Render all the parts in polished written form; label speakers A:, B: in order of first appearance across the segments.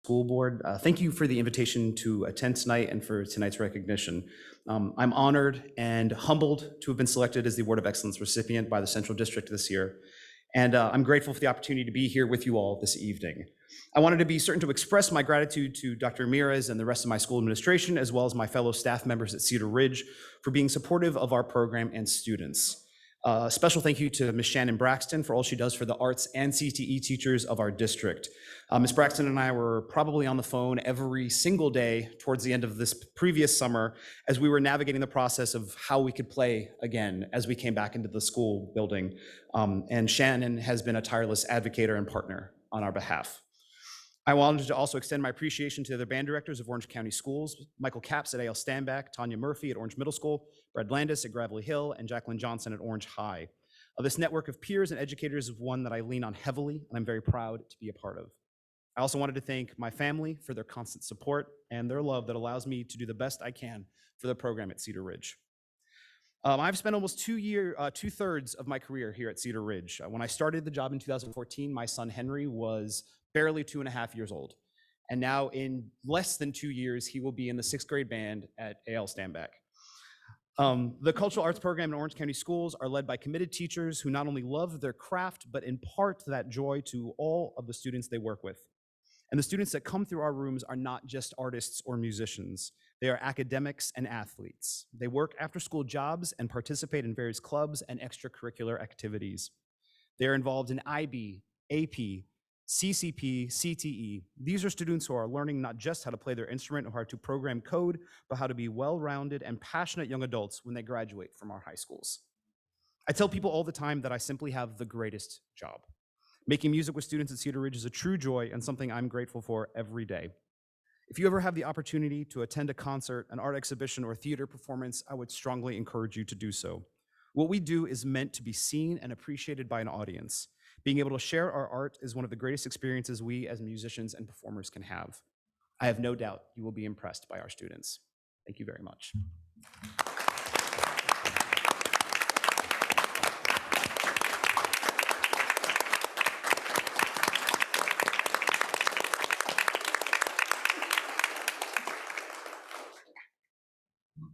A: School Board. Thank you for the invitation to attend tonight and for tonight's recognition. I'm honored and humbled to have been selected as the Award of Excellence recipient by the Central District this year. And I'm grateful for the opportunity to be here with you all this evening. I wanted to be certain to express my gratitude to Dr. Ramirez and the rest of my school administration, as well as my fellow staff members at Cedar Ridge for being supportive of our program and students. Special thank you to Ms. Shannon Braxton for all she does for the arts and CTE teachers of our district. Ms. Braxton and I were probably on the phone every single day towards the end of this previous summer as we were navigating the process of how we could play again as we came back into the school building. And Shannon has been a tireless advocate and partner on our behalf. I wanted to also extend my appreciation to the other band directors of Orange County Schools, Michael Capps at A.L. Stanback, Tanya Murphy at Orange Middle School, Brad Landis at Gravelly Hill, and Jacqueline Johnson at Orange High. This network of peers and educators is one that I lean on heavily, and I'm very proud to be a part of. I also wanted to thank my family for their constant support and their love that allows me to do the best I can for the program at Cedar Ridge. I've spent almost 2/3 of my career here at Cedar Ridge. When I started the job in 2014, my son Henry was barely 2.5 years old. And now in less than 2 years, he will be in the 6th grade band at A.L. Stanback. The cultural arts program in Orange County Schools are led by committed teachers who not only love their craft, but impart that joy to all of the students they work with. And the students that come through our rooms are not just artists or musicians. They are academics and athletes. They work after-school jobs and participate in various clubs and extracurricular activities. They are involved in IB, AP, CCP, CTE. These are students who are learning not just how to play their instrument or how to program code, but how to be well-rounded and passionate young adults when they graduate from our high schools. I tell people all the time that I simply have the greatest job. Making music with students at Cedar Ridge is a true joy and something I'm grateful for every day. If you ever have the opportunity to attend a concert, an art exhibition, or a theater performance, I would strongly encourage you to do so. What we do is meant to be seen and appreciated by an audience. Being able to share our art is one of the greatest experiences we as musicians and performers can have. I have no doubt you will be impressed by our students. Thank you very much.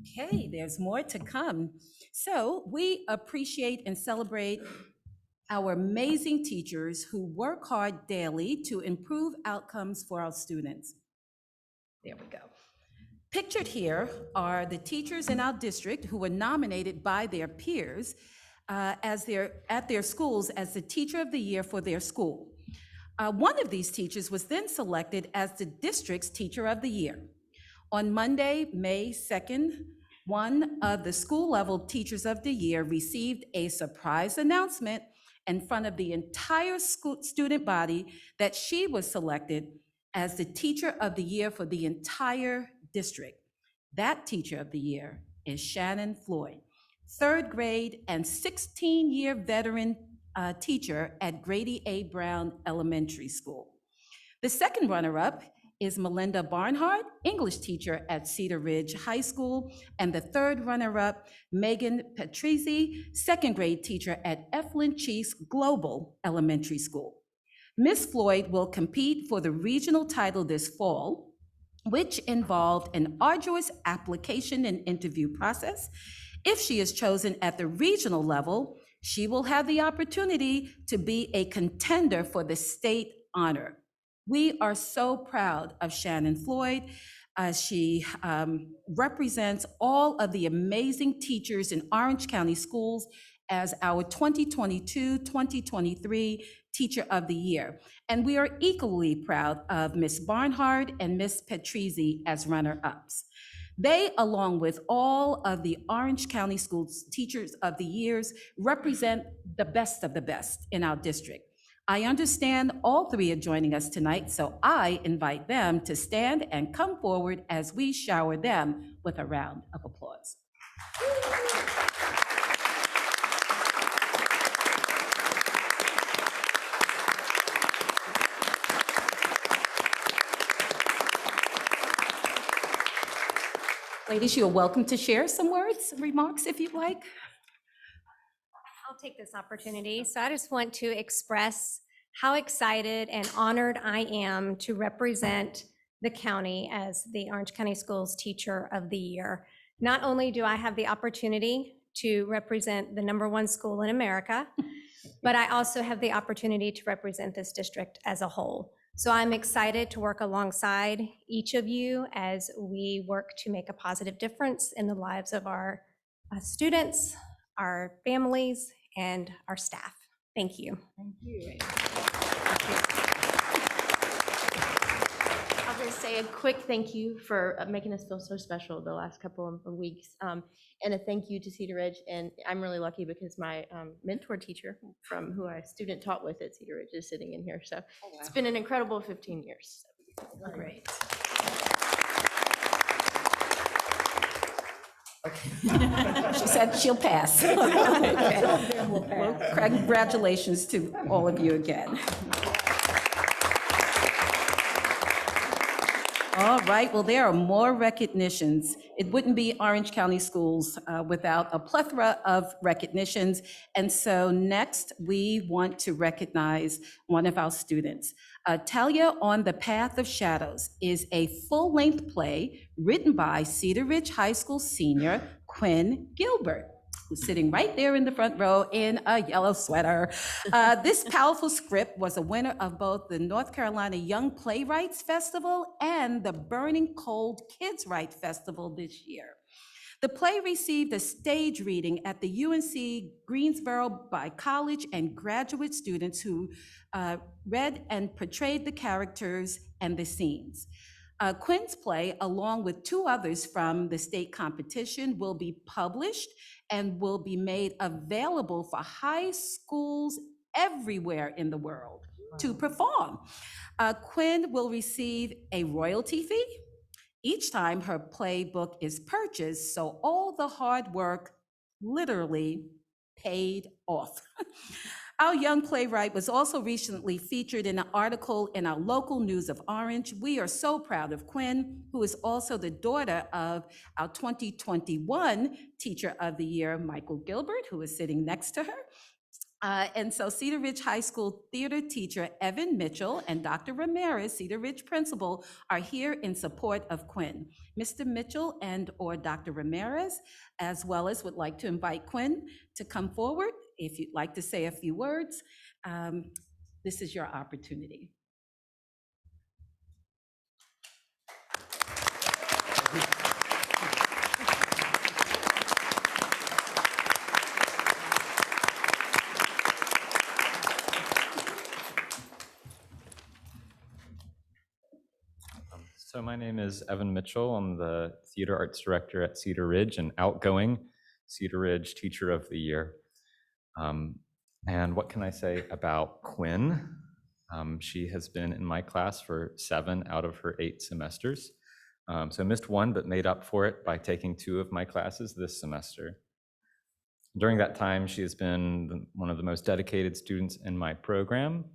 B: Okay, there's more to come. So we appreciate and celebrate our amazing teachers who work hard daily to improve outcomes for our students. There we go. Pictured here are the teachers in our district who were nominated by their peers at their schools as the Teacher of the Year for their school. One of these teachers was then selected as the district's Teacher of the Year. On Monday, May 2nd, one of the school-level Teachers of the Year received a surprise announcement in front of the entire student body that she was selected as the Teacher of the Year for the entire district. That Teacher of the Year is Shannon Floyd, 3rd grade and 16-year veteran teacher at Grady A. Brown Elementary School. The second runner-up is Melinda Barnhart, English teacher at Cedar Ridge High School, and the third runner-up, Megan Patrizzi, 2nd grade teacher at Eflin Chiefs Global Elementary School. Ms. Floyd will compete for the regional title this fall, which involved an arduous application and interview process. If she is chosen at the regional level, she will have the opportunity to be a contender for the state honor. We are so proud of Shannon Floyd. She represents all of the amazing teachers in Orange County Schools as our 2022-2023 Teacher of the Year. And we are equally proud of Ms. Barnhart and Ms. Patrizzi as runner-ups. They, along with all of the Orange County Schools Teachers of the Years, represent the best of the best in our district. I understand all three are joining us tonight, so I invite them to stand and come forward as we shower them with a round of applause. Ladies, you're welcome to share some words, remarks if you'd like.
C: I'll take this opportunity. So I just want to express how excited and honored I am to represent the county as the Orange County Schools Teacher of the Year. Not only do I have the opportunity to represent the #1 school in America, but I also have the opportunity to represent this district as a whole. So I'm excited to work alongside each of you as we work to make a positive difference in the lives of our students, our families, and our staff. Thank you.
B: Thank you.
D: I'll just say a quick thank you for making us feel so special the last couple of weeks. And a thank you to Cedar Ridge. And I'm really lucky because my mentor teacher from who I student taught with at Cedar Ridge is sitting in here. So it's been an incredible 15 years.
B: Great. She said she'll pass. Okay. Well, congratulations to all of you again. All right, well, there are more recognitions. It wouldn't be Orange County Schools without a plethora of recognitions. And so next, we want to recognize one of our students. Talia on the Path of Shadows is a full-length play written by Cedar Ridge High School senior Quinn Gilbert, who's sitting right there in the front row in a yellow sweater. This powerful script was a winner of both the North Carolina Young Playwrights Festival and the Burning Cold Kids Write Festival this year. The play received a stage reading at the UNC Greensboro by college and graduate students who read and portrayed the characters and the scenes. Quinn's play, along with 2 others from the state competition, will be published and will be made available for high schools everywhere in the world to perform. Quinn will receive a royalty fee each time her playbook is purchased, so all the hard work literally paid off. Our young playwright was also recently featured in an article in our local News of Orange. We are so proud of Quinn, who is also the daughter of our 2021 Teacher of the Year, Michael Gilbert, who is sitting next to her. And so Cedar Ridge High School theater teacher Evan Mitchell and Dr. Ramirez, Cedar Ridge principal, are here in support of Quinn. Mr. Mitchell and or Dr. Ramirez, as well as would like to invite Quinn to come forward. If you'd like to say a few words, this is your opportunity.
E: So my name is Evan Mitchell. I'm the Theater Arts Director at Cedar Ridge and outgoing Cedar Ridge Teacher of the Year. And what can I say about Quinn? She has been in my class for 7 out of her 8 semesters. So I missed 1, but made up for it by taking 2 of my classes this semester. During that time, she has been one of the most dedicated students in my program.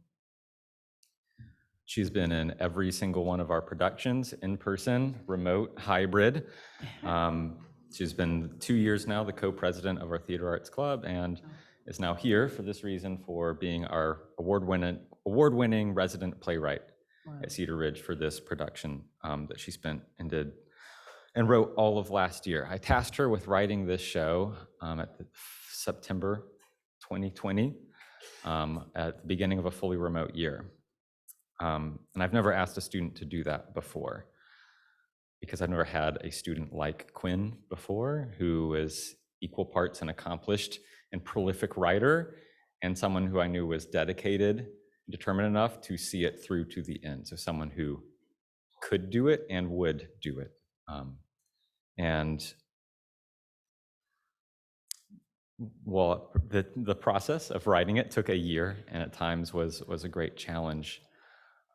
E: She's been in every single one of our productions, in person, remote, hybrid. She's been 2 years now the co-president of our Theater Arts Club and is now here for this reason for being our award-winning resident playwright at Cedar Ridge for this production that she spent and did and wrote all of last year. I tasked her with writing this show at September 2020 at the beginning of a fully remote year. And I've never asked a student to do that before because I've never had a student like Quinn before who is equal parts an accomplished and prolific writer and someone who I knew was dedicated, determined enough to see it through to the end. So someone who could do it and would do it. Well, the process of writing it took a year and at times was a great challenge.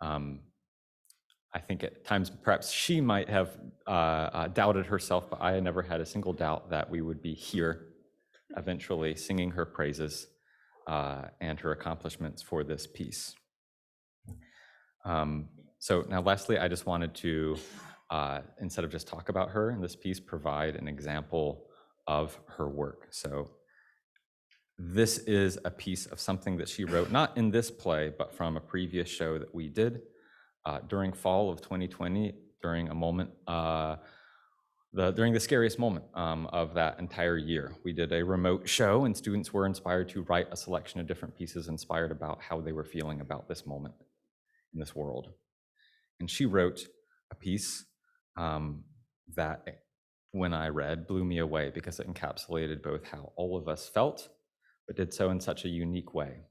E: I think at times perhaps she might have doubted herself, but I had never had a single doubt that we would be here eventually singing her praises and her accomplishments for this piece. So now lastly, I just wanted to, instead of just talk about her in this piece, provide an example of her work. So This is a piece of something that she wrote, not in this play, but from a previous show that we did during fall of 2020, during a moment, during the scariest moment of that entire year. We did a remote show and students were inspired to write a selection of different pieces inspired about how they were feeling about this moment in this world. And she wrote a piece that, when I read, blew me away because it encapsulated both how all of us felt, but did so in such a unique way.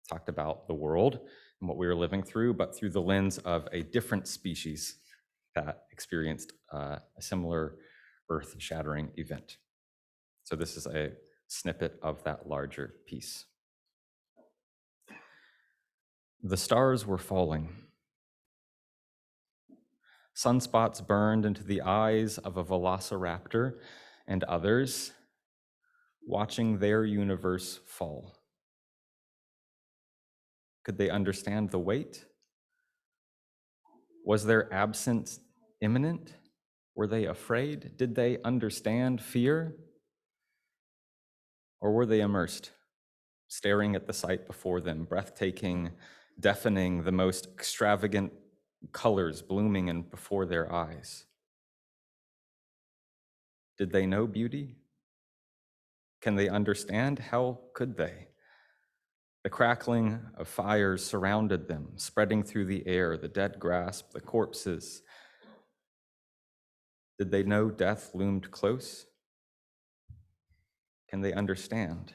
E: Talked about the world and what we were living through, but through the lens of a different species that experienced a similar earth-shattering event. So this is a snippet of that larger piece. The stars were falling. Sunspots burned into the eyes of a velociraptor and others, watching their universe fall. Could they understand the weight? Was their absence imminent? Were they afraid? Did they understand fear? Or were they immersed, staring at the sight before them, breathtaking, deafening, the most extravagant colors blooming in before their eyes? Did they know beauty? Can they understand? How could they? The crackling of fires surrounded them, spreading through the air, the dead grass, the corpses. Did they know death loomed close? Can they understand?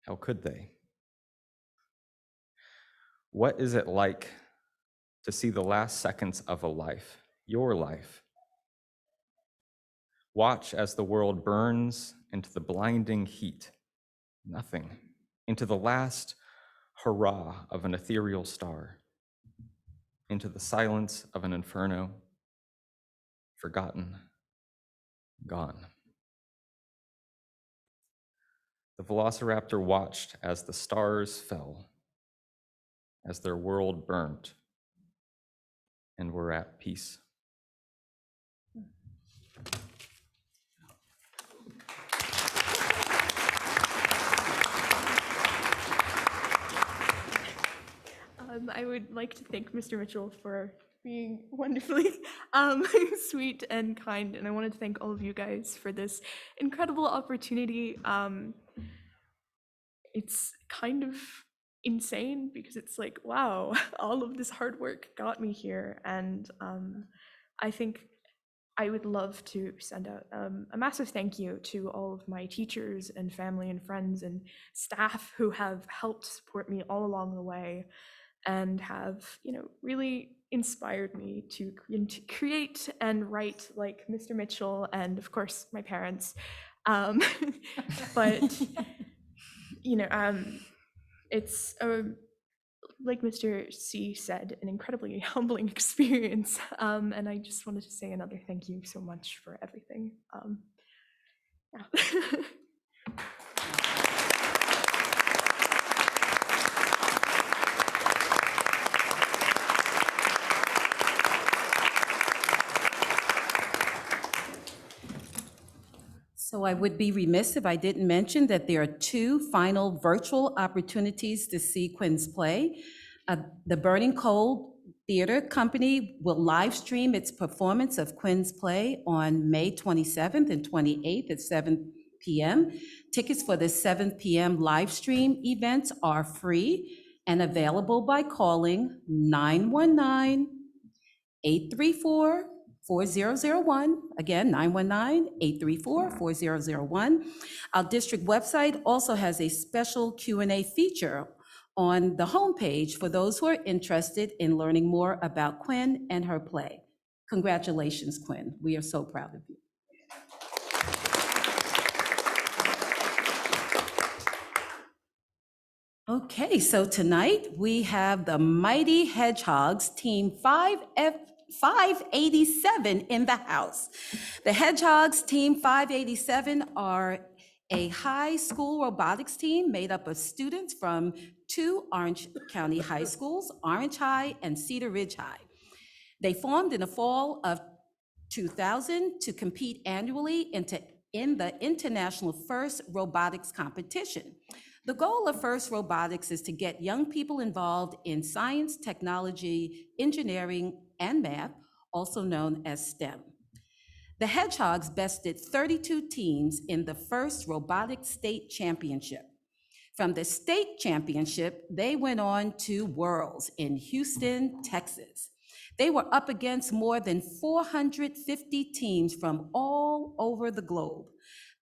E: How could they? What is it like to see the last seconds of a life, your life? Watch as the world burns into the blinding heat, nothing, into the last hurrah of an ethereal star, into the silence of an inferno, forgotten, gone. The velociraptor watched as the stars fell, as their world burnt, and were at peace.
F: I would like to thank Mr. Mitchell for being wonderfully sweet and kind, and I wanted to thank all of you guys for this incredible opportunity. It's kind of insane because it's like, wow, all of this hard work got me here, and I think I would love to send out a massive thank you to all of my teachers and family and friends and staff who have helped support me all along the way and have, really inspired me to create and write like Mr. Mitchell and, of course, my parents. But, it's, like Mr. C said, an incredibly humbling experience. And I just wanted to say another thank you so much for everything. Yeah.
B: So I would be remiss if I didn't mention that there are 2 final virtual opportunities to see Quinn's play. The Burning Coal Theater Company will live stream its performance of Quinn's play on May 27th and 28th at 7 p.m. Tickets for the 7 p.m. live stream events are free and available by calling 919-834-4001. Again, 919-834-4001. Our district website also has a special Q&A feature on the homepage for those who are interested in learning more about Quinn and her play. Congratulations, Quinn. We are so proud of you. Okay, so tonight we have the Mighty Hedgehogs, Team 587 in the house. The Hedgehogs, Team 587, are a high school robotics team made up of students from 2 Orange County high schools, Orange High and Cedar Ridge High. They formed in the fall of 2000 to compete annually in the International FIRST Robotics Competition. The goal of FIRST Robotics is to get young people involved in science, technology, engineering, and math, also known as STEM. The Hedgehogs bested 32 teams in the FIRST Robotics State Championship. From the state championship, they went on to Worlds in Houston, Texas. They were up against more than 450 teams from all over the globe.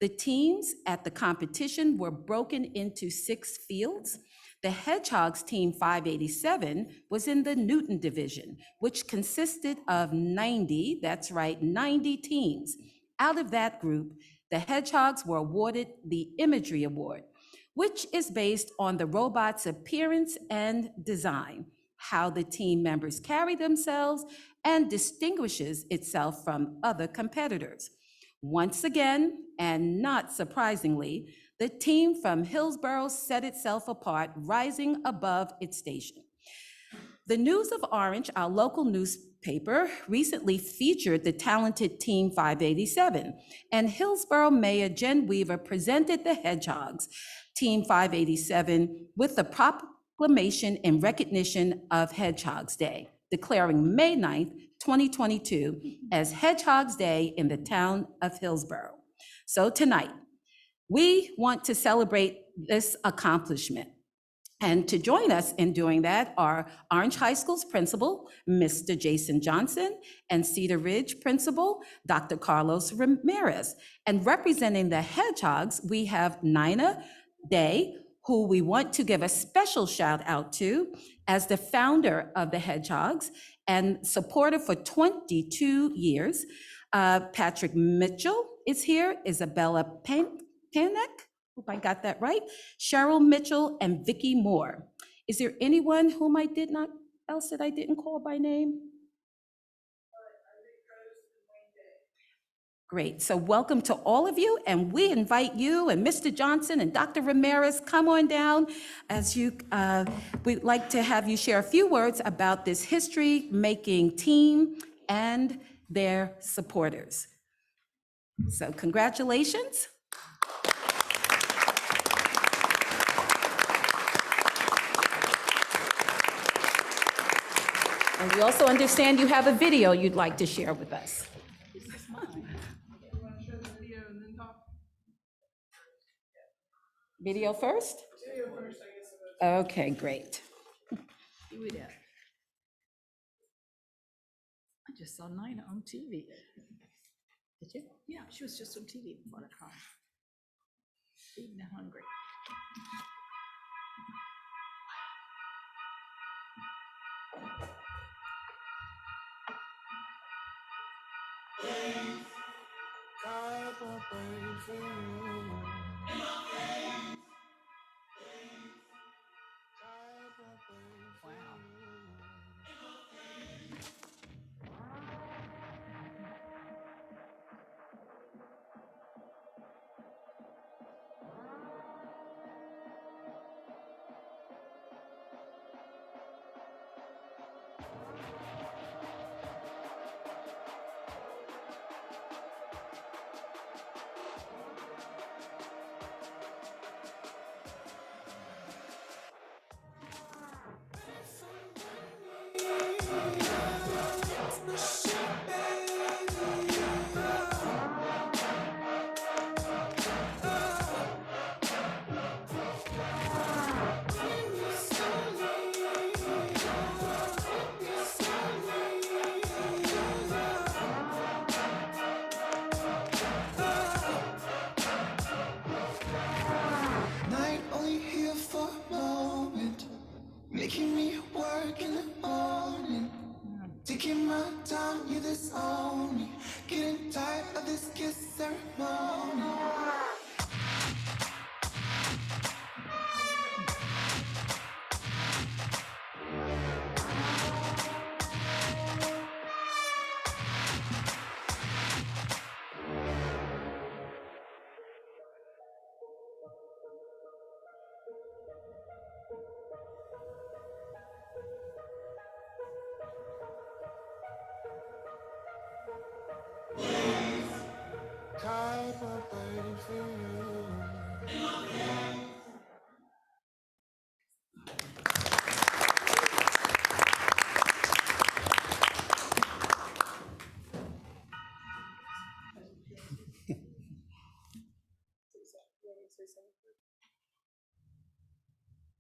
B: The teams at the competition were broken into 6 fields. The Hedgehogs Team 587 was in the Newton division, which consisted of 90, that's right, 90 teams. Out of that group, the Hedgehogs were awarded the Imagery Award, which is based on the robot's appearance and design, how the team members carry themselves, and distinguishes itself from other competitors. Once again, and not surprisingly, the team from Hillsborough set itself apart, rising above its station. The News of Orange, our local newspaper, recently featured the talented Team 587, and Hillsborough Mayor Jen Weaver presented the Hedgehogs, Team 587, with the proclamation in recognition of Hedgehogs Day, declaring May 9th, 2022 as Hedgehogs Day in the town of Hillsborough. So tonight, we want to celebrate this accomplishment. And to join us in doing that are Orange High School's principal, Mr. Jason Johnson, and Cedar Ridge principal, Dr. Carlos Ramirez. And representing the Hedgehogs, we have Nina Day, who we want to give a special shout out to as the founder of the Hedgehogs and supporter for 22 years. Patrick Mitchell is here, Isabella Panek, hope I got that right, Cheryl Mitchell, and Vicki Moore. Is there anyone whom I did not, else that I didn't call by name? Great, so welcome to all of you, and we invite you and Mr. Johnson and Dr. Ramirez, come on down as you, we'd like to have you share a few words about this history-making team and their supporters. So congratulations. And we also understand you have a video you'd like to share with us. Video first? Video first, I guess. Okay, great.
G: Do it. I just saw Nina on TV. Did you? Yeah, she was just on TV before the car. Feeding the hungry. Wow.
H: Making me work in the morning, taking my time, you disown me, getting tired of this kiss ceremony.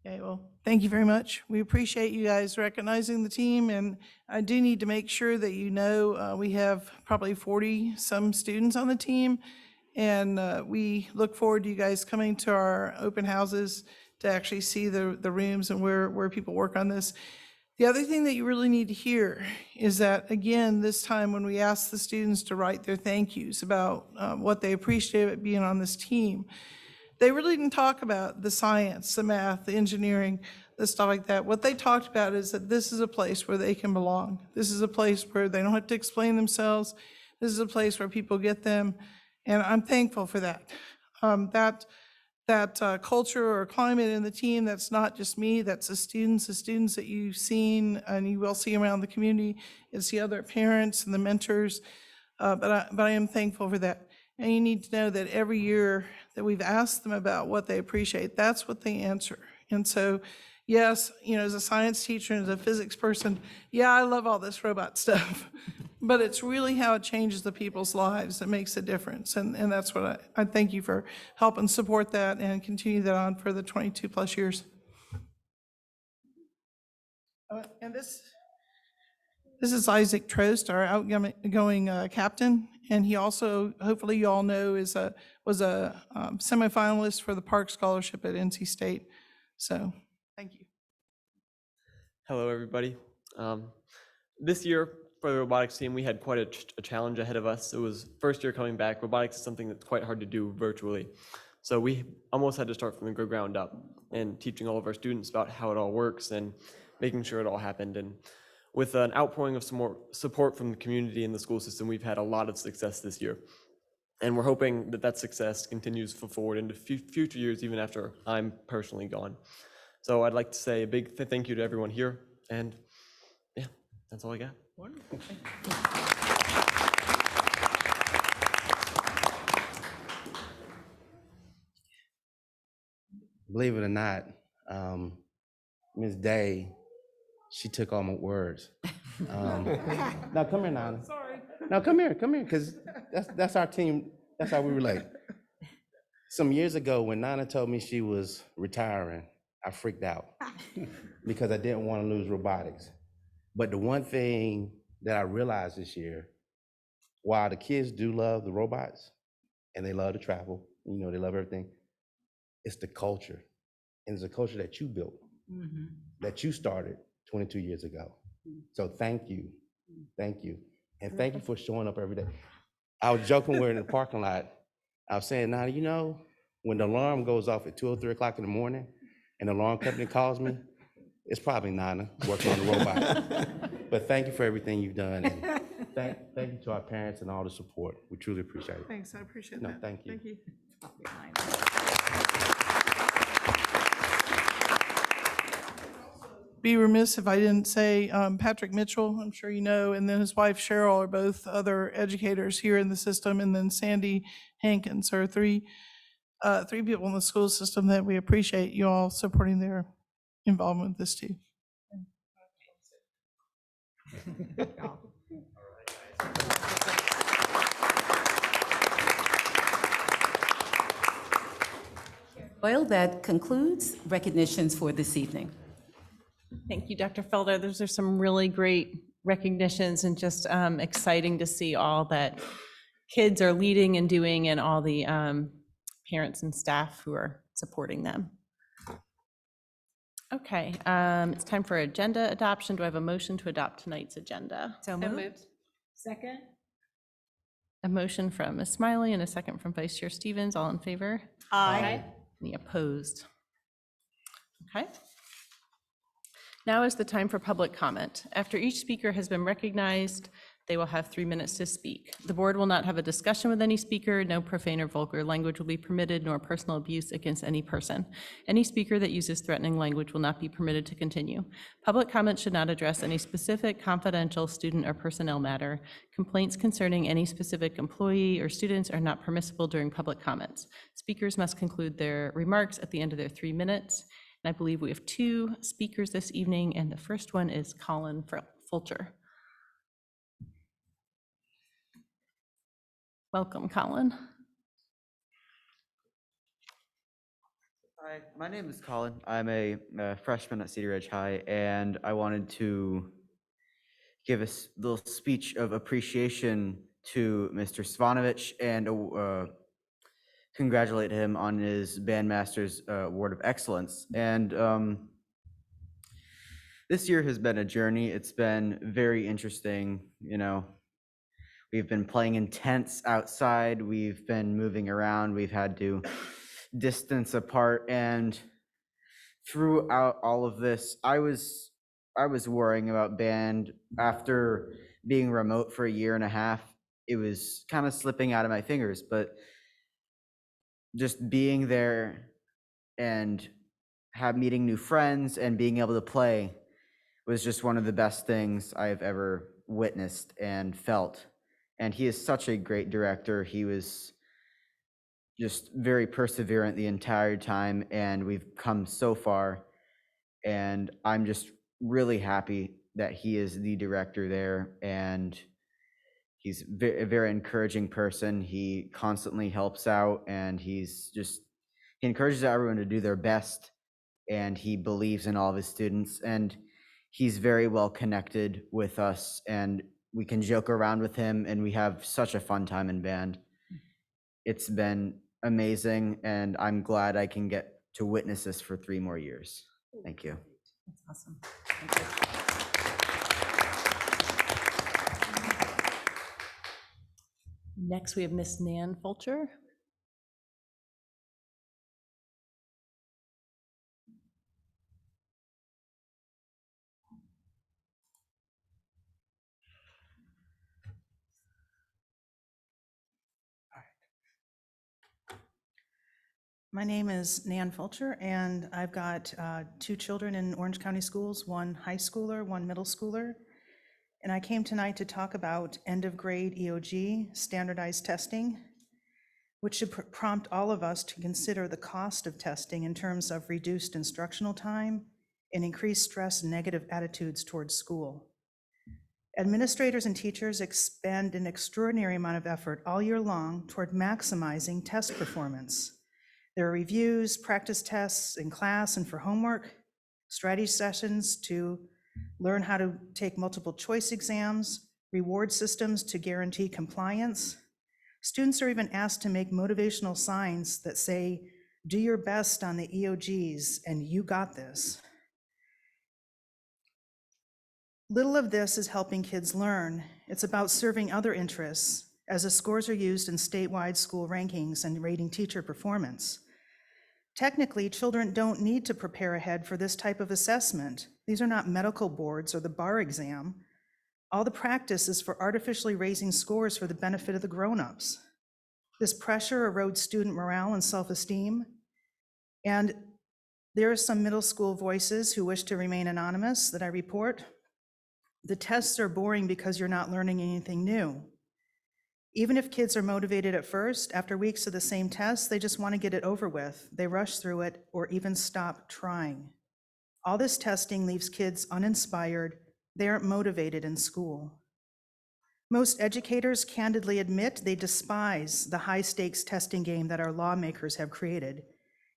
I: Okay, well, thank you very much. We appreciate you guys recognizing the team, and I do need to make sure that you know we have probably 40-some students on the team, and we look forward to you guys coming to our open houses to actually see the rooms and where people work on this. The other thing that you really need to hear is that, again, this time when we ask the students to write their thank yous about what they appreciate about being on this team, they really didn't talk about the science, the math, the engineering, the stuff like that. What they talked about is that this is a place where they can belong. This is a place where they don't have to explain themselves. This is a place where people get them, and I'm thankful for that. That culture or climate in the team, that's not just me, that's the students that you've seen and you will see around the community. It's the other parents and the mentors, but I am thankful for that. And you need to know that every year that we've asked them about what they appreciate, that's what they answer. And so, yes, you know, as a science teacher and as a physics person, yeah, I love all this robot stuff, but it's really how it changes the people's lives that makes a difference. And that's what I thank you for helping support that and continue that on for the 22 plus years. And this is Isaac Trost, our outgoing captain, and he also, hopefully you all know, was a semifinalist for the Park Scholarship at NC State. So, thank you.
J: Hello, everybody. This year for the robotics team, we had quite a challenge ahead of us. It was first year coming back. Robotics is something that's quite hard to do virtually. So we almost had to start from the ground up and teaching all of our students about how it all works and making sure it all happened. And with an outpouring of some more support from the community and the school system, we've had a lot of success this year. And we're hoping that that success continues forward into future years, even after I'm personally gone. So I'd like to say a big thank you to everyone here. And yeah, that's all I got.
G: Wonderful.
K: Believe it or not, Ms. Day, she took all my words. Now come here, Nana. Sorry. Now come here, because that's our team. That's how we relate. Some years ago, when Nana told me she was retiring, I freaked out because I didn't want to lose robotics. But the one thing that I realized this year, while the kids do love the robots and they love to travel, you know, they love everything, it's the culture. And it's a culture that you built, that you started 22 years ago. So thank you. Thank you. And thank you for showing up every day. I was joking with her in the parking lot. I was saying, now, you know, when the alarm goes off at 2 or 3 o'clock in the morning and the alarm company calls me, it's probably Nana working on the robot. But thank you for everything you've done. And thank you to our parents and all the support. We truly appreciate it.
I: Thanks, I appreciate
K: No,
I: that.
K: thank you.
I: Thank you. Be remiss if I didn't say Patrick Mitchell, I'm sure you know, and then his wife Cheryl are both other educators here in the system, and then Sandy Hankins are three people in the school system that we appreciate you all supporting their involvement with this too.
B: Well, that concludes recognitions for this evening.
L: Thank you, Dr. Felder. Those are some really great recognitions and just exciting to see all that kids are leading and doing and all the parents and staff who are supporting them. Okay, it's time for agenda adoption. Do I have a motion to adopt tonight's agenda?
B: So moved.
G: Second?
L: A motion from Ms. Smiley and a second from Vice Chair Stevens. All in favor?
G: Aye.
L: Any opposed? Okay. Now is the time for public comment. After each speaker has been recognized, They will have 3 minutes to speak. The board will not have a discussion with any speaker. No profane or vulgar language will be permitted, nor personal abuse against any person. Any speaker that uses threatening language will not be permitted to continue. Public comment should not address any specific confidential student or personnel matter. Complaints concerning any specific employee or students are not permissible during public comments. Speakers must conclude their remarks at the end of their 3 minutes. And I believe we have 2 speakers this evening, and the first one is Colin Fulcher. Welcome, Colin.
M: Hi, my name is Colin. I'm a freshman at Cedar Ridge High, and I wanted to give a little speech of appreciation to Mr. Cvijanovic and congratulate him on his Bandmaster's Award of Excellence. And this year has been a journey. It's been very interesting, you know. We've been playing in tents outside. We've been moving around. We've had to distance apart. And throughout all of this, I was worrying about band. After being remote for a year and a half, it was kind of slipping out of my fingers. But just being there and meeting new friends and being able to play was just one of the best things I've ever witnessed and felt. And he is such a great director. He was just very perseverant the entire time, and we've come so far. And I'm just really happy that he is the director there, and he's a very encouraging person. He constantly helps out, and he encourages everyone to do their best, and he believes in all of his students, and he's very well connected with us, and we can joke around with him, and we have such a fun time in band. It's been amazing, and I'm glad I can get to witness this for 3 more years. Thank you.
B: That's awesome. Thank you.
L: Next, we have Miss Nan Fulcher.
N: My name is Nan Fulcher, and I've got 2 children in Orange County schools, 1 high schooler, 1 middle schooler. And I came tonight to talk about end of grade EOG, standardized testing, which should prompt all of us to consider the cost of testing in terms of reduced instructional time and increased stress and negative attitudes towards school. Administrators and teachers expend an extraordinary amount of effort all year long toward maximizing test performance. There are reviews, practice tests in class and for homework, strategy sessions to learn how to take multiple choice exams, reward systems to guarantee compliance. Students are even asked to make motivational signs that say, "Do your best on the EOGs and you got this." Little of this is helping kids learn. It's about serving other interests, as the scores are used in statewide school rankings and rating teacher performance. Technically, children don't need to prepare ahead for this type of assessment. These are not medical boards or the bar exam. All the practice is for artificially raising scores for the benefit of the grown-ups. This pressure erodes student morale and self-esteem. And there are some middle school voices who wish to remain anonymous that I report. The tests are boring because you're not learning anything new. Even if kids are motivated at first, after weeks of the same test, they just want to get it over with. They rush through it or even stop trying. All this testing leaves kids uninspired. They aren't motivated in school. Most educators candidly admit they despise the high-stakes testing game that our lawmakers have created.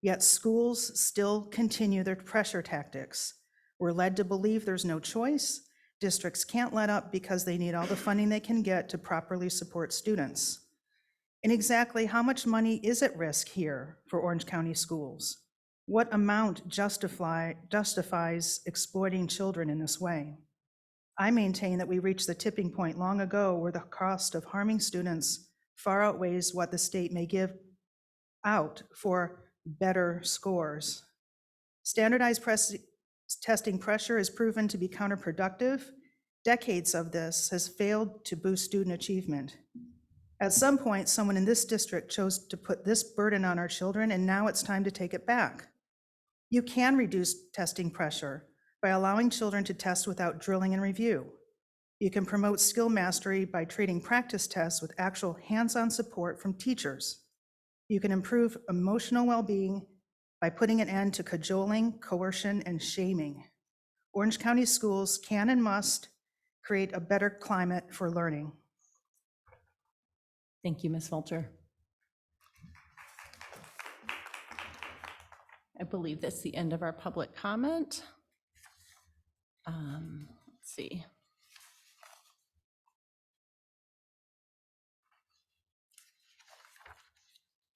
N: Yet schools still continue their pressure tactics. We're led to believe there's no choice. Districts can't let up because they need all the funding they can get to properly support students. And exactly how much money is at risk here for Orange County schools? What amount justifies exploiting children in this way? I maintain that we reached the tipping point long ago where the cost of harming students far outweighs what the state may give out for better scores. Standardized testing pressure is proven to be counterproductive. Decades of this has failed to boost student achievement. At some point, someone in this district chose to put this burden on our children, and now it's time to take it back. You can reduce testing pressure by allowing children to test without drilling and review. You can promote skill mastery by trading practice tests with actual hands-on support from teachers. You can improve emotional well-being by putting an end to cajoling, coercion, and shaming. Orange County schools can and must create a better climate for learning.
L: Thank you, Ms. Fulcher. I believe that's the end of our public comment. Let's see.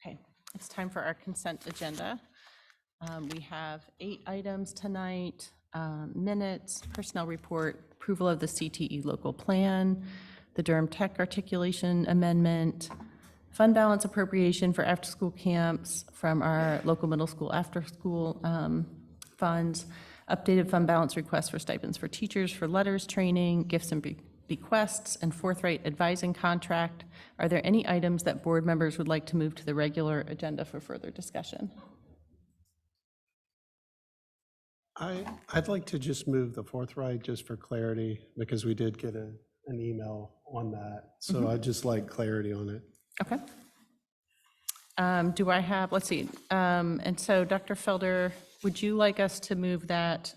L: Okay, it's time for our consent agenda. We have 8 items tonight: minutes, personnel report, approval of the CTE local plan, the Durham Tech Articulation Amendment, fund balance appropriation for after-school camps from our local middle school after-school funds, updated fund balance requests for stipends for teachers for LETRS training, gifts and bequests, and Forthright advising contract. Are there any items that board members would like to move to the regular agenda for further discussion?
O: I'd like to just move the Forthright just for clarity, because we did get an email on that. So I'd just like clarity on it.
L: Okay. Do I have, let's see, and so Dr. Felder, would you like us to move that?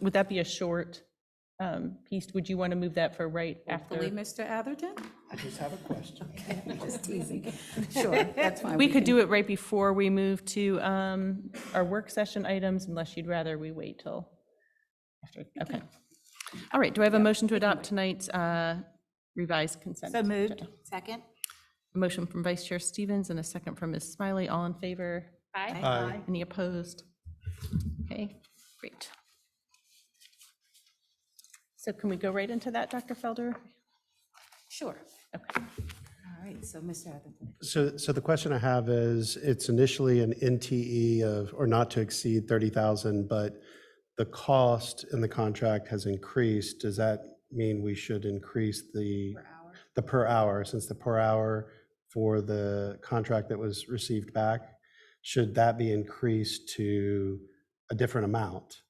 L: Would that be a short piece? Would you want to move that for right after?
B: Hopefully, Mr. Atherton?
O: I just have a question.
B: Just teasing. Sure, that's fine.
L: We could do it right before we move to our work session items, unless you'd rather we wait till after. Okay. All right, do I have a motion to adopt tonight's revised consent?
G: So moved.
L: agenda?
G: Second.
L: A motion from Vice Chair Stevens and a second from Ms. Smiley. All in favor?
G: Aye.
O: Aye.
L: Any opposed? Okay, great. So can we go right into that, Dr. Felder?
B: Sure.
L: Okay.
B: All right, so Mr. Atherton.
O: So the question I have is, it's initially an NTE of, or not to exceed 30,000, but the cost in the contract has increased. Does that mean we should increase the per hour, since the per hour for the contract that was received back, should that be increased to a different amount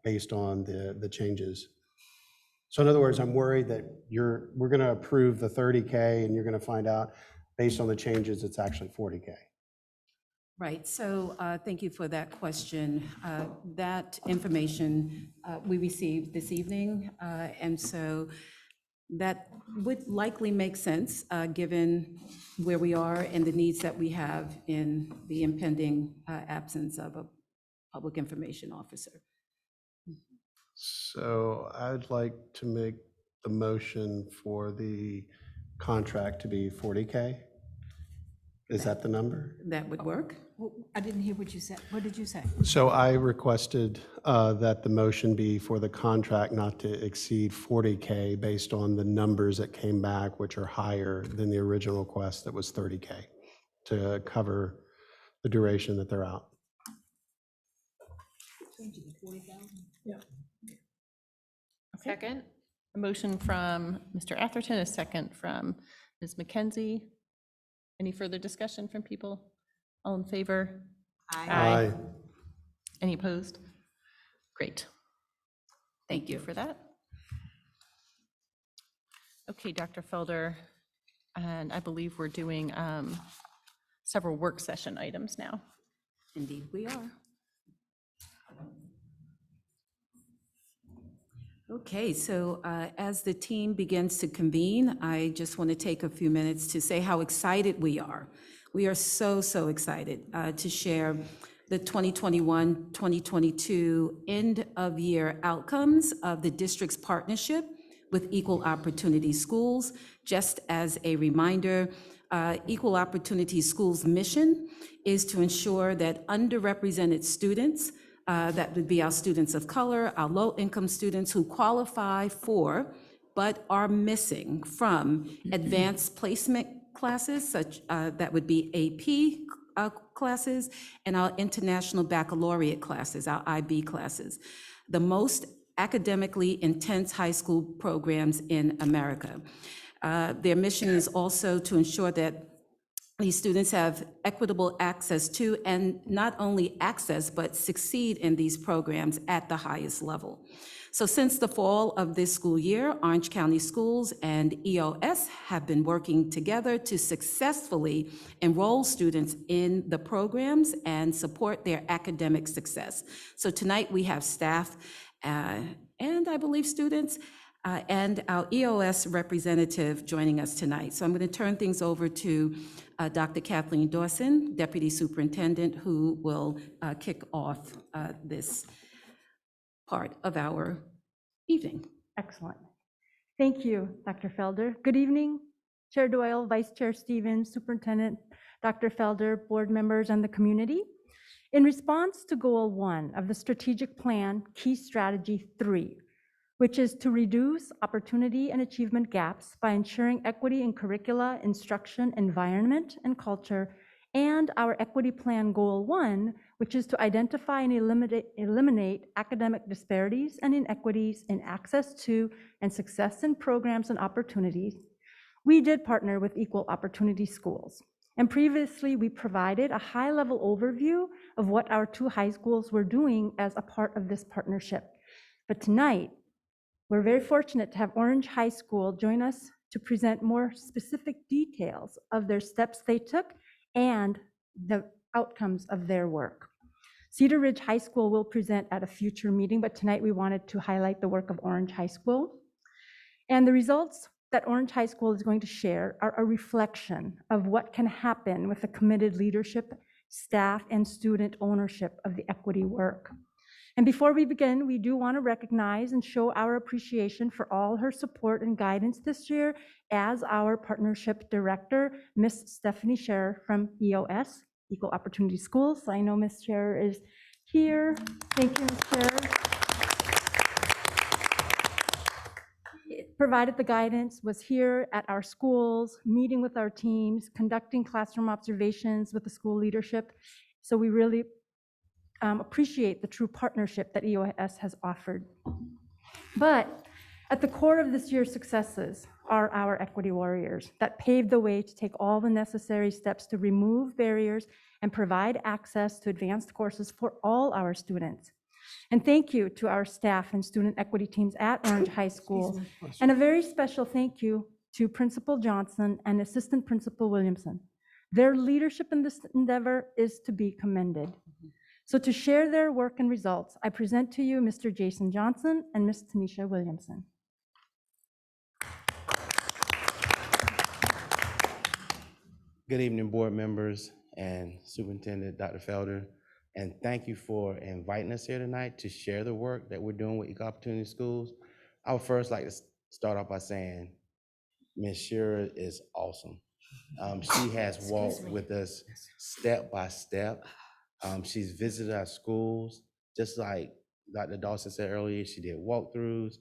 O: based on the changes? So in other words, I'm worried that we're going to approve the 30K and you're going to find out based on the changes, it's actually 40K.
B: Right, so thank you for that question. That information we received this evening, and so that would likely make sense given where we are and the needs that we have in the impending absence of a public information officer.
O: So I'd like to make the motion for the contract to be 40K. Is that the number?
B: That would work.
G: I didn't hear what you said. What did you say?
O: So I requested that the motion be for the contract not to exceed 40K based on the numbers that came back, which are higher than the original request that was 30K, to cover the duration that they're out.
L: Yeah. Second. A motion from Mr. Atherton, a second from Ms. McKenzie. Any further discussion from people? All in favor?
O: Aye.
L: Any opposed? Great. Thank you for that. Okay, Dr. Felder, and I believe we're doing several work session items now.
B: Indeed, we are. Okay, so as the team begins to convene, I just want to take a few minutes to say how excited we are. We are so excited to share the 2021-2022 end-of-year outcomes of the district's partnership with Equal Opportunity Schools. Just as a reminder, Equal Opportunity Schools' mission is to ensure that underrepresented students, that would be our students of color, our low-income students who qualify for but are missing from advanced placement classes, such that would be AP classes, and our international baccalaureate classes, our IB classes. The most academically intense high school programs in America. Their mission is also to ensure that these students have equitable access to, and not only access, but succeed in these programs at the highest level. So since the fall of this school year, Orange County Schools and EOS have been working together to successfully enroll students in the programs and support their academic success. So tonight we have staff and I believe students and our EOS representative joining us tonight. So I'm going to turn things over to Dr. Kathleen Dawson, Deputy Superintendent, who will kick off this part of our evening.
P: Excellent. Thank you, Dr. Felder. Good evening, Chair Doyle, Vice Chair Stevens, Superintendent Dr. Felder, board members, and the community. In response to Goal 1 of the Strategic Plan, Key Strategy 3, which is to reduce opportunity and achievement gaps by ensuring equity in curricula, instruction, environment, and culture, and our Equity Plan Goal 1, which is to identify and eliminate academic disparities and inequities in access to and success in programs and opportunities, we did partner with Equal Opportunity Schools. And previously, we provided a high-level overview of what our two high schools were doing as a part of this partnership. But tonight, we're very fortunate to have Orange High School join us to present more specific details of their steps they took and the outcomes of their work. Cedar Ridge High School will present at a future meeting, but tonight we wanted to highlight the work of Orange High School. And the results that Orange High School is going to share are a reflection of what can happen with the committed leadership, staff, and student ownership of the equity work. And before we begin, we do want to recognize and show our appreciation for all her support and guidance this year as our partnership director, Miss Stephanie Scherer from EOS, Equal Opportunity Schools. I know Miss Scherer is here. Thank you, Miss Scherer. Provided the guidance, was here at our schools, meeting with our teams, conducting classroom observations with the school leadership. So we really appreciate the true partnership that EOS has offered. But at the core of this year's successes are our equity warriors that paved the way to take all the necessary steps to remove barriers and provide access to advanced courses for all our students. And thank you to our staff and student equity teams at Orange High School. And a very special thank you to Principal Johnson and Assistant Principal Williamson. Their leadership in this endeavor is to be commended. So to share their work and results, I present to you Mr. Jason Johnson and Ms. Tanisha Williamson.
K: Good evening, board members and Superintendent Dr. Felder. And thank you for inviting us here tonight to share the work that we're doing with Equal Opportunity Schools. I would first like to start off by saying Ms. Scherer is awesome. She has walked with us step by step. She's visited our schools, just like Dr. Dawson said earlier, she did walkthroughs.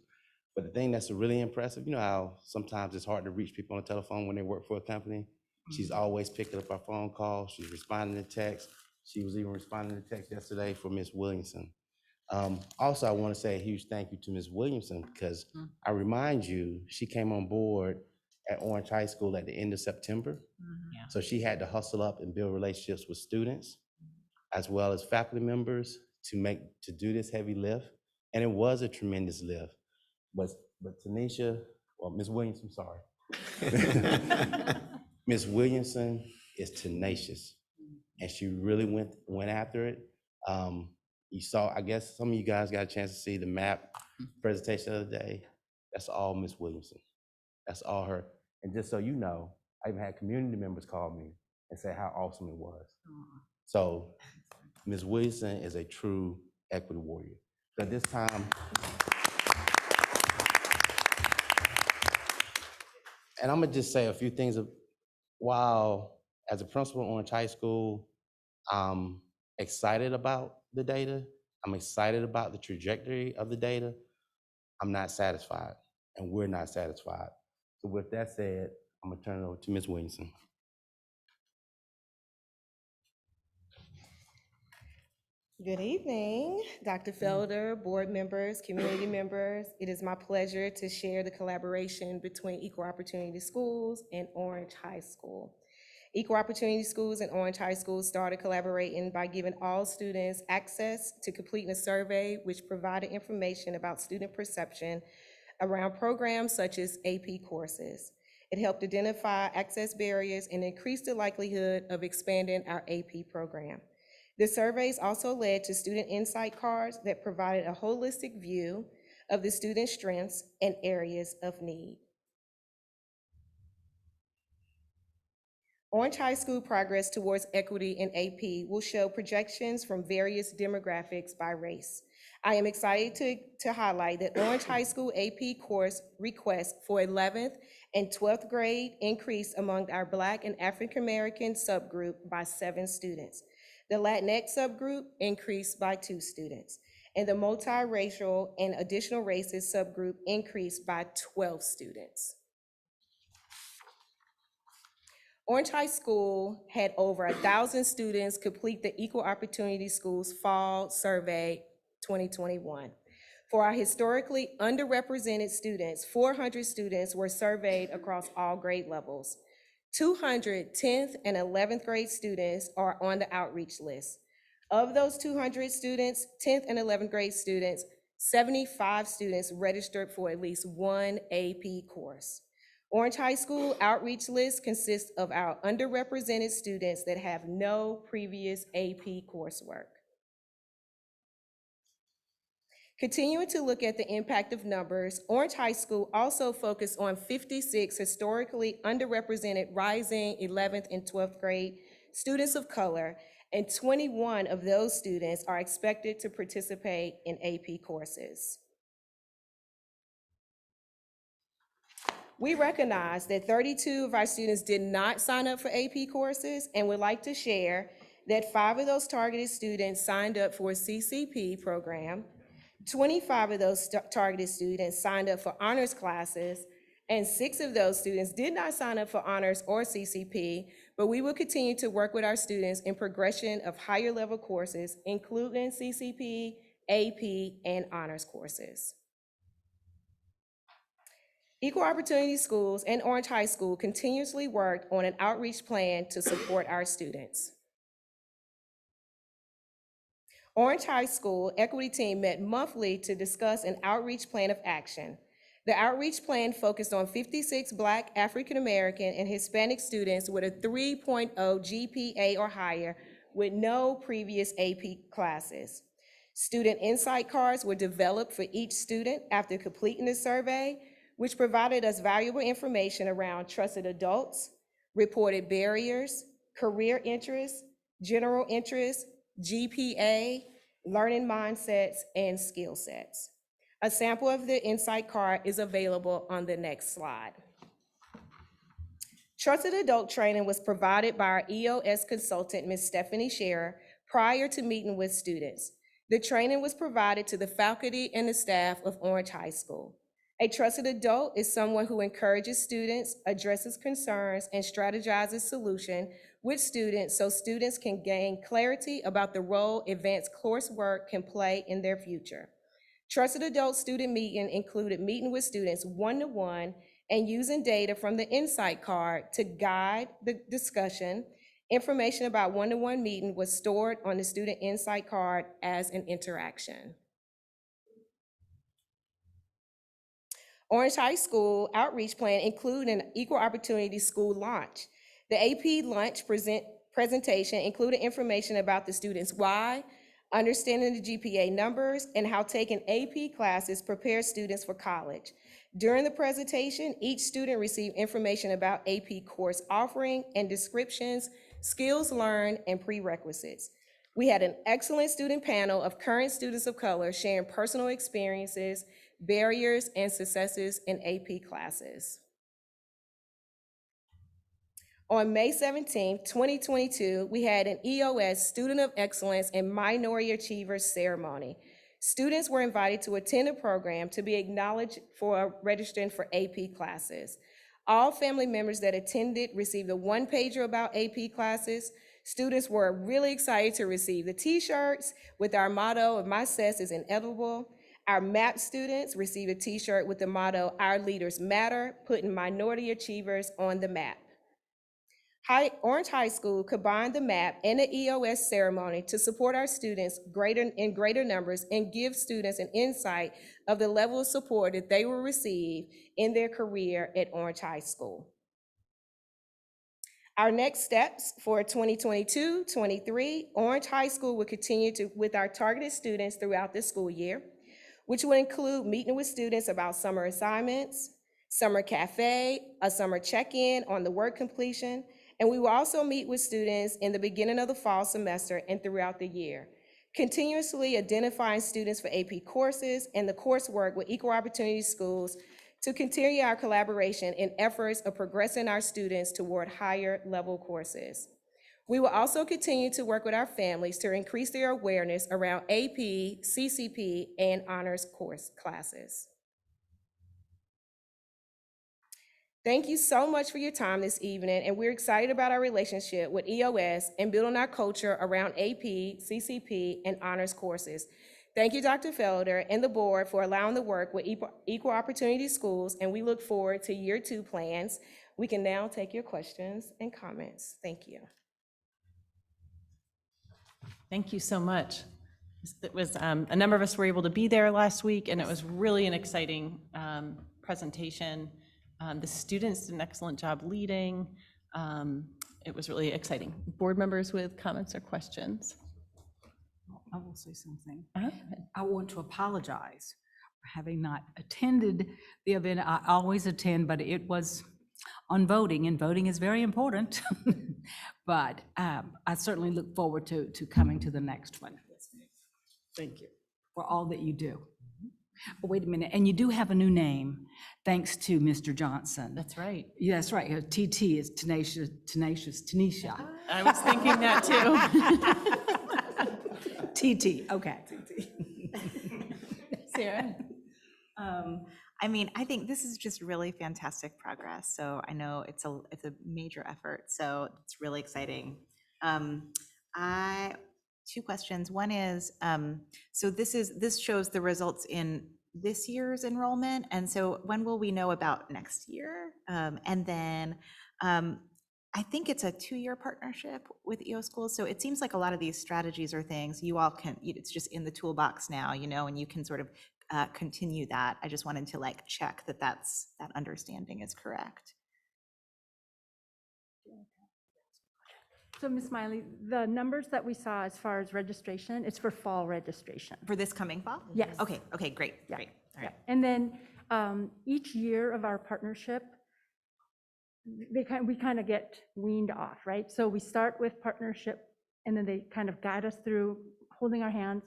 K: But the thing that's really impressive, you know how sometimes it's hard to reach people on the telephone when they work for a company? She's always picking up our phone calls, she's responding to text. She was even responding to text yesterday for Ms. Williamson. Also, I want to say a huge thank you to Ms. Williamson, because I remind you, she came on board at Orange High School at the end of September. So she had to hustle up and build relationships with students, as well as faculty members to do this heavy lift. And it was a tremendous lift. But Tanisha, well, Ms. Williamson, sorry. Ms. Williamson is tenacious, and she really went after it. You saw, I guess some of you guys got a chance to see the map presentation of the day. That's all Ms. Williamson. That's all her. And just so you know, I even had community members call me and say how awesome it was. So Ms. Williamson is a true equity warrior. So at this time, and I'm gonna just say a few things. While as a principal at Orange High School, I'm excited about the data. I'm excited about the trajectory of the data. I'm not satisfied, and we're not satisfied. So with that said, I'm gonna turn it over to Ms. Williamson.
Q: Good evening, Dr. Felder, board members, community members. It is my pleasure to share the collaboration between Equal Opportunity Schools and Orange High School. Equal Opportunity Schools and Orange High School started collaborating by giving all students access to completing a survey which provided information about student perception around programs such as AP courses. It helped identify access barriers and increase the likelihood of expanding our AP program. The surveys also led to student insight cards that provided a holistic view of the student's strengths and areas of need. Orange High School progress towards equity in AP will show projections from various demographics by race. I am excited to highlight that Orange High School AP course requests for 11th and 12th grade increased among our Black and African American subgroup by 7 students. The Latinx subgroup increased by 2 students, and the multiracial and additional races subgroup increased by 12 students. Orange High School had over 1,000 students complete the Equal Opportunity Schools Fall Survey 2021. For our historically underrepresented students, 400 students were surveyed across all grade levels. 200 10th and 11th grade students are on the outreach list. Of those 200 students, 10th and 11th grade students, 75 students registered for at least one AP course. Orange High School outreach list consists of our underrepresented students that have no previous AP coursework. Continuing to look at the impact of numbers, Orange High School also focused on 56 historically underrepresented rising 11th and 12th grade students of color, and 21 of those students are expected to participate in AP courses. We recognize that 32 of our students did not sign up for AP courses and would like to share that 5 of those targeted students signed up for a CCP program, 25 of those targeted students signed up for honors classes, and 6 of those students did not sign up for honors or CCP, but we will continue to work with our students in progression of higher level courses, including CCP, AP, and honors courses. Equal Opportunity Schools and Orange High School continuously worked on an outreach plan to support our students. Orange High School Equity Team met monthly to discuss an outreach plan of action. The outreach plan focused on 56 Black, African American, and Hispanic students with a 3.0 GPA or higher with no previous AP classes. Student insight cards were developed for each student after completing the survey, which provided us valuable information around trusted adults, reported barriers, career interests, general interests, GPA, learning mindsets, and skill sets. A sample of the insight card is available on the next slide. Trusted adult training was provided by our EOS consultant, Ms. Stephanie Scherer, prior to meeting with students. The training was provided to the faculty and the staff of Orange High School. A trusted adult is someone who encourages students, addresses concerns, and strategizes solutions with students so students can gain clarity about the role advanced coursework can play in their future. Trusted adult student meeting included meeting with students one-to-one and using data from the insight card to guide the discussion. Information about one-to-one meeting was stored on the student insight card as an interaction. Orange High School outreach plan included an equal opportunity school launch. The AP lunch presentation included information about the students' why, understanding the GPA numbers, and how taking AP classes prepares students for college. During the presentation, each student received information about AP course offering and descriptions, skills learned, and prerequisites. We had an excellent student panel of current students of color sharing personal experiences, barriers, and successes in AP classes. On May 17, 2022, we had an EOS Student of Excellence and Minority Achievers ceremony. Students were invited to attend the program to be acknowledged for registering for AP classes. All family members that attended received a one-pager about AP classes. Students were really excited to receive the t-shirts with our motto of "My Success is Inevitable." Our MAP students received a t-shirt with the motto "Our Leaders Matter," putting minority achievers on the map. Orange High School combined the MAP and the EOS ceremony to support our students in greater numbers and give students an insight of the level of support that they will receive in their career at Orange High School. Our next steps for 2022-23, Orange High School will continue with our targeted students throughout the school year, which will include meeting with students about summer assignments, summer cafe, a summer check-in on the work completion, and we will also meet with students in the beginning of the fall semester and throughout the year, continuously identifying students for AP courses and the coursework with Equal Opportunity Schools to continue our collaboration in efforts of progressing our students toward higher level courses. We will also continue to work with our families to increase their awareness around AP, CCP, and honors course classes. Thank you so much for your time this evening, and we're excited about our relationship with EOS and building our culture around AP, CCP, and honors courses. Thank you, Dr. Felder and the board for allowing the work with Equal Opportunity Schools, and we look forward to year 2 plans. We can now take your questions and comments. Thank you.
L: Thank you so much. It was, a number of us were able to be there last week, and it was really an exciting presentation. The students did an excellent job leading. It was really exciting. Board members with comments or questions?
G: I will say something. I want to apologize for having not attended the event. I always attend, but it was on voting, and voting is very important. But I certainly look forward to coming to the next one. Thank you for all that you do. Oh, wait a minute, and you do have a new name, thanks to Mr. Johnson.
L: That's right.
G: Yeah, that's right. TT is Tanisha.
L: I was thinking that too.
G: TT, okay.
L: Sarah?
R: I mean, I think this is just really fantastic progress. So I know it's a major effort. So it's really exciting. Two questions. One is, so this shows the results in this year's enrollment. And so when will we know about next year? And then I think it's a 2-year partnership with EO schools. So it seems like a lot of these strategies are things you all can, it's just in the toolbox now, and you can sort of continue that. I just wanted to check that that understanding is correct.
P: So Ms. Smiley, the numbers that we saw as far as registration, it's for fall registration.
R: For this coming fall?
P: Yes.
R: Okay, great,
P: Yeah.
R: great. All right.
P: And then each year of our partnership, we kind of get weaned off, right? So we start with partnership, and then they kind of guide us through holding our hands.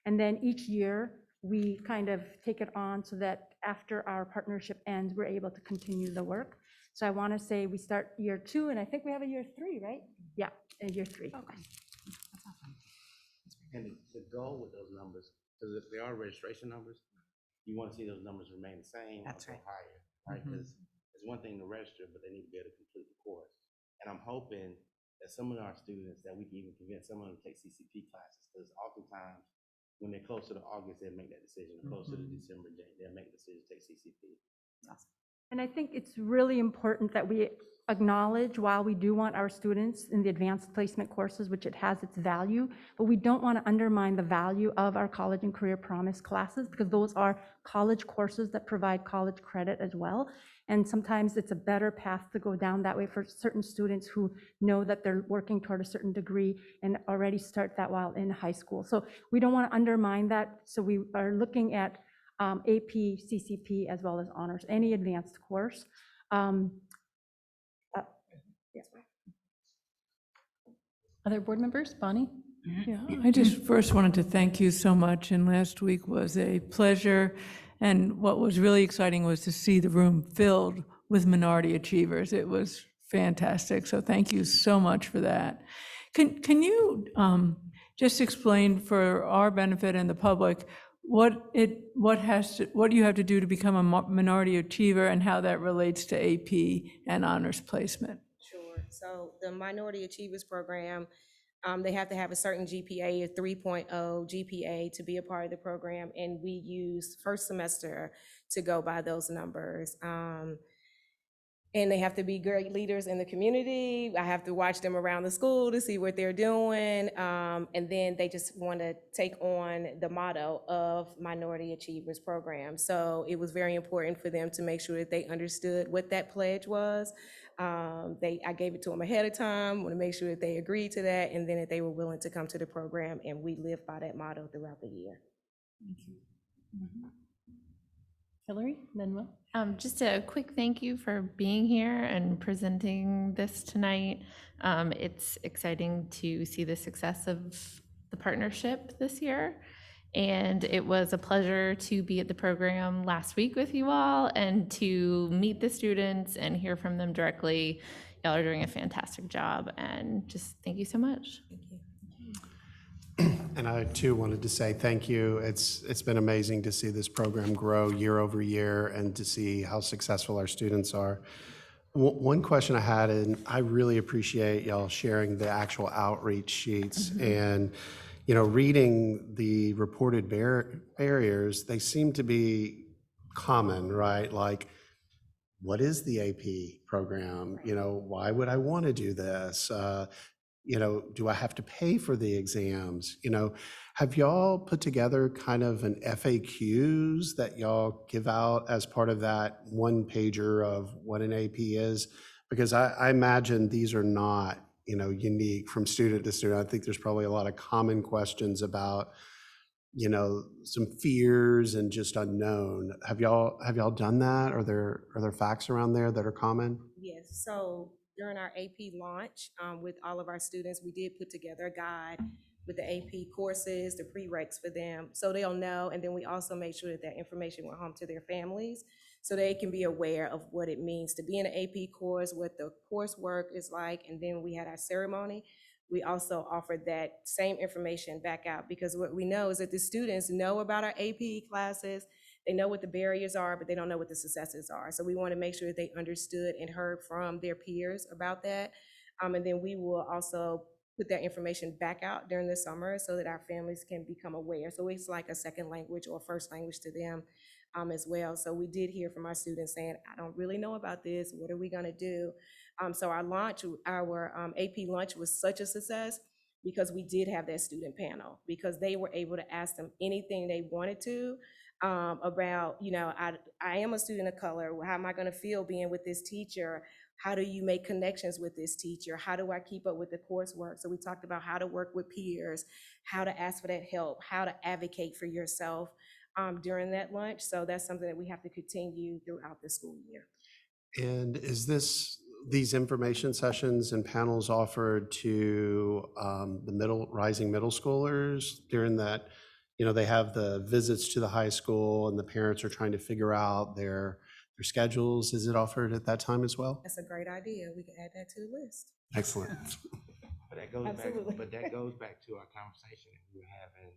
P: And then each year, we kind of take it on so that after our partnership ends, we're able to continue the work. So I want to say we start year 2, and I think we have a year 3, right? Yeah, year 3.
R: Okay.
K: And the goal with those numbers, because if they are registration numbers, you want to see those numbers remain the same or
R: That's
K: go
R: right.
K: higher, right? Because it's one thing to register, but they need to be able to complete the course. And I'm hoping that some of our students, that we can even convince some of them to take CCP classes, because oftentimes when they're closer to August, they'll make that decision. Closer to December, they'll make the decision to take CCP.
R: Awesome.
P: And I think it's really important that we acknowledge, while we do want our students in the advanced placement courses, which it has its value, but we don't want to undermine the value of our college and career promise classes, because those are college courses that provide college credit as well. And sometimes it's a better path to go down that way for certain students who know that they're working toward a certain degree and already start that while in high school. So we don't want to undermine that. So we are looking at AP, CCP, as well as honors, any advanced course. Yes.
L: Other board members? Bonnie?
S: Yeah, I just first wanted to thank you so much, and last week was a pleasure. And what was really exciting was to see the room filled with minority achievers. It was fantastic, so thank you so much for that. Can you just explain for our benefit and the public what you have to do to become a minority achiever and how that relates to AP and honors placement?
R: Sure.
Q: So the Minority Achievers Program, they have to have a certain GPA, a 3.0 GPA to be a part of the program, and we use first semester to go by those numbers. And they have to be great leaders in the community. I have to watch them around the school to see what they're doing. And then they just want to take on the motto of Minority Achievers Program. So it was very important for them to make sure that they understood what that pledge was. I gave it to them ahead of time, want to make sure that they agreed to that, and then that they were willing to come to the program, and we live by that motto throughout the year.
L: Thank you. Hillary, then what?
T: Just a quick thank you for being here and presenting this tonight. It's exciting to see the success of the partnership this year. And it was a pleasure to be at the program last week with you all and to meet the students and hear from them directly. Y'all are doing a fantastic job, and just thank you so much.
Q: Thank you.
O: And I too wanted to say thank you. It's been amazing to see this program grow year over year and to see how successful our students are. One question I had, and I really appreciate y'all sharing the actual outreach sheets and, you know, reading the reported barriers, they seem to be common, right? Like, what is the AP program? You know, why would I want to do this? You know, do I have to pay for the exams? You know, have y'all put together kind of an FAQs that y'all give out as part of that one pager of what an AP is? Because I imagine these are not, you know, unique from student to student. I think there's probably a lot of common questions about, you know, some fears and just unknown. Have y'all done that? Are there facts around there that are common?
Q: Yes, so during our AP launch with all of our students, we did put together a guide with the AP courses, the prereqs for them, so they'll know. And then we also made sure that that information went home to their families so they can be aware of what it means to be in an AP course, what the coursework is like. And then we had our ceremony. We also offered that same information back out, because what we know is that the students know about our AP classes. They know what the barriers are, but they don't know what the successes are. So we want to make sure that they understood and heard from their peers about that. And then we will also put that information back out during the summer so that our families can become aware. So it's like a second language or first language to them as well. So we did hear from our students saying, I don't really know about this. What are we going to do? So our AP lunch was such a success because we did have that student panel, because they were able to ask them anything they wanted to about, you know, I am a student of color. How am I going to feel being with this teacher? How do you make connections with this teacher? How do I keep up with the coursework? So we talked about how to work with peers, how to ask for that help, how to advocate for yourself during that lunch. So that's something that we have to continue throughout the school year.
O: And is these information sessions and panels offered to the rising middle schoolers during that? You know, they have the visits to the high school and the parents are trying to figure out their schedules. Is it offered at that time as well?
Q: That's a great idea. We can add that to the list.
O: Excellent.
K: But that goes
Q: Absolutely.
K: back to our conversation that we were having,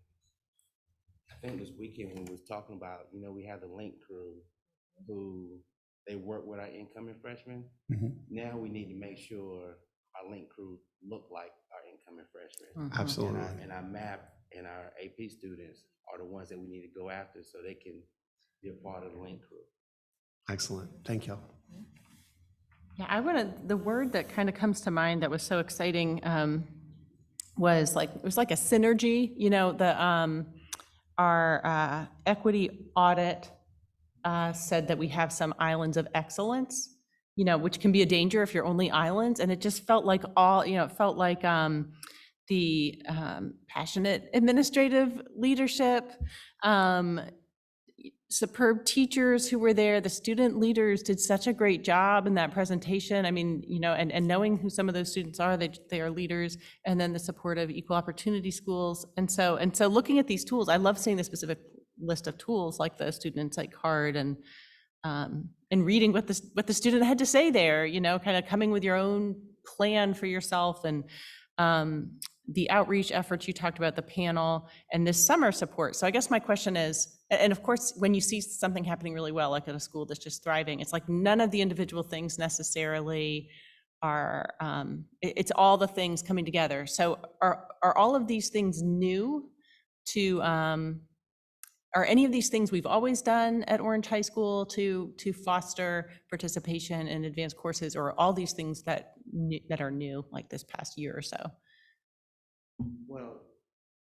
K: I think this weekend, when we was talking about, you know, we have the link crew who they work with our incoming freshmen. Now we need to make sure our link crew look like our incoming freshmen.
O: Absolutely.
K: And our MAP and our AP students are the ones that we need to go after so they can be a part of the link crew.
O: Excellent. Thank you.
L: Yeah, the word that kind of comes to mind that was so exciting was like, it was like a synergy, you know, our equity audit said that we have some islands of excellence, you know, which can be a danger if you're only islands. And it just felt like the passionate administrative leadership, superb teachers who were there, the student leaders did such a great job in that presentation. I mean, you know, and knowing who some of those students are, they are leaders, and then the support of equal opportunity schools. And so looking at these tools, I love seeing the specific list of tools like the student insight card and reading what the student had to say there, you know, kind of coming with your own plan for yourself, and the outreach efforts you talked about, the panel, and this summer support. So I guess my question is, and of course, when you see something happening really well, like at a school that's just thriving, it's like none of the individual things necessarily are, it's all the things coming together. So are all of these things new to, are any of these things we've always done at Orange High School to foster participation in advanced courses, or are all these things that are new, like this past year or so?
K: Well,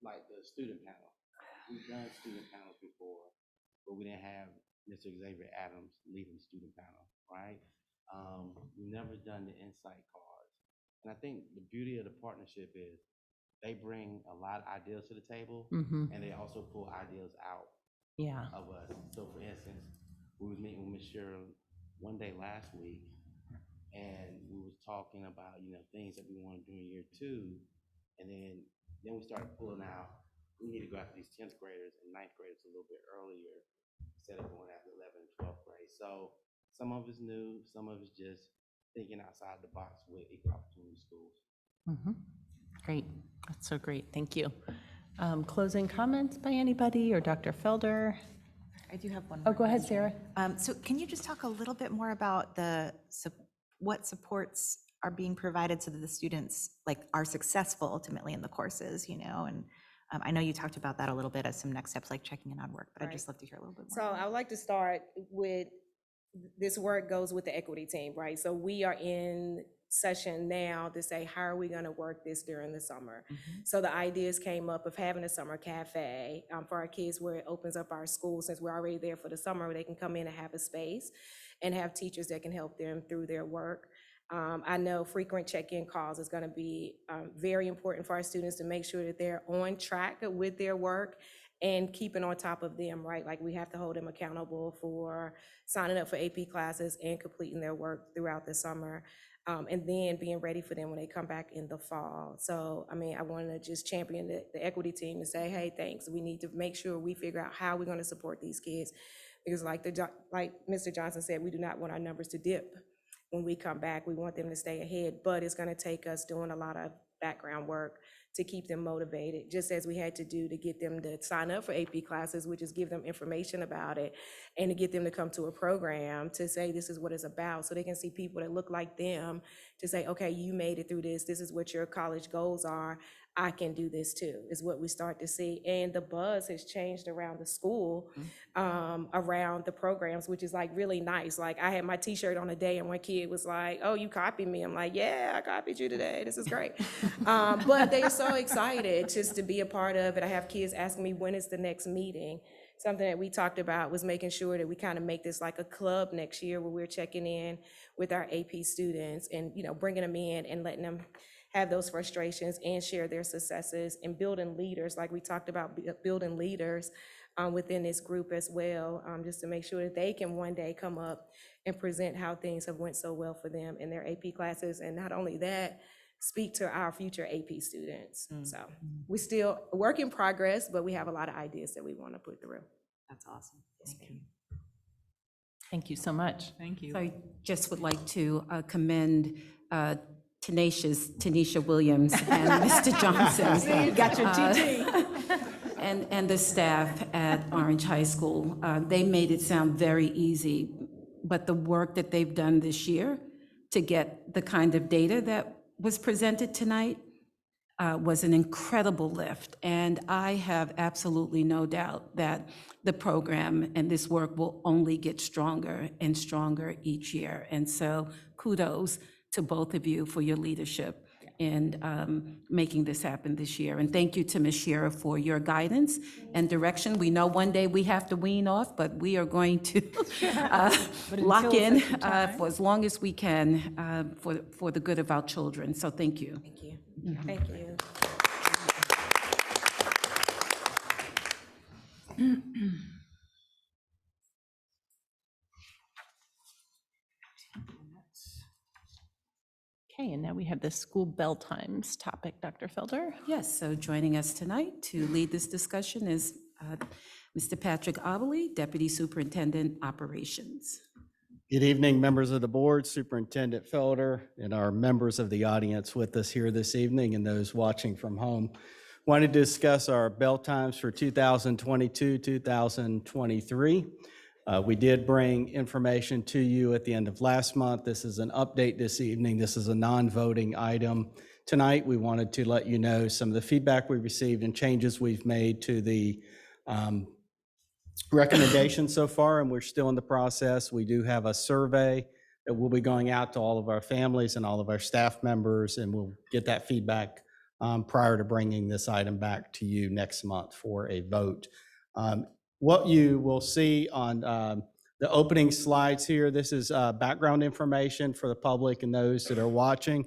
K: like the student panel, we've done student panels before, but we didn't have Mr. Xavier Adams leading the student panel, right? We've never done the insight cards. And I think the beauty of the partnership is they bring a lot of ideas to the table, and they also pull ideas out of us. So for instance, we was meeting with Ms. Cheryl one day last week, and we was talking about, things that we want to do in year 2. And then we started pulling out, we need to go after these 10th graders and 9th graders a little bit earlier instead of going after 11th and 12th grade. So some of it's new, some of it's just thinking outside the box with equal opportunity schools.
L: Great, that's so great, thank you. Closing comments by anybody, or Dr. Felder?
R: I do have one
L: Oh,
R: more
L: go ahead,
R: question.
L: Sarah.
R: So can you just talk a little bit more about what supports are being provided so that the students are successful ultimately in the courses, and I know you talked about that a little bit as some next steps, like checking in on work, but I'd just love to hear a little bit more.
Q: So I would like to start with, this work goes with the equity team, right? So we are in session now to say, how are we going to work this during the summer? So the ideas came up of having a summer cafe for our kids, where it opens up our school. Since we're already there for the summer, where they can come in and have a space and have teachers that can help them through their work. I know frequent check-in calls is going to be very important for our students to make sure that they're on track with their work and keeping on top of them, right? Like, we have to hold them accountable for signing up for AP classes and completing their work throughout the summer, and then being ready for them when they come back in the fall. So, I mean, I want to just champion the equity team to say, hey, thanks. We need to make sure we figure out how we're going to support these kids, because like Mr. Johnson said, we do not want our numbers to dip. When we come back, we want them to stay ahead, but it's going to take us doing a lot of background work to keep them motivated, just as we had to do to get them to sign up for AP classes, which is give them information about it, and to get them to come to a program to say this is what it's about, so they can see people that look like them, to say, okay, you made it through this, this is what your college goals are, I can do this too, is what we start to see. And the buzz has changed around the school, around the programs, which is like really nice. Like, I had my t-shirt on a day and one kid was like, oh, you copied me. I'm like, yeah, I copied you today. This is great. But they're so excited just to be a part of it. I have kids asking me, when is the next meeting? Something that we talked about was making sure that we kind of make this like a club next year, where we're checking in with our AP students and, bringing them in and letting them have those frustrations and share their successes, and building leaders, like we talked about, building leaders within this group as well, just to make sure that they can one day come up and present how things have went so well for them in their AP classes. And not only that, speak to our future AP students. So we're still a work in progress, but we have a lot of ideas that we want to put through.
R: That's awesome. Thank you.
L: Thank you so much.
G: Thank you.
B: So I just would like to commend Tanisha Williams and Mr. Johnson.
G: See, you got your TT.
B: And the staff at Orange High School. They made it sound very easy, but the work that they've done this year to get the kind of data that was presented tonight was an incredible lift. And I have absolutely no doubt that the program and this work will only get stronger and stronger each year. And so kudos to both of you for your leadership in making this happen this year. And thank you to Ms. Shearer for your guidance and direction. We know one day we have to wean off, but we are going to lock in for as long as we can for the good of our children. So thank you.
Q: Thank you. Thank you.
L: Okay, and now we have the school bell times topic, Dr. Felder.
B: Yes, so joining us tonight to lead this discussion is Mr. Patrick Obley, Deputy Superintendent Operations.
U: Good evening, members of the board, Superintendent Felder, and our members of the audience with us here this evening and those watching from home. Wanted to discuss our bell times for 2022-2023. We did bring information to you at the end of last month. This is an update this evening. This is a non-voting item. Tonight, we wanted to let you know some of the feedback we received and changes we've made to the recommendations so far, and we're still in the process. We do have a survey that will be going out to all of our families and all of our staff members, and we'll get that feedback prior to bringing this item back to you next month for a vote. What you will see on the opening slides here, this is background information for the public and those that are watching.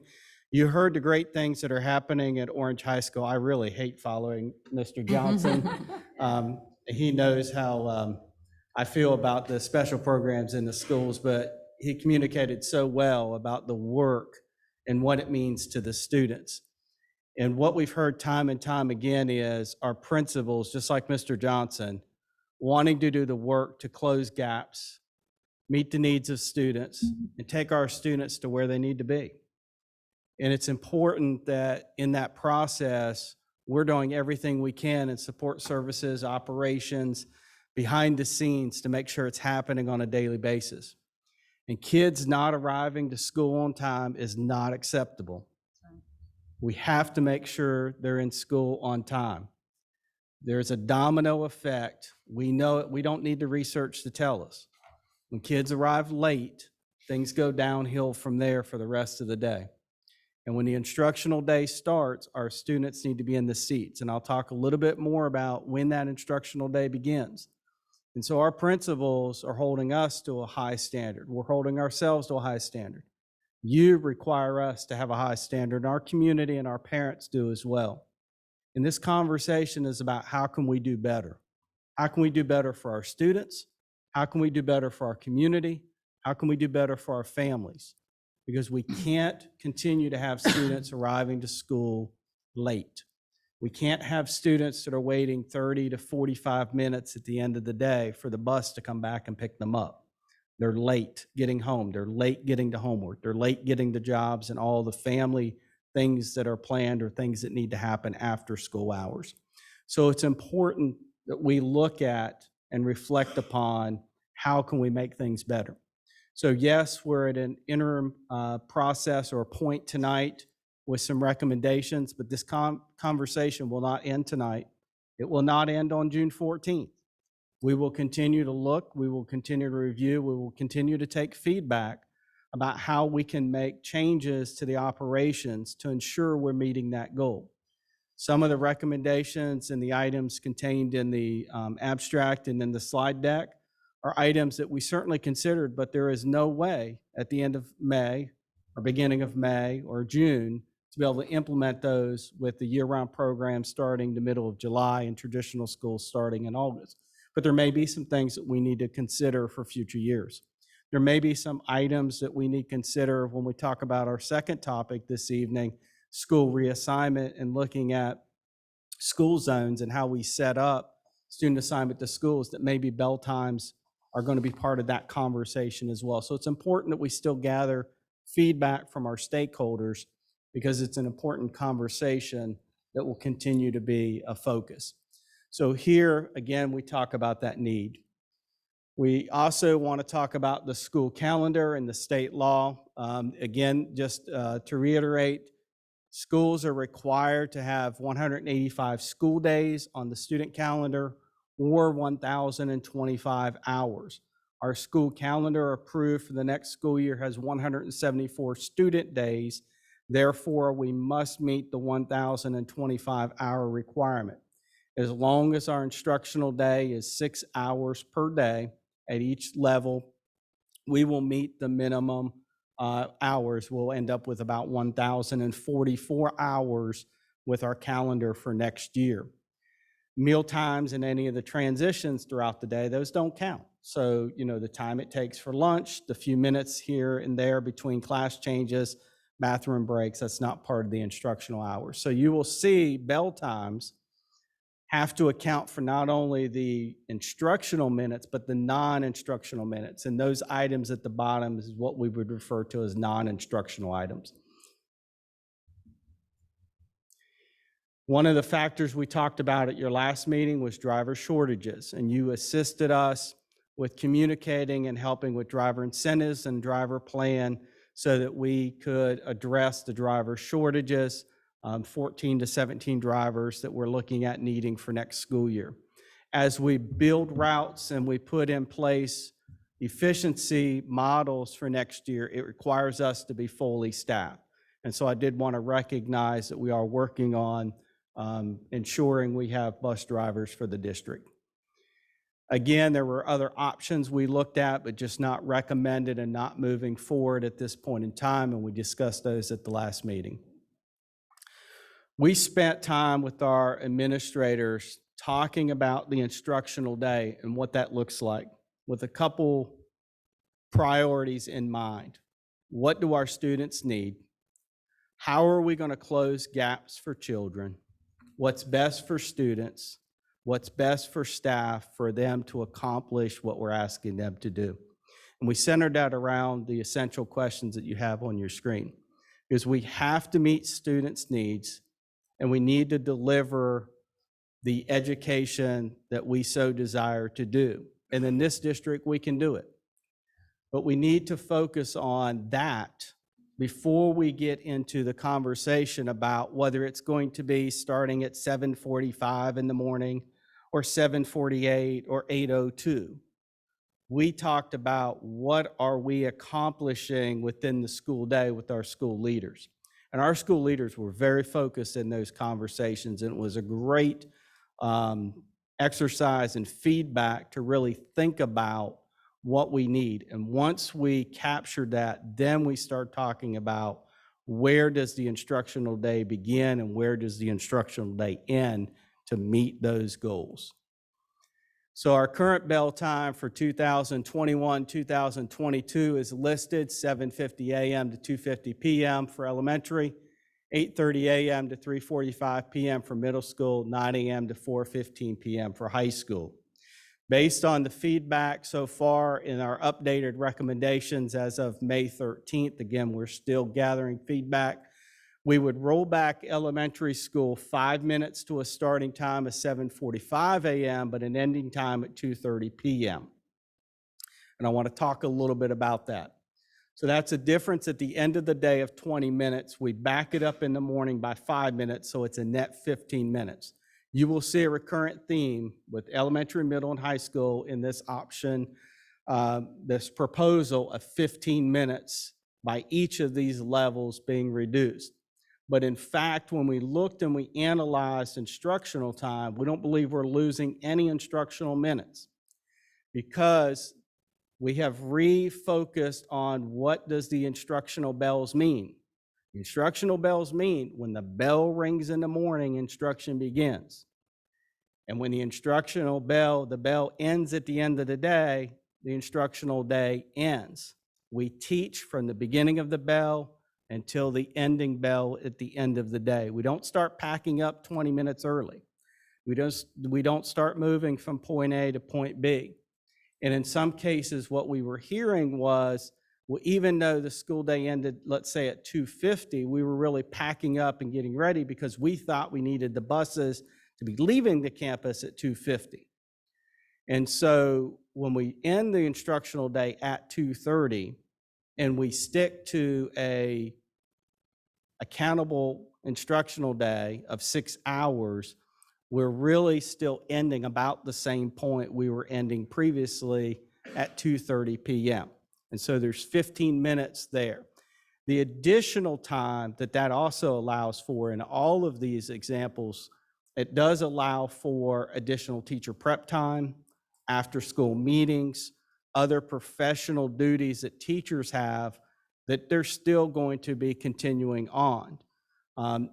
U: You heard the great things that are happening at Orange High School. I really hate following Mr. Johnson. He knows how I feel about the special programs in the schools, but he communicated so well about the work and what it means to the students. And what we've heard time and time again is our principals, just like Mr. Johnson, wanting to do the work to close gaps, meet the needs of students, and take our students to where they need to be. And it's important that in that process, we're doing everything we can in support services, operations, behind the scenes to make sure it's happening on a daily basis. And kids not arriving to school on time is not acceptable. We have to make sure they're in school on time. There's a domino effect. We know it. We don't need the research to tell us. When kids arrive late, things go downhill from there for the rest of the day. And when the instructional day starts, our students need to be in the seats. And I'll talk a little bit more about when that instructional day begins. And so our principals are holding us to a high standard. We're holding ourselves to a high standard. You require us to have a high standard, and our community and our parents do as well. And this conversation is about how can we do better? How can we do better for our students? How can we do better for our community? How can we do better for our families? Because we can't continue to have students arriving to school late. We can't have students that are waiting 30 to 45 minutes at the end of the day for the bus to come back and pick them up. They're late getting home. They're late getting to homework. They're late getting to jobs and all the family things that are planned or things that need to happen after school hours. So it's important that we look at and reflect upon how can we make things better. So yes, we're at an interim process or a point tonight with some recommendations, but this conversation will not end tonight. It will not end on June 14th. We will continue to look, we will continue to review, we will continue to take feedback about how we can make changes to the operations to ensure we're meeting that goal. Some of the recommendations and the items contained in the abstract and in the slide deck are items that we certainly considered, but there is no way at the end of May or beginning of May or June to be able to implement those with the year-round program starting the middle of July and traditional schools starting in August. But there may be some things that we need to consider for future years. There may be some items that we need to consider when we talk about our second topic this evening, school reassignment, and looking at school zones and how we set up student assignment to schools, that maybe bell times are going to be part of that conversation as well. So it's important that we still gather feedback from our stakeholders because it's an important conversation that will continue to be a focus. So here, again, we talk about that need. We also want to talk about the school calendar and the state law. Again, just to reiterate, schools are required to have 185 school days on the student calendar or 1,025 hours. Our school calendar approved for the next school year has 174 student days. Therefore, we must meet the 1,025 hour requirement. As long as our instructional day is 6 hours per day at each level, we will meet the minimum hours. We'll end up with about 1,044 hours with our calendar for next year. Meal times and any of the transitions throughout the day, those don't count. So, the time it takes for lunch, the few minutes here and there between class changes, bathroom breaks, that's not part of the instructional hours. So you will see bell times have to account for not only the instructional minutes, but the non-instructional minutes. And those items at the bottom is what we would refer to as non-instructional items. One of the factors we talked about at your last meeting was driver shortages, and you assisted us with communicating and helping with driver incentives and driver plan so that we could address the driver shortages, 14 to 17 drivers that we're looking at needing for next school year. As we build routes and we put in place efficiency models for next year, it requires us to be fully staffed. And so I did want to recognize that we are working on ensuring we have bus drivers for the district. Again, there were other options we looked at, but just not recommended and not moving forward at this point in time, and we discussed those at the last meeting. We spent time with our administrators talking about the instructional day and what that looks like, with a couple priorities in mind. What do our students need? How are we going to close gaps for children? What's best for students? What's best for staff for them to accomplish what we're asking them to do? And we centered that around the essential questions that you have on your screen, because we have to meet students' needs and we need to deliver the education that we so desire to do. And in this district, we can do it. But we need to focus on that before we get into the conversation about whether it's going to be starting at 7:45 in the morning or 7:48 or 8:02. We talked about what are we accomplishing within the school day with our school leaders. And our school leaders were very focused in those conversations, and it was a great exercise and feedback to really think about what we need. And once we captured that, then we start talking about where does the instructional day begin and where does the instructional day end to meet those goals. So our current bell time for 2021-2022 is listed 7:50 a.m. to 2:50 p.m. for elementary, 8:30 a.m. to 3:45 p.m. for middle school, 9 a.m. to 4:15 p.m. for high school. Based on the feedback so far in our updated recommendations as of May 13th, again, we're still gathering feedback, we would roll back elementary school 5 minutes to a starting time of 7:45 a.m., but an ending time at 2:30 p.m. And I want to talk a little bit about that. So that's a difference at the end of the day of 20 minutes. We back it up in the morning by 5 minutes, so it's a net 15 minutes. You will see a recurrent theme with elementary, middle, and high school in this option, this proposal of 15 minutes by each of these levels being reduced. But in fact, when we looked and we analyzed instructional time, we don't believe we're losing any instructional minutes, because we have refocused on what does the instructional bells mean. Instructional bells mean when the bell rings in the morning, instruction begins. And when the instructional bell, the bell ends at the end of the day, the instructional day ends. We teach from the beginning of the bell until the ending bell at the end of the day. We don't start packing up 20 minutes early. We don't start moving from point A to point B. And in some cases, what we were hearing was, well, even though the school day ended, let's say at 2:50, we were really packing up and getting ready because we thought we needed the buses to be leaving the campus at 2:50. And so when we end the instructional day at 2:30 and we stick to a accountable instructional day of 6 hours, we're really still ending about the same point we were ending previously at 2:30 p.m. And so there's 15 minutes there. The additional time that also allows for in all of these examples, it does allow for additional teacher prep time, after school meetings, other professional duties that teachers have that they're still going to be continuing on.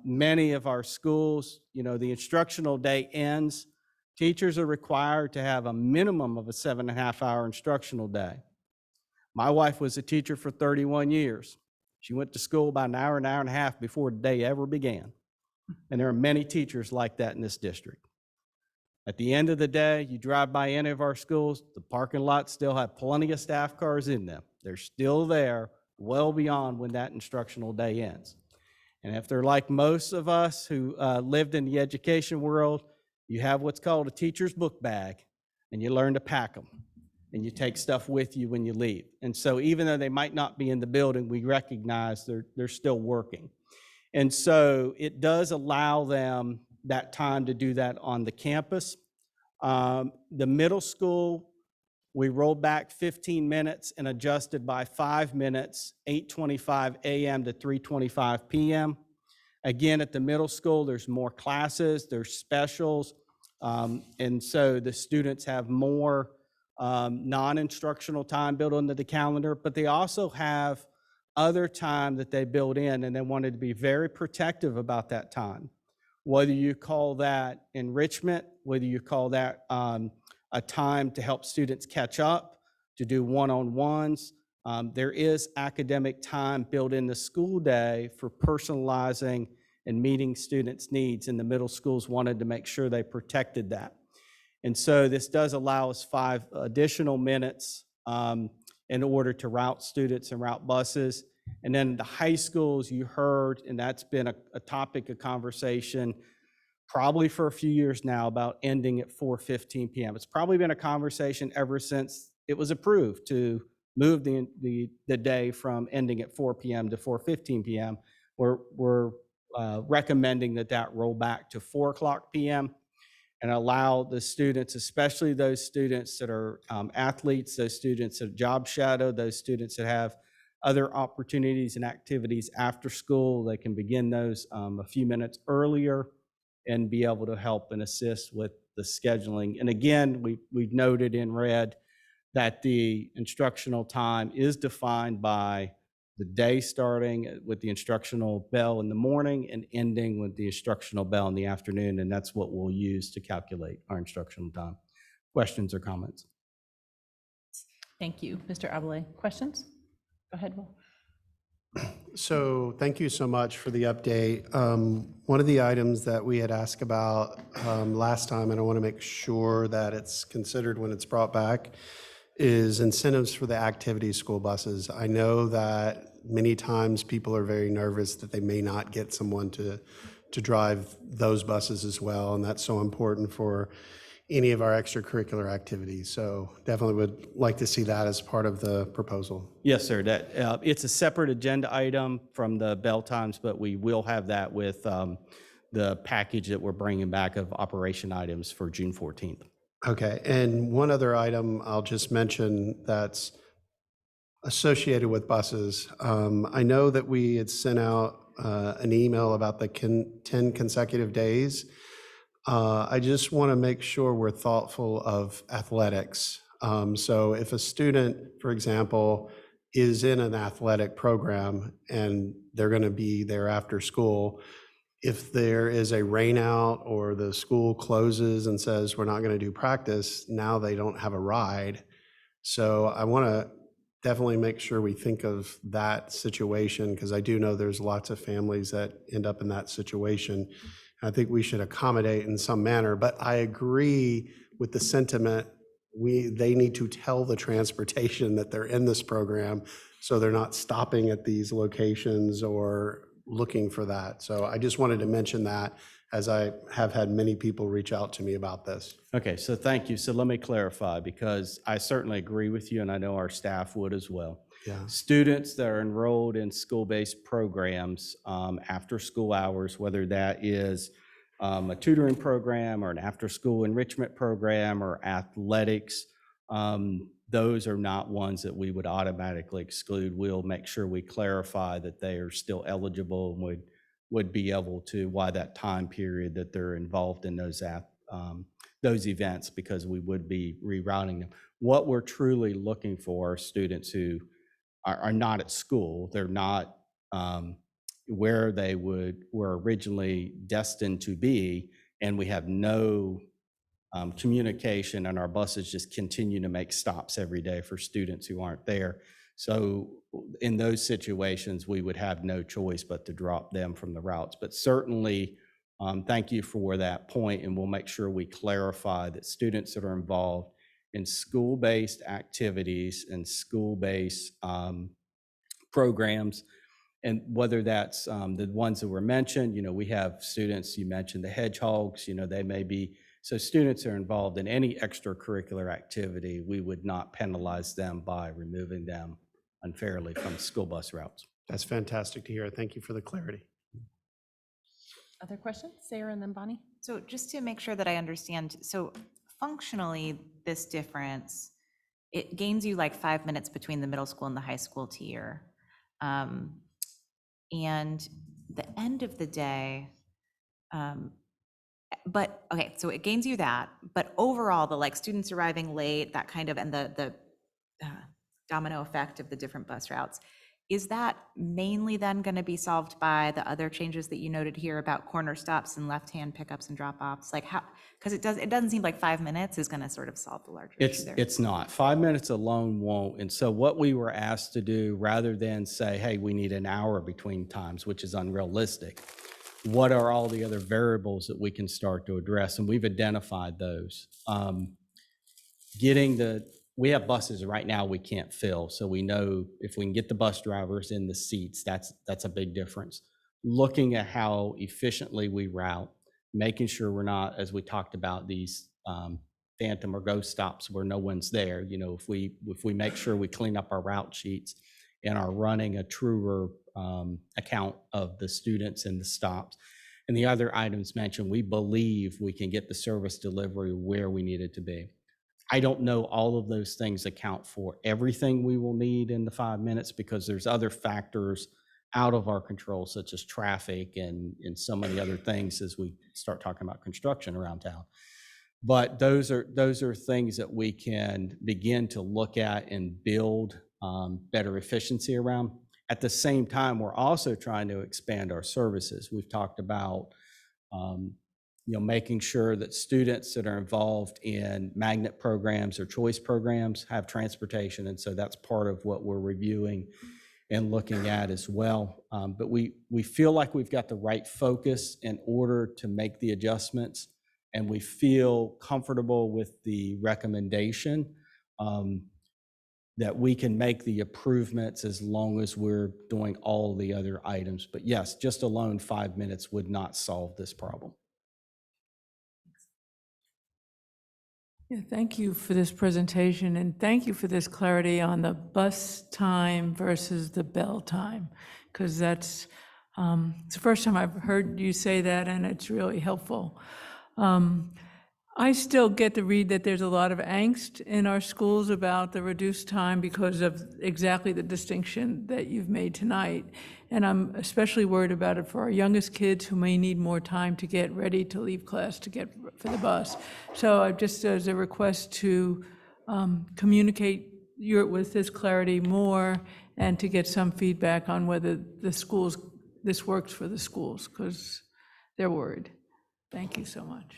U: Many of our schools, the instructional day ends. Teachers are required to have a minimum of a 7.5-hour instructional day. My wife was a teacher for 31 years. She went to school about an hour and a half before the day ever began. And there are many teachers like that in this district. At the end of the day, you drive by any of our schools, the parking lots still have plenty of staff cars in them. They're still there well beyond when that instructional day ends. And if they're like most of us who lived in the education world, you have what's called a teacher's book bag, and you learn to pack them. and you take stuff with you when you leave. And so even though they might not be in the building, we recognize they're still working. And so it does allow them that time to do that on the campus. The middle school, we rolled back 15 minutes and adjusted by 5 minutes, 8:25 a.m. to 3:25 p.m. Again, at the middle school, there's more classes, there's specials, and so the students have more non-instructional time built into the calendar, but they also have other time that they build in, and they wanted to be very protective about that time. Whether you call that enrichment, whether you call that a time to help students catch up, to do one-on-ones, there is academic time built in the school day for personalizing and meeting students' needs, and the middle schools wanted to make sure they protected that. And so this does allow us 5 additional minutes in order to route students and route buses. And then the high schools, you heard, and that's been a topic of conversation probably for a few years now, about ending at 4:15 p.m. It's probably been a conversation ever since it was approved to move the day from ending at 4 p.m. to 4:15 p.m. We're recommending that roll back to 4 o'clock p.m. and allow the students, especially those students that are athletes, those students that job shadow, those students that have other opportunities and activities after school, they can begin those a few minutes earlier and be able to help and assist with the scheduling. And again, we've noted in red that the instructional time is defined by the day starting with the instructional bell in the morning and ending with the instructional bell in the afternoon, and that's what we'll use to calculate our instructional time. Questions or comments?
L: Thank you, Mr. Abele. Questions? Go ahead, Will.
O: So thank you so much for the update. One of the items that we had asked about last time, and I want to make sure that it's considered when it's brought back, is incentives for the activity school buses. I know that many times people are very nervous that they may not get someone to drive those buses as well, and that's so important for any of our extracurricular activities. So definitely would like to see that as part of the proposal.
U: Yes, sir. That it's a separate agenda item from the bell times, but we will have that with the package that we're bringing back of operation items for June 14th.
O: Okay, and one other item I'll just mention that's associated with buses. I know that we had sent out an email about the 10 consecutive days. I just want to make sure we're thoughtful of athletics. So if a student, for example, is in an athletic program and they're going to be there after school, if there is a rain out or the school closes and says we're not going to do practice, now they don't have a ride. So I want to definitely make sure we think of that situation, because I do know there's lots of families that end up in that situation. I think we should accommodate in some manner, but I agree with the sentiment. They need to tell the transportation that they're in this program, so they're not stopping at these locations or looking for that. So I just wanted to mention that, as I have had many people reach out to me about this.
U: Okay, so thank you. So let me clarify, because I certainly agree with you, and I know our staff would as well.
O: Yeah.
U: Students that are enrolled in school-based programs after school hours, whether that is a tutoring program or an after-school enrichment program or athletics, those are not ones that we would automatically exclude. We'll make sure we clarify that they are still eligible and would be able to, why that time period that they're involved in those events, because we would be rerouting them. What we're truly looking for are students who are not at school. They're not where they were originally destined to be, and we have no communication, and our buses just continue to make stops every day for students who aren't there. So in those situations, we would have no choice but to drop them from the routes. But certainly, thank you for that point, and we'll make sure we clarify that students that are involved in school-based activities and school-based programs, and whether that's the ones that were mentioned, we have students, you mentioned the Hedgehogs, they may be So students are involved in any extracurricular activity, we would not penalize them by removing them unfairly from school bus routes.
O: That's fantastic to hear. Thank you for the clarity.
R: Other questions? Sarah and then Bonnie. So just to make sure that I understand, so functionally, this difference, it gains you like 5 minutes between the middle school and the high school tier. And the end of the day, but, okay, so it gains you that, but overall, the like students arriving late, that kind of, and the domino effect of the different bus routes, is that mainly then going to be solved by the other changes that you noted here about corner stops and left-hand pickups and drop-offs? Like how, because it doesn't seem like 5 minutes is going to sort of solve the larger issue there.
U: It's not. 5 minutes alone won't. And so what we were asked to do, rather than say, hey, we need an hour between times, which is unrealistic, what are all the other variables that we can start to address? And we've identified those. We have buses right now we can't fill, so we know if we can get the bus drivers in the seats, that's a big difference. Looking at how efficiently we route, making sure we're not, as we talked about, these phantom or ghost stops where no one's there. You know, if we make sure we clean up our route sheets and are running a truer account of the students and the stops. And the other items mentioned, we believe we can get the service delivery where we need it to be. I don't know all of those things account for everything we will need in the 5 minutes, because there's other factors out of our control, such as traffic and so many other things as we start talking about construction around town. But those are things that we can begin to look at and build better efficiency around. At the same time, we're also trying to expand our services. We've talked about making sure that students that are involved in magnet programs or choice programs have transportation. And so that's part of what we're reviewing and looking at as well. But we feel like we've got the right focus in order to make the adjustments, and we feel comfortable with the recommendation that we can make the improvements as long as we're doing all the other items. But yes, just alone 5 minutes would not solve this problem.
S: Yeah, thank you for this presentation, and thank you for this clarity on the bus time versus the bell time, because that's it's the first time I've heard you say that, and it's really helpful. I still get to read that there's a lot of angst in our schools about the reduced time because of exactly the distinction that you've made tonight. And I'm especially worried about it for our youngest kids who may need more time to get ready to leave class to get for the bus. So I just, as a request to communicate with this clarity more, and to get some feedback on whether the schools, this works for the schools, because they're worried. Thank you so much.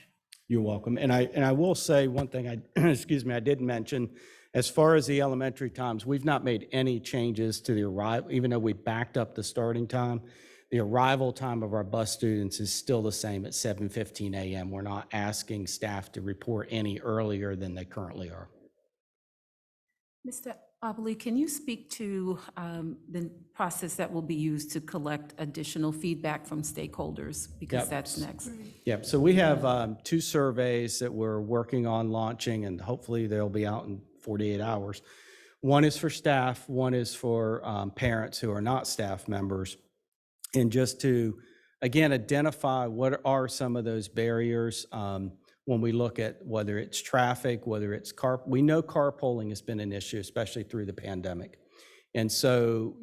U: You're welcome. And I will say one thing I did mention, as far as the elementary times, we've not made any changes to the arrival, even though we backed up the starting time. The arrival time of our bus students is still the same at 7:15 a.m. We're not asking staff to report any earlier than they currently are.
B: Mr. Obley, can you speak to the process that will be used to collect additional feedback from stakeholders? Because that's next.
U: Yep, so we have 2 surveys that we're working on launching, and hopefully they'll be out in 48 hours. One is for staff, one is for parents who are not staff members. And just to, again, identify what are some of those barriers when we look at whether it's traffic, whether it's we know carpooling has been an issue, especially through the pandemic. And so,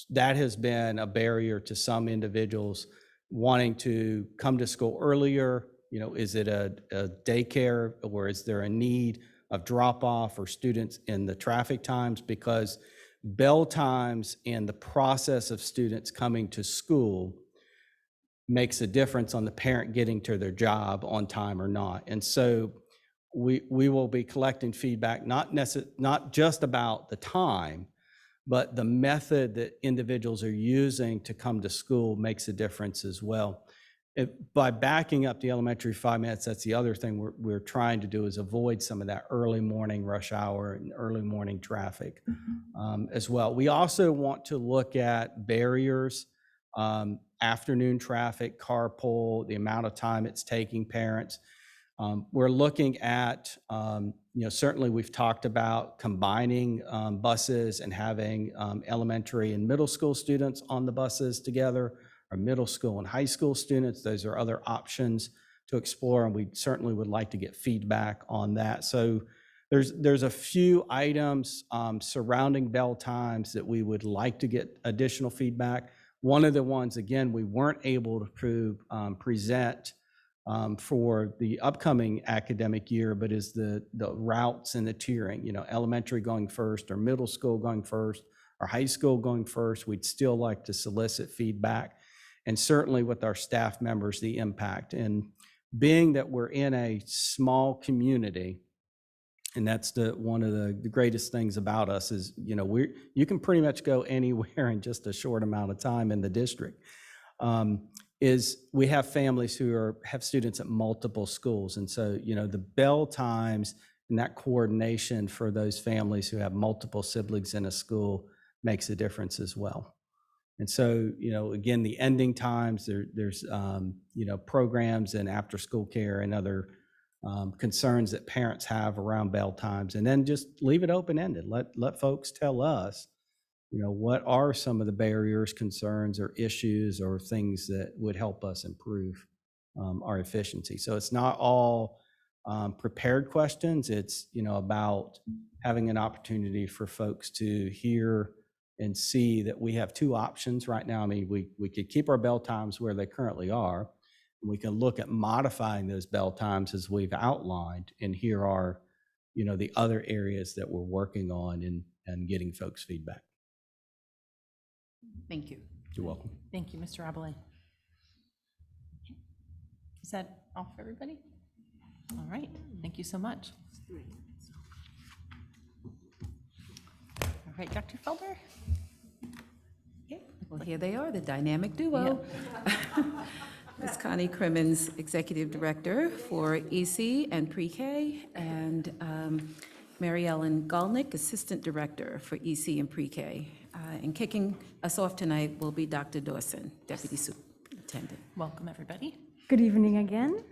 U: that has been a barrier to some individuals wanting to come to school earlier. Is it a daycare, or is there a need of drop off or students in the traffic times? Because bell times and the process of students coming to school makes a difference on the parent getting to their job on time or not. And so we will be collecting feedback, not just about the time, but the method that individuals are using to come to school makes a difference as well. By backing up the elementary 5 minutes, that's the other thing we're trying to do, is avoid some of that early morning rush hour and early morning traffic as well. We also want to look at barriers, afternoon traffic, carpool, the amount of time it's taking parents. We're looking at, certainly we've talked about combining buses and having elementary and middle school students on the buses together, or middle school and high school students. Those are other options to explore, and we certainly would like to get feedback on that. So there's a few items surrounding bell times that we would like to get additional feedback. One of the ones, again, we weren't able to present for the upcoming academic year, but is the routes and the tiering, elementary going first, or middle school going first, or high school going first. We'd still like to solicit feedback, and certainly with our staff members, the impact. And being that we're in a small community, and that's one of the greatest things about us is, you can pretty much go anywhere in just a short amount of time in the district. Is we have families who have students at multiple schools. And so, the bell times and that coordination for those families who have multiple siblings in a school makes a difference as well. And so, again, the ending times, there's programs and after school care and other concerns that parents have around bell times, and then just leave it open-ended. Let folks tell us, what are some of the barriers, concerns, or issues, or things that would help us improve our efficiency. So it's not all prepared questions. It's, about having an opportunity for folks to hear and see that we have two options right now. I mean, we could keep our bell times where they currently are. We can look at modifying those bell times as we've outlined, and here are, the other areas that we're working on and getting folks' feedback.
G: Thank you.
U: You're welcome.
L: Thank you, Mr. Abele. Is that all for everybody? All right, thank you so much. All right, Dr. Felder.
B: Well, here they are, the dynamic duo. Ms. Connie Crimmins, Executive Director for EC and Pre-K, and Mary Ellen Galnick, Assistant Director for EC and Pre-K. And kicking us off tonight will be Dr. Dawson, Deputy Superintendent.
L: Welcome, everybody.
P: Good evening again.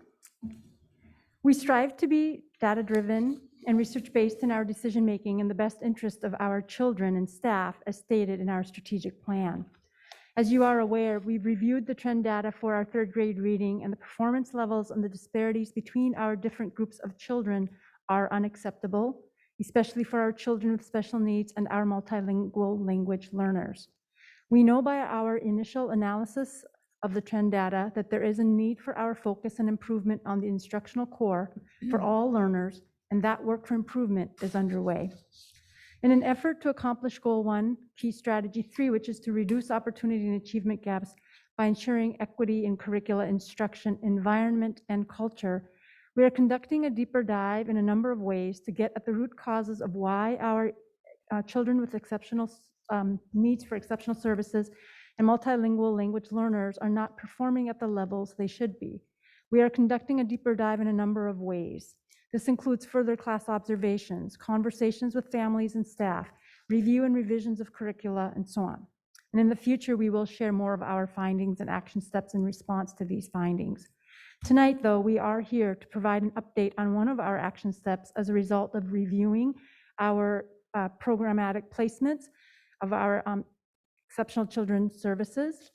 P: We strive to be data-driven and research-based in our decision-making in the best interest of our children and staff, as stated in our strategic plan. As you are aware, we've reviewed the trend data for our third grade reading, and the performance levels and the disparities between our different groups of children are unacceptable, especially for our children with special needs and our multilingual language learners. We know by our initial analysis of the trend data that there is a need for our focus and improvement on the instructional core for all learners, and that work for improvement is underway. In an effort to accomplish Goal 1, Key Strategy 3, which is to reduce opportunity and achievement gaps by ensuring equity in curricula, instruction, environment, and culture, we are conducting a deeper dive in a number of ways to get at the root causes of why our children with exceptional needs for exceptional services and multilingual language learners are not performing at the levels they should be. We are conducting a deeper dive in a number of ways. This includes further class observations, conversations with families and staff, review and revisions of curricula, and so on. And in the future, we will share more of our findings and action steps in response to these findings. Tonight, though, we are here to provide an update on one of our action steps as a result of reviewing our programmatic placements of our exceptional children's services,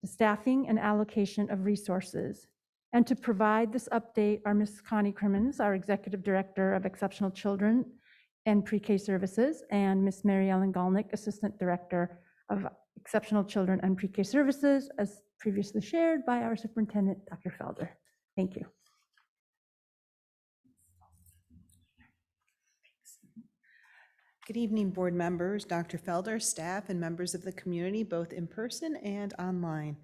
P: the staffing and allocation of resources. And to provide this update are Ms. Connie Crimmins, our Executive Director of Exceptional Children and Pre-K Services, and Ms. Mary Ellen Galnick, Assistant Director of Exceptional Children and Pre-K Services, as previously shared by our Superintendent, Dr. Felder. Thank you.
A: Good evening, board members, Dr. Felder, staff, and members of the community, both in person and online.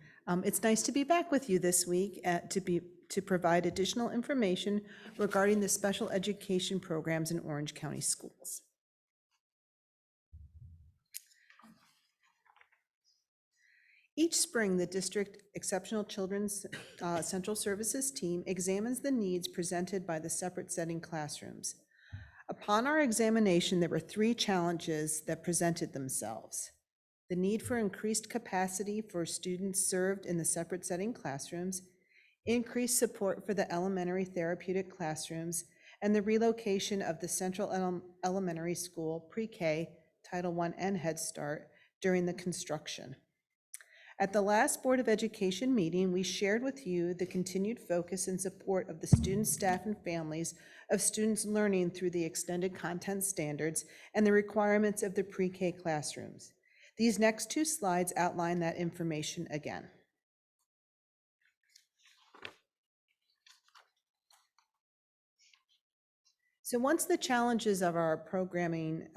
A: It's nice to be back with you this week to provide additional information regarding the special education programs in Orange County schools. Each spring, the district Exceptional Children's Central Services team examines the needs presented by the separate setting classrooms. Upon our examination, there were 3 challenges that presented themselves: the need for increased capacity for students served in the separate setting classrooms, increased support for the elementary therapeutic classrooms, and the relocation of the Central Elementary School Pre-K, Title I, and Head Start during the construction. At the last Board of Education meeting, we shared with you the continued focus and support of the students, staff, and families of students learning through the extended content standards and the requirements of the pre-K classrooms. These next two slides outline that information again. So once the challenges of our programming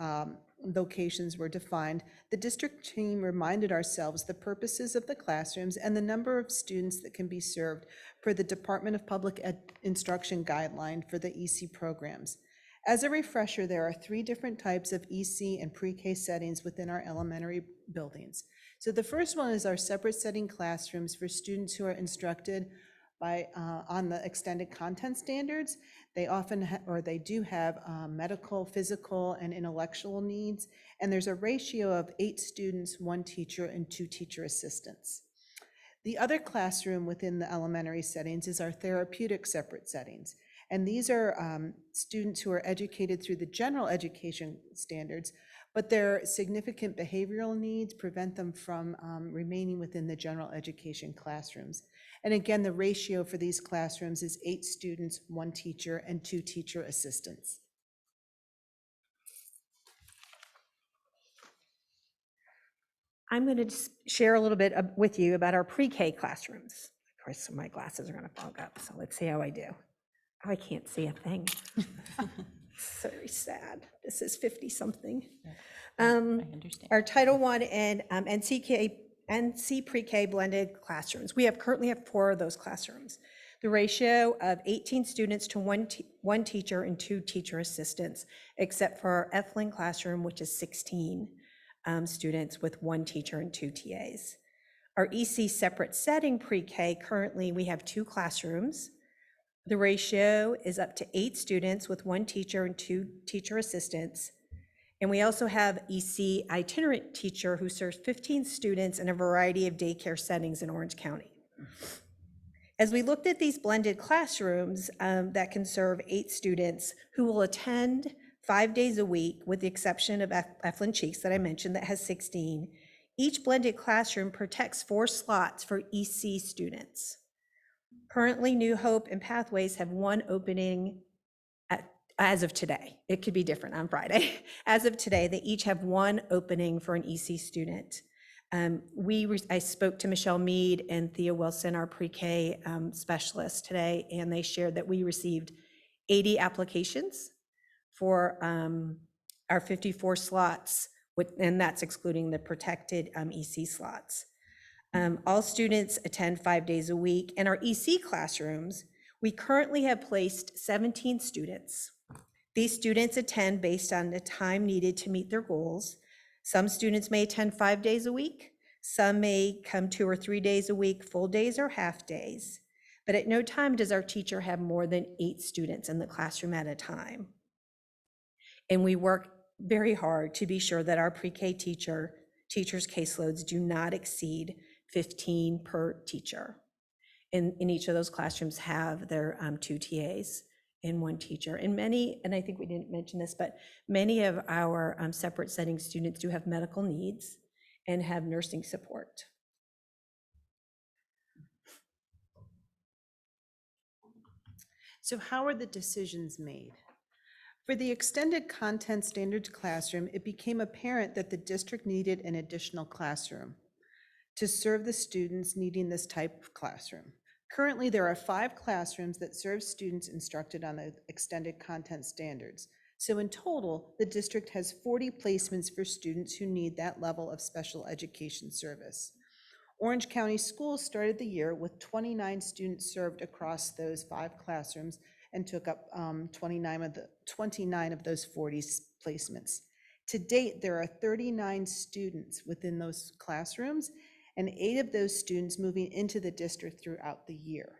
A: locations were defined, the district team reminded ourselves the purposes of the classrooms and the number of students that can be served per the Department of Public Instruction guideline for the EC programs. As a refresher, there are 3 different types of EC and pre-K settings within our elementary buildings. So the first one is our separate setting classrooms for students who are instructed by on the extended content standards. They often they do have medical, physical, and intellectual needs, and there's a ratio of 8 students, 1 teacher, and 2 teacher assistants. The other classroom within the elementary settings is our therapeutic separate settings, and these are students who are educated through the general education standards, but their significant behavioral needs prevent them from remaining within the general education classrooms. And again, the ratio for these classrooms is 8 students, 1 teacher, and 2 teacher assistants.
C: I'm going to share a little bit with you about our pre-K classrooms. Of course, my glasses are going to fog up, so let's see how I do. Oh, I can't see a thing. So very sad. This is 50-something.
L: I understand.
C: Our Title I and NC pre-K blended classrooms. We currently have 4 of those classrooms. The ratio of 18 students to 1 teacher and 2 teacher assistants, except for our Ethlyn classroom, which is 16 students with 1 teacher and 2 TAs. Our EC separate setting pre-K, currently we have 2 classrooms. The ratio is up to 8 students with 1 teacher and 2 teacher assistants. And we also have EC itinerant teacher who serves 15 students in a variety of daycare settings in Orange County. As we looked at these blended classrooms that can serve 8 students who will attend 5 days a week, with the exception of Eflin Cheeks that I mentioned that has 16, each blended classroom protects 4 slots for EC students. Currently, New Hope and Pathways have 1 opening as of today. It could be different on Friday. As of today, they each have 1 opening for an EC student. I spoke to Michelle Mead and Thea Wilson, our pre-K specialists today, and they shared that we received 80 applications for our 54 slots, and that's excluding the protected EC slots. All students attend 5 days a week. In our EC classrooms, we currently have placed 17 students. These students attend based on the time needed to meet their goals. Some students may attend 5 days a week. Some may come 2 or 3 days a week, full days or half days. But at no time does our teacher have more than 8 students in the classroom at a time. And we work very hard to be sure that our pre-K teachers' caseloads do not exceed 15 per teacher. And in each of those classrooms have their 2 TAs and 1 teacher. And many, and I think we didn't mention this, but many of our separate setting students do have medical needs and have nursing support.
A: So how are the decisions made? For the extended content standards classroom, it became apparent that the district needed an additional classroom to serve the students needing this type of classroom. Currently, there are 5 classrooms that serve students instructed on the extended content standards. So in total, the district has 40 placements for students who need that level of special education service. Orange County Schools started the year with 29 students served across those 5 classrooms and took up 29 of those 40 placements. To date, there are 39 students within those classrooms, and 8 of those students moving into the district throughout the year.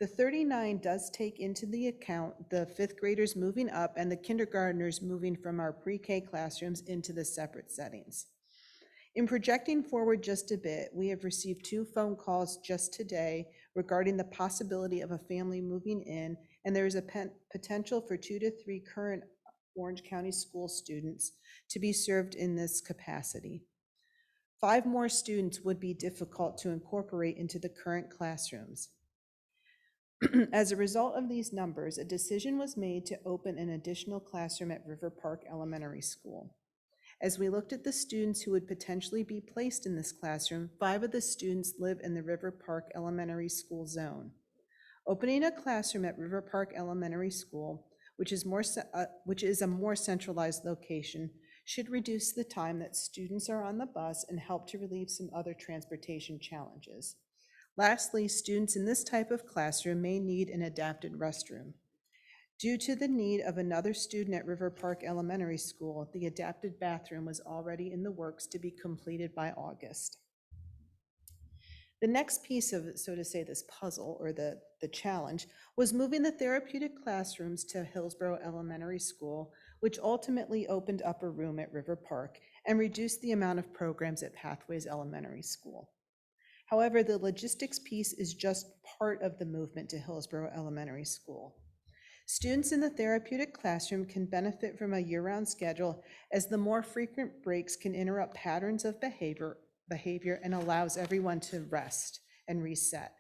A: The 39 does take into the account the 5th graders moving up and the kindergartners moving from our pre-K classrooms into the separate settings. In projecting forward just a bit, we have received 2 phone calls just today regarding the possibility of a family moving in, and there is a potential for 2 to 3 current Orange County school students to be served in this capacity. 5 more students would be difficult to incorporate into the current classrooms. As a result of these numbers, a decision was made to open an additional classroom at River Park Elementary School. As we looked at the students who would potentially be placed in this classroom, 5 of the students live in the River Park Elementary School zone. Opening a classroom at River Park Elementary School, which is a more centralized location, should reduce the time that students are on the bus and help to relieve some other transportation challenges. Lastly, students in this type of classroom may need an adapted restroom. Due to the need of another student at River Park Elementary School, the adapted bathroom was already in the works to be completed by August. The next piece of, so to say, this puzzle, or the challenge, was moving the therapeutic classrooms to Hillsborough Elementary School, which ultimately opened up a room at River Park and reduced the amount of programs at Pathways Elementary School. However, the logistics piece is just part of the movement to Hillsborough Elementary School. Students in the therapeutic classroom can benefit from a year-round schedule, as the more frequent breaks can interrupt patterns of behavior and allows everyone to rest and reset.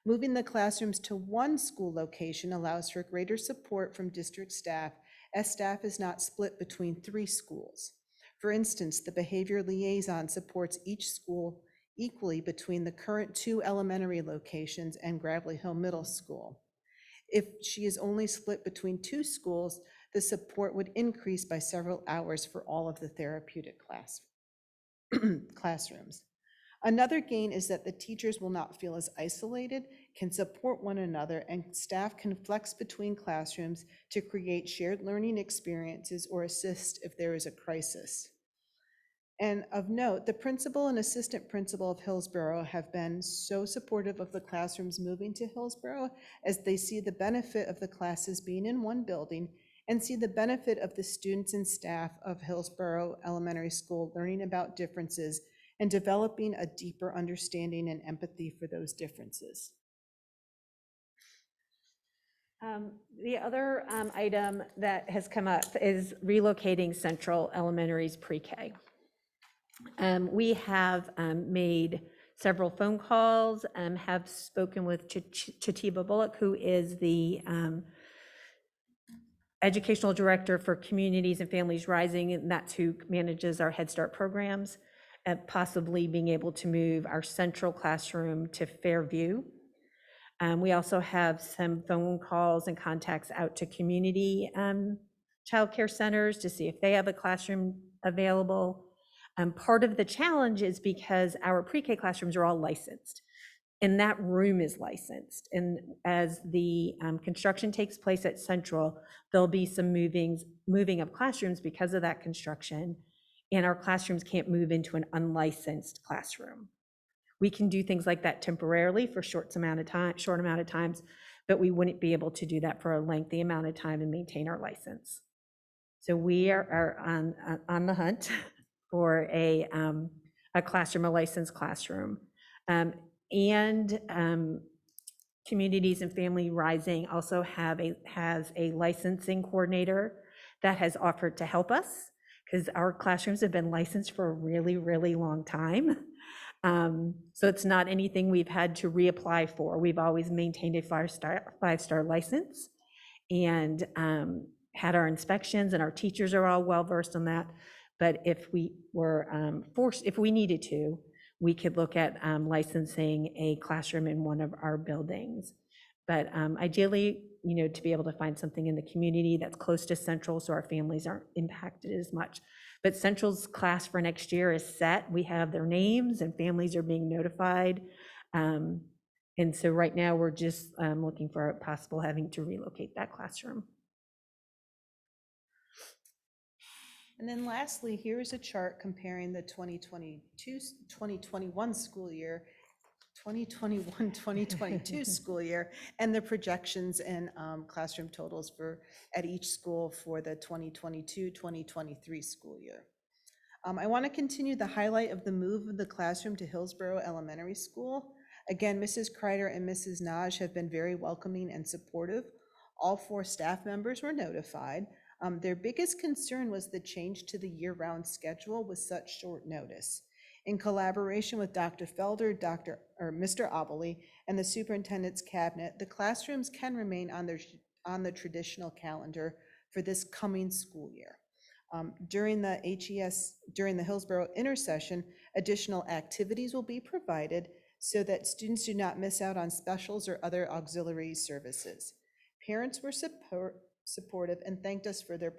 A: Moving the classrooms to one school location allows for greater support from district staff, as staff is not split between 3 schools. For instance, the behavior liaison supports each school equally between the current 2 elementary locations and Gravelly Hill Middle School. If she is only split between 2 schools, the support would increase by several hours for all of the therapeutic classrooms. Another gain is that the teachers will not feel as isolated, can support one another, and staff can flex between classrooms to create shared learning experiences or assist if there is a crisis. And of note, the principal and assistant principal of Hillsborough have been so supportive of the classrooms moving to Hillsborough, as they see the benefit of the classes being in one building and see the benefit of the students and staff of Hillsborough Elementary School learning about differences and developing a deeper understanding and empathy for those differences.
C: The other item that has come up is relocating Central Elementary's pre-K. We have made several phone calls, have spoken with Chatiba Bullock, who is the educational director for Communities and Families Rising, and that's who manages our Head Start programs, possibly being able to move our central classroom to Fairview. We also have some phone calls and contacts out to community childcare centers to see if they have a classroom available. Part of the challenge is because our pre-K classrooms are all licensed, and that room is licensed. And as the construction takes place at Central, there'll be some moving of classrooms because of that construction, and our classrooms can't move into an unlicensed classroom. We can do things like that temporarily for short amount of times, but we wouldn't be able to do that for a lengthy amount of time and maintain our license. So we are on the hunt for a classroom, a licensed classroom. Communities and Family Rising also has a licensing coordinator that has offered to help us, because our classrooms have been licensed for a really, really long time. So it's not anything we've had to reapply for. We've always maintained a five-star license and had our inspections, and our teachers are all well-versed on that. But if we were if we needed to, we could look at licensing a classroom in one of our buildings. But ideally, to be able to find something in the community that's close to Central so our families aren't impacted as much. But Central's class for next year is set. We have their names and families are being notified. And so right now we're just looking for possible having to relocate that classroom.
A: And then lastly, here's a chart comparing the 2021 school year, 2021-2022 school year, and the projections and classroom totals at each school for the 2022-2023 school year. I want to continue the highlight of the move of the classroom to Hillsborough Elementary School. Again, Mrs. Kreider and Mrs. Naj have been very welcoming and supportive. All 4 staff members were notified. Their biggest concern was the change to the year-round schedule with such short notice. In collaboration with Dr. Felder, Mr. Oboli, and the superintendent's cabinet, the classrooms can remain on the traditional calendar for this coming school year. During the Hillsborough intersession, additional activities will be provided so that students do not miss out on specials or other auxiliary services. Parents were supportive and thanked us for the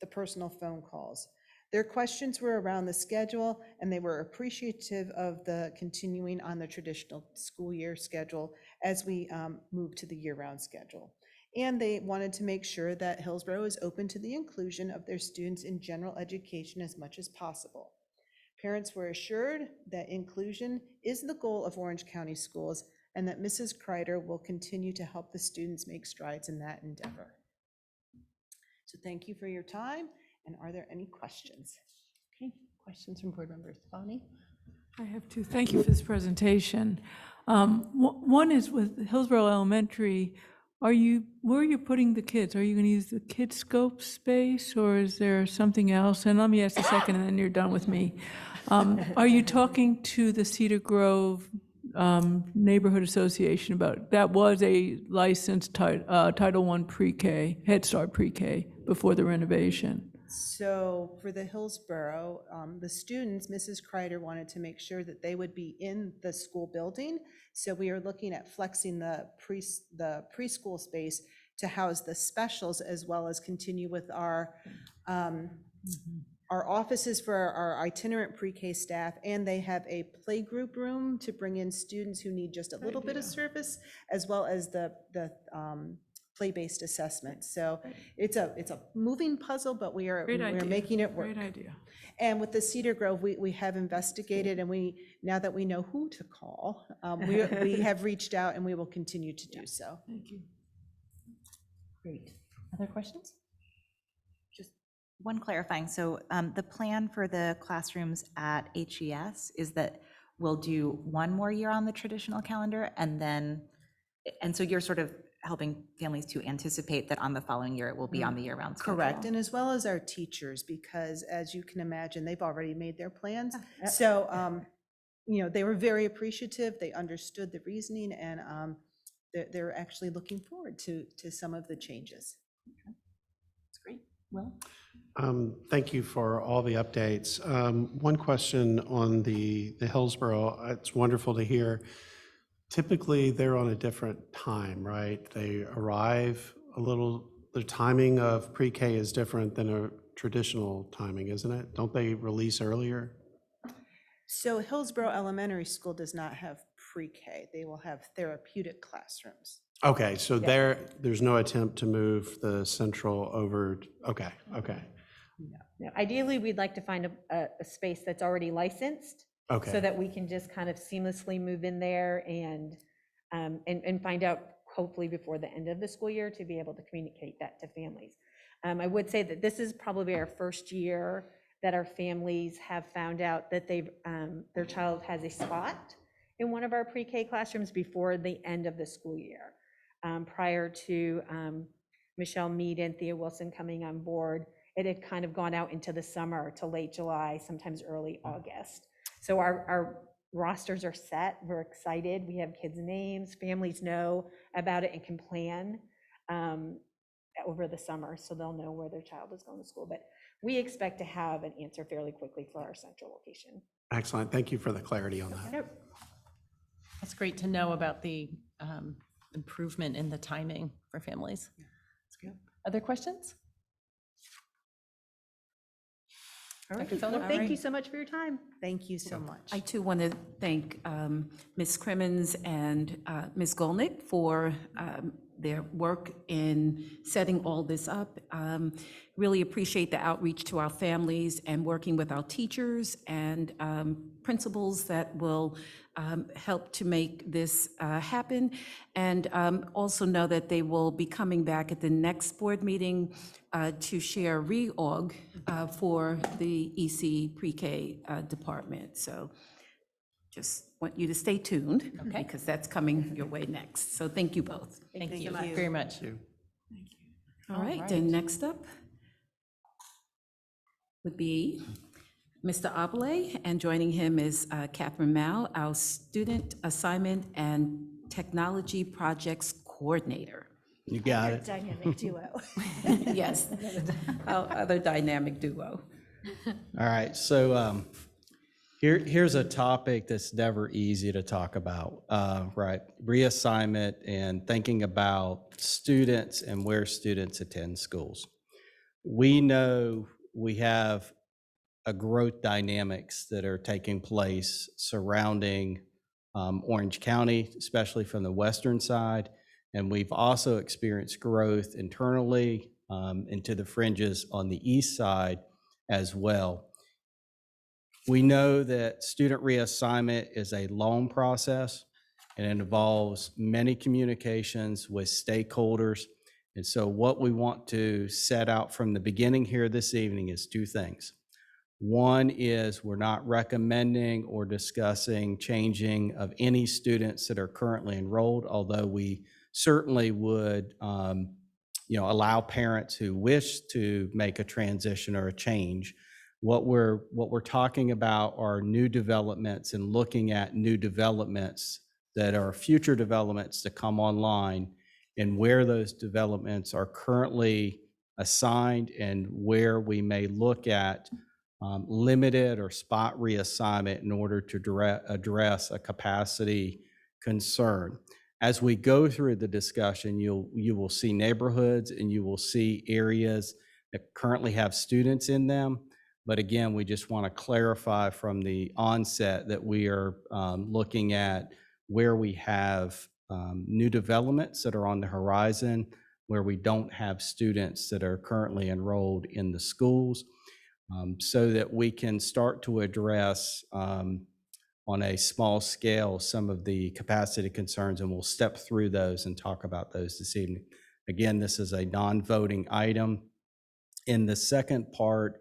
A: personal phone calls. Their questions were around the schedule, and they were appreciative of the continuing on the traditional school year schedule as we move to the year-round schedule. And they wanted to make sure that Hillsborough is open to the inclusion of their students in general education as much as possible. Parents were assured that inclusion is the goal of Orange County Schools and that Mrs. Kreider will continue to help the students make strides in that endeavor. So thank you for your time. And are there any questions?
B: Okay, questions from board members. Bonnie?
S: I have two. Thank you for this presentation. One is with Hillsborough Elementary. Where are you putting the kids? Are you going to use the Kidscope space, or is there something else? And let me ask the second, and then you're done with me. Are you talking to the Cedar Grove Neighborhood Association about, that was a licensed Title I pre-K, Head Start pre-K before the renovation?
A: So for the Hillsborough, the students, Mrs. Kreider wanted to make sure that they would be in the school building. So we are looking at flexing the preschool space to house the specials, as well as continue with our offices for our itinerant pre-K staff, and they have a playgroup room to bring in students who need just a little bit of service, as well as the play-based assessment. So it's a moving puzzle, but we're making it work.
S: Great idea.
A: And with the Cedar Grove, we have investigated, and now that we know who to call, we have reached out, and we will continue to do so.
S: Thank you.
B: Great. Other questions?
R: Just one clarifying. So the plan for the classrooms at HES is that we'll do one more year on the traditional calendar, and so you're sort of helping families to anticipate that on the following year it will be on the year-round schedule.
A: Correct, and as well as our teachers, because as you can imagine, they've already made their plans. So, they were very appreciative, they understood the reasoning, and they're actually looking forward to some of the changes.
B: That's great. Will?
O: Thank you for all the updates. One question on the Hillsborough, it's wonderful to hear. Typically, they're on a different time, right? They arrive the timing of pre-K is different than a traditional timing, isn't it? Don't they release earlier?
A: So Hillsborough Elementary School does not have pre-K. They will have therapeutic classrooms.
O: Okay, so there's no attempt to move the central over, okay.
C: No, ideally, we'd like to find a space that's already licensed.
O: Okay.
C: So that we can just kind of seamlessly move in there and find out, hopefully before the end of the school year, to be able to communicate that to families. I would say that this is probably our first year that our families have found out that their child has a spot in one of our pre-K classrooms before the end of the school year. Prior to Michelle Mead and Thea Wilson coming on board, it had kind of gone out into the summer to late July, sometimes early August. So our rosters are set, we're excited, we have kids' names, families know about it and can plan over the summer, so they'll know where their child is going to school. But we expect to have an answer fairly quickly for our central location.
O: Excellent, thank you for the clarity on that.
C: Yep.
L: It's great to know about the improvement in the timing for families.
B: That's good. Other questions?
C: All right.
B: Dr. Felder?
C: Well, thank you so much for your time.
A: Thank you so much.
B: I too want to thank Ms. Crimmins and Ms. Golnick for their work in setting all this up. Really appreciate the outreach to our families and working with our teachers and principals that will help to make this happen. And also know that they will be coming back at the next board meeting to share reorg for the EC pre-K department. So just want you to stay tuned,
L: Okay.
B: because that's coming your way next. So thank you both.
L: Thank you very much.
B: All right, and next up would be Mr. Abele, and joining him is Catherine Mao, our Student Assignment and Technology Projects Coordinator.
U: You got it.
P: Dynamic duo.
B: Yes, our other dynamic duo.
U: All right, so here's a topic that's never easy to talk about, right? Reassignment and thinking about students and where students attend schools. We know we have a growth dynamics that are taking place surrounding Orange County, especially from the western side. And we've also experienced growth internally into the fringes on the east side as well. We know that student reassignment is a long process, and it involves many communications with stakeholders. And so what we want to set out from the beginning here this evening is two things. One is we're not recommending or discussing changing of any students that are currently enrolled, although we certainly would allow parents who wish to make a transition or a change. What we're talking about are new developments and looking at new developments that are future developments to come online, and where those developments are currently assigned and where we may look at limited or spot reassignment in order to address a capacity concern. As we go through the discussion, you will see neighborhoods and you will see areas that currently have students in them. But again, we just want to clarify from the onset that we are looking at where we have new developments that are on the horizon, where we don't have students that are currently enrolled in the schools, so that we can start to address on a small scale some of the capacity concerns, and we'll step through those and talk about those this evening. Again, this is a non-voting item. In the second part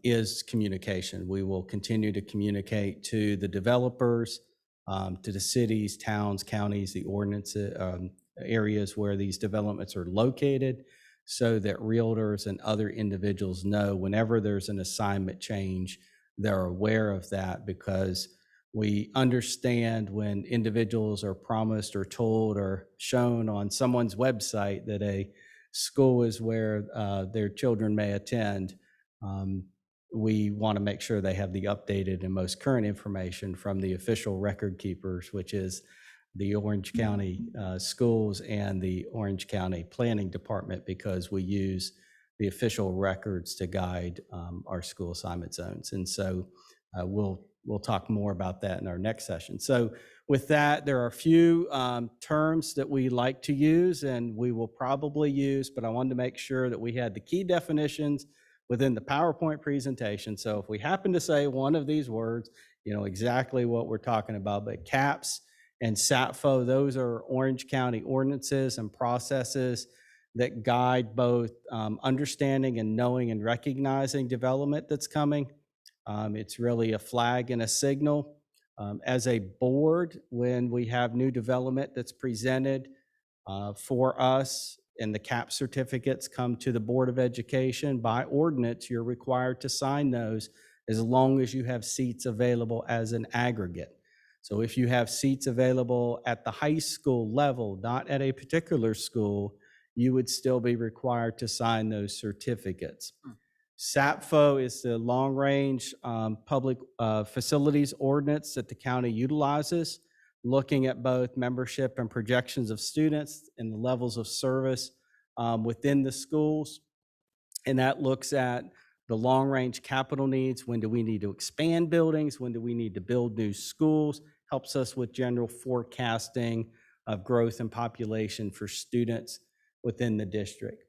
U: is communication. We will continue to communicate to the developers, to the cities, towns, counties, the ordinance areas where these developments are located, so that realtors and other individuals know whenever there's an assignment change, they're aware of that, because we understand when individuals are promised or told or shown on someone's website that a school is where their children may attend. We want to make sure they have the updated and most current information from the official record keepers, which is the Orange County Schools and the Orange County Planning Department, because we use the official records to guide our school assignment zones. And so we'll talk more about that in our next session. So with that, there are a few terms that we like to use and we will probably use, but I wanted to make sure that we had the key definitions within the PowerPoint presentation. So if we happen to say one of these words, you know exactly what we're talking about. But CAPS and SAPFO, those are Orange County ordinances and processes that guide both understanding and knowing and recognizing development that's coming. It's really a flag and a signal. As a board, when we have new development that's presented for us and the CAP certificates come to the Board of Education, by ordinance, you're required to sign those as long as you have seats available as an aggregate. So if you have seats available at the high school level, not at a particular school, you would still be required to sign those certificates. SAPFO is the long-range public facilities ordinance that the county utilizes, looking at both membership and projections of students and the levels of service within the schools. And that looks at the long-range capital needs. When do we need to expand buildings? When do we need to build new schools? Helps us with general forecasting of growth and population for students within the district.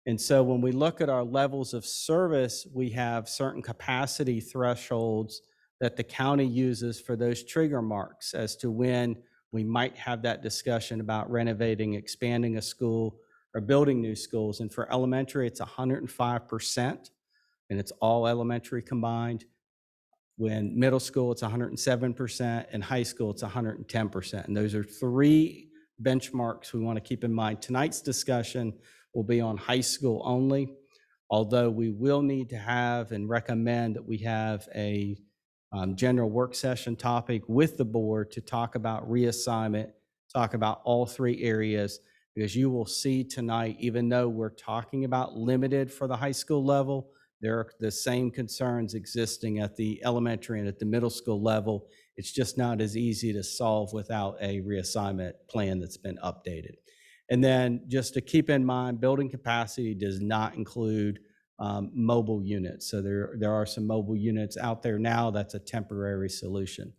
U: And so when we look at our levels of service, we have certain capacity thresholds that the county uses for those trigger marks as to when we might have that discussion about renovating, expanding a school, or building new schools. And for elementary, it's 105%, and it's all elementary combined. When middle school, it's 107%, and high school, it's 110%. And those are three benchmarks we want to keep in mind. Tonight's discussion will be on high school only, although we will need to have and recommend that we have a general work session topic with the board to talk about reassignment, talk about all three areas, because you will see tonight, even though we're talking about limited for the high school level, there are the same concerns existing at the elementary and at the middle school level. It's just not as easy to solve without a reassignment plan that's been updated. And then just to keep in mind, building capacity does not include mobile units. So there are some mobile units out there now. That's a temporary solution.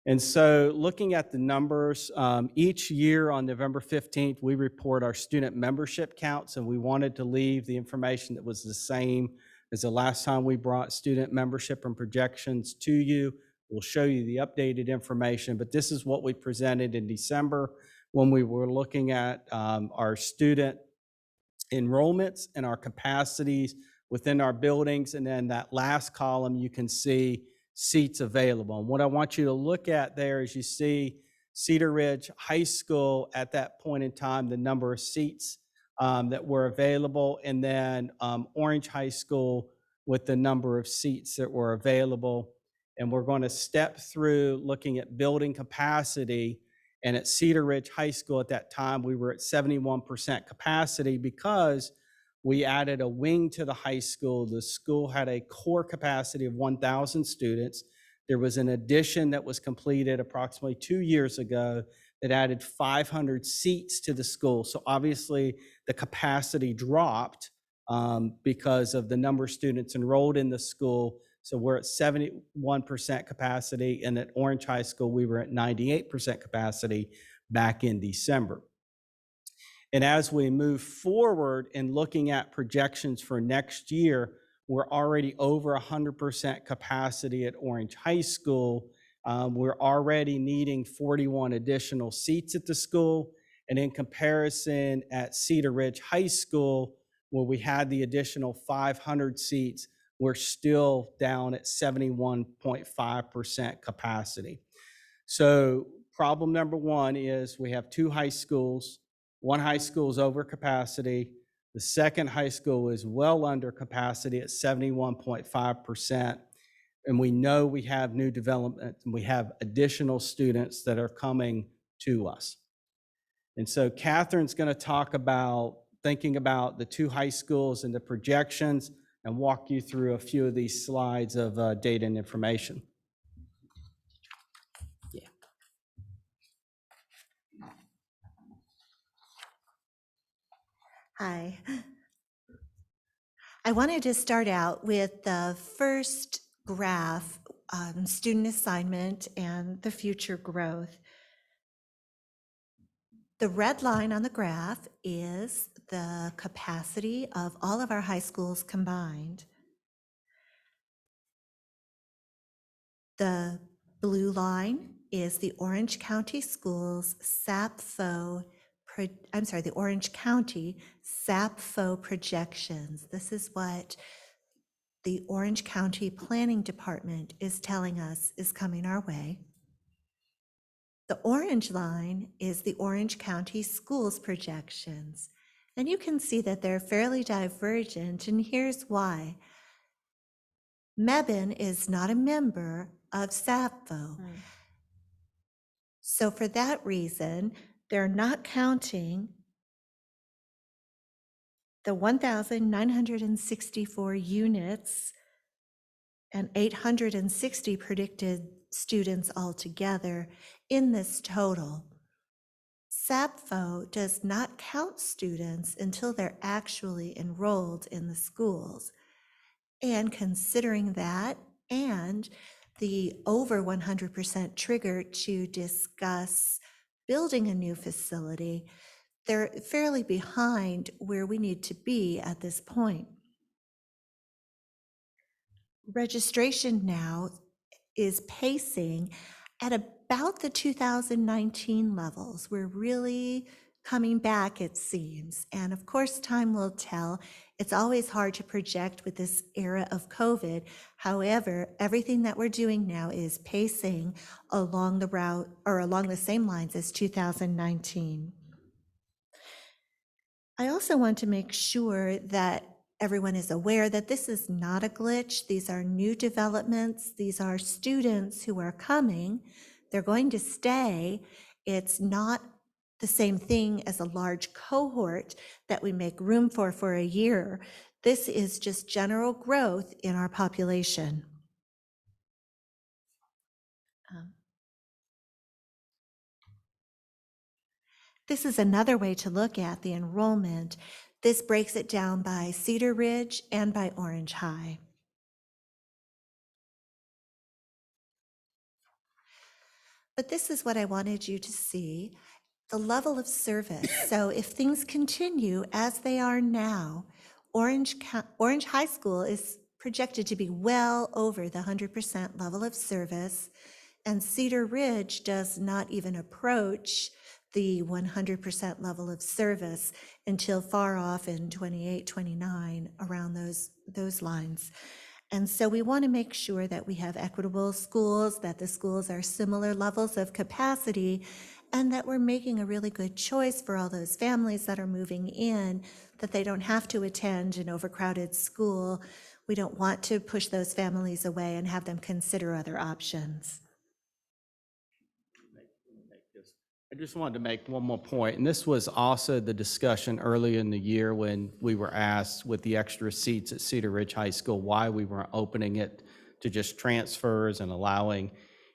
U: And so looking at the numbers, each year on November 15th, we report our student membership counts, and we wanted to leave the information that was the same as the last time we brought student membership and projections to you. We'll show you the updated information, but this is what we presented in December when we were looking at our student enrollments and our capacities within our buildings. And then that last column, you can see seats available. And what I want you to look at there is you see Cedar Ridge High School at that point in time, the number of seats that were available, and then Orange High School with the number of seats that were available. And we're going to step through looking at building capacity. And at Cedar Ridge High School at that time, we were at 71% capacity because we added a wing to the high school. The school had a core capacity of 1,000 students. There was an addition that was completed approximately 2 years ago that added 500 seats to the school. So obviously the capacity dropped because of the number of students enrolled in the school. So we're at 71% capacity, and at Orange High School, we were at 98% capacity back in December. And as we move forward in looking at projections for next year, we're already over 100% capacity at Orange High School. We're already needing 41 additional seats at the school. And in comparison at Cedar Ridge High School, where we had the additional 500 seats, we're still down at 71.5% capacity. So problem number one is we have two high schools. One high school is over capacity. The second high school is well under capacity at 71.5%. And we know we have new development and we have additional students that are coming to us. And so Catherine's going to talk about thinking about the two high schools and the projections and walk you through a few of these slides of data and information.
D: Hi. I wanted to start out with the first graph, student assignment and the future growth. The red line on the graph is the capacity of all of our high schools combined. The blue line is the Orange County Schools the Orange County SAPFO projections. This is what the Orange County Planning Department is telling us is coming our way. The orange line is the Orange County Schools projections. And you can see that they're fairly divergent, and here's why. Mebane is not a member of SAPFO. So for that reason, they're not counting the 1,964 units and 860 predicted students altogether in this total. SAPFO does not count students until they're actually enrolled in the schools. And considering that and the over 100% trigger to discuss building a new facility, they're fairly behind where we need to be at this point. Registration now is pacing at about the 2019 levels. We're really coming back, it seems. And of course, time will tell. It's always hard to project with this era of COVID. However, everything that we're doing now is pacing along the route or along the same lines as 2019. I also want to make sure that everyone is aware that this is not a glitch. These are new developments. These are students who are coming. They're going to stay. It's not the same thing as a large cohort that we make room for a year. This is just general growth in our population. This is another way to look at the enrollment. This breaks it down by Cedar Ridge and by Orange High. But this is what I wanted you to see, the level of service. So if things continue as they are now, Orange High School is projected to be well over the 100% level of service, and Cedar Ridge does not even approach the 100% level of service until far off in 28, 29, around those lines. And so we want to make sure that we have equitable schools, that the schools are similar levels of capacity, and that we're making a really good choice for all those families that are moving in, that they don't have to attend an overcrowded school. We don't want to push those families away and have them consider other options.
U: I just wanted to make one more point, and this was also the discussion earlier in the year when we were asked with the extra seats at Cedar Ridge High School why we weren't opening it to just transfers and allowing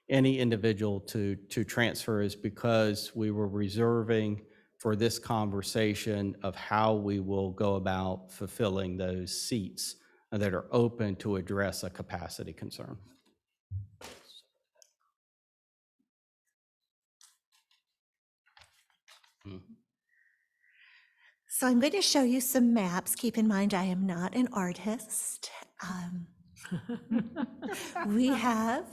U: any individual to transfer, is because we were reserving for this conversation of how we will go about fulfilling those seats that are open to address a capacity concern.
D: So I'm going to show you some maps. Keep in mind, I am not an artist. We have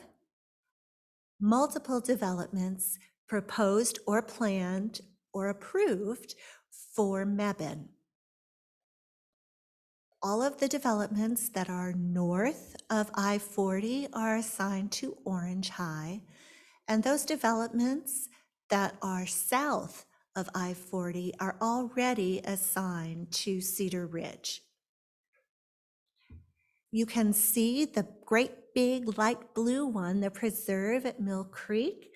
D: multiple developments proposed or planned or approved for Mebane. All of the developments that are north of I-40 are assigned to Orange High, and those developments that are south of I-40 are already assigned to Cedar Ridge. You can see the great big light blue one, the preserve at Mill Creek,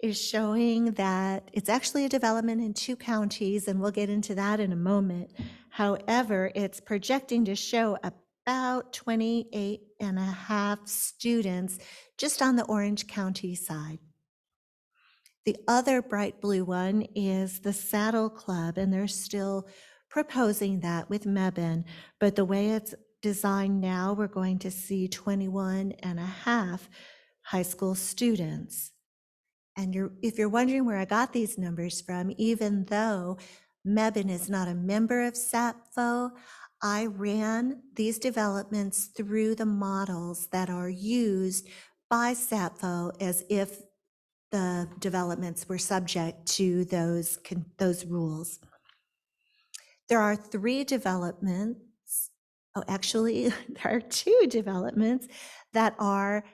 D: is showing that it's actually a development in 2 counties, and we'll get into that in a moment. However, it's projecting to show about 28.5 students just on the Orange County side. The other bright blue one is the Saddle Club, and they're still proposing that with Mebane, but the way it's designed now, we're going to see 21.5 high school students. And if you're wondering where I got these numbers from, even though Mebane is not a member of SAPFO, I ran these developments through the models that are used by SAPFO as if the developments were subject to those rules. There are 3 developments, actually, there are 2 developments that are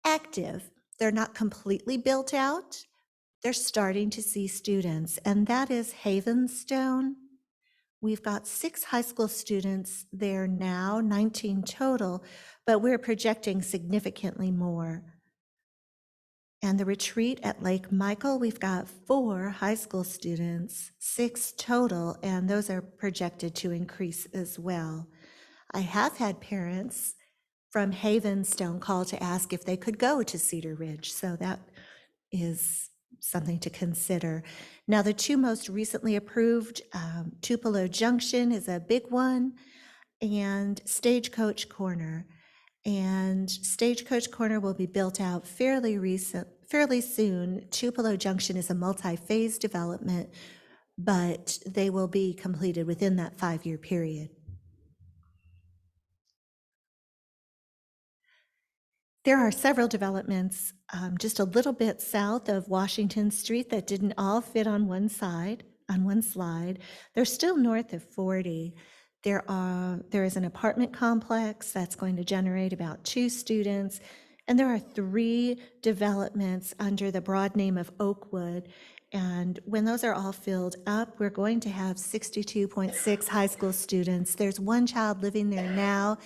D: active. They're not completely built out. They're starting to see students, and that is Havenstone. We've got 6 high school students there now, 19 total, but we're projecting significantly more. And the Retreat at Lake Michael, we've got 4 high school students, 6 total, and those are projected to increase as well. I have had parents from Havenstone call to ask if they could go to Cedar Ridge, so that is something to consider. Now, the 2 most recently approved, Tupelo Junction is a big one, and Stagecoach Corner. And Stagecoach Corner will be built out fairly fairly soon. Tupelo Junction is a multi-phase development, but they will be completed within that 5-year period. There are several developments just a little bit south of Washington Street that didn't all fit on one slide. They're still north of 40. There is an apartment complex that's going to generate about 2 students, and there are 3 developments under the broad name of Oakwood. And when those are all filled up, we're going to have 62.6 high school students. There's 1 child living there now,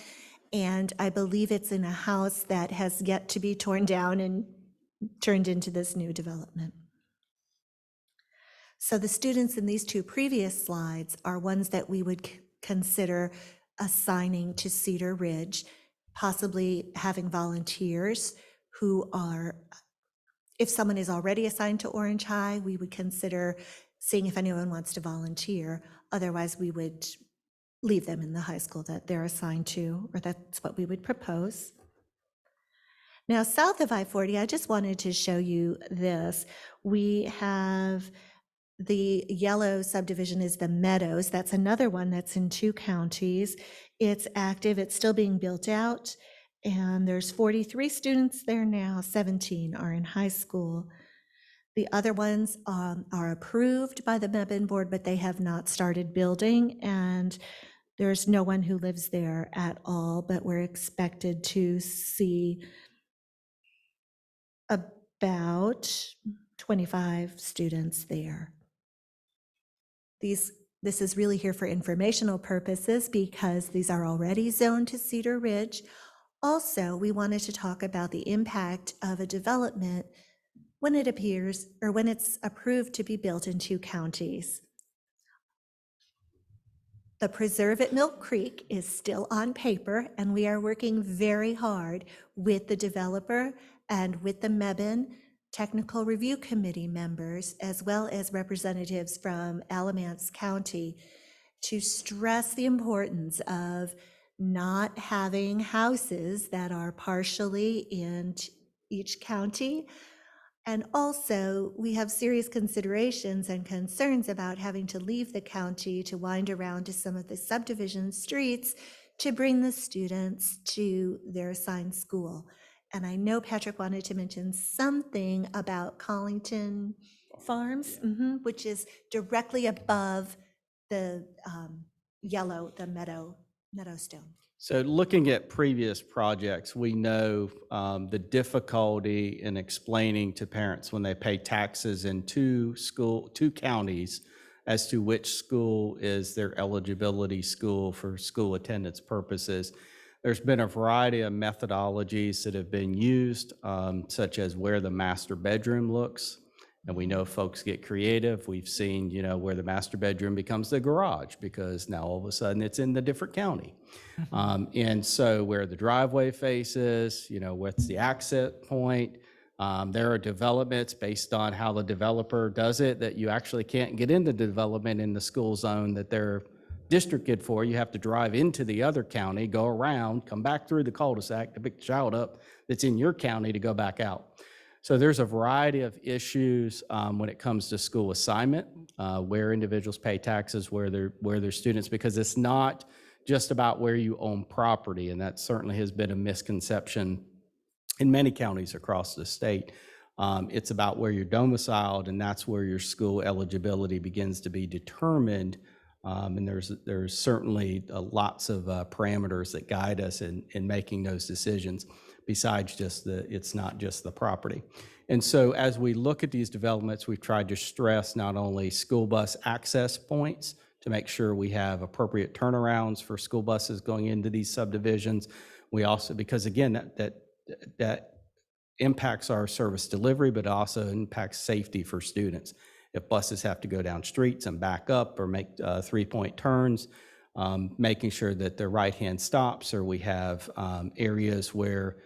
D: and I believe it's in a house that has yet to be torn down and turned into this new development. So the students in these 2 previous slides are ones that we would consider assigning to Cedar Ridge, possibly having volunteers who are, if someone is already assigned to Orange High, we would consider seeing if anyone wants to volunteer. Otherwise, we would leave them in the high school that they're assigned to, or that's what we would propose. Now, south of I-40, I just wanted to show you this. We have the yellow subdivision is the Meadows. That's another one that's in 2 counties. It's active, it's still being built out, and there's 43 students there now, 17 are in high school. The other ones are approved by the Mebane board, but they have not started building, and there's no one who lives there at all, but we're expected to see about 25 students there. This is really here for informational purposes because these are already zoned to Cedar Ridge. Also, we wanted to talk about the impact of a development when it appears or when it's approved to be built in 2 counties. The preserve at Milk Creek is still on paper, and we are working very hard with the developer and with the Mebane Technical Review Committee members, as well as representatives from Alamance County, to stress the importance of not having houses that are partially in each county. And also, we have serious considerations and concerns about having to leave the county to wind around to some of the subdivision streets to bring the students to their assigned school. And I know Patrick wanted to mention something about Collington Farms, which is directly above the Meadowstone.
U: So looking at previous projects, we know the difficulty in explaining to parents when they pay taxes in 2 counties as to which school is their eligibility school for school attendance purposes. There's been a variety of methodologies that have been used, such as where the master bedroom looks. And we know folks get creative. We've seen, where the master bedroom becomes the garage because now all of a sudden it's in the different county. And so where the driveway faces, what's the access point? There are developments based on how the developer does it that you actually can't get into development in the school zone that they're districted for. You have to drive into the other county, go around, come back through the cul-de-sac to pick the child up that's in your county to go back out. So there's a variety of issues when it comes to school assignment, where individuals pay taxes, where they're students, because it's not just about where you own property, and that certainly has been a misconception in many counties across the state. It's about where you're domiciled, and that's where your school eligibility begins to be determined. And there's certainly lots of parameters that guide us in making those decisions, besides just it's not just the property. And so as we look at these developments, we've tried to stress not only school bus access points to make sure we have appropriate turnarounds for school buses going into these subdivisions. We also, because again, that impacts our service delivery, but also impacts safety for students. If buses have to go down streets and back up or make 3-point turns, making sure that the right-hand stops, or we have areas where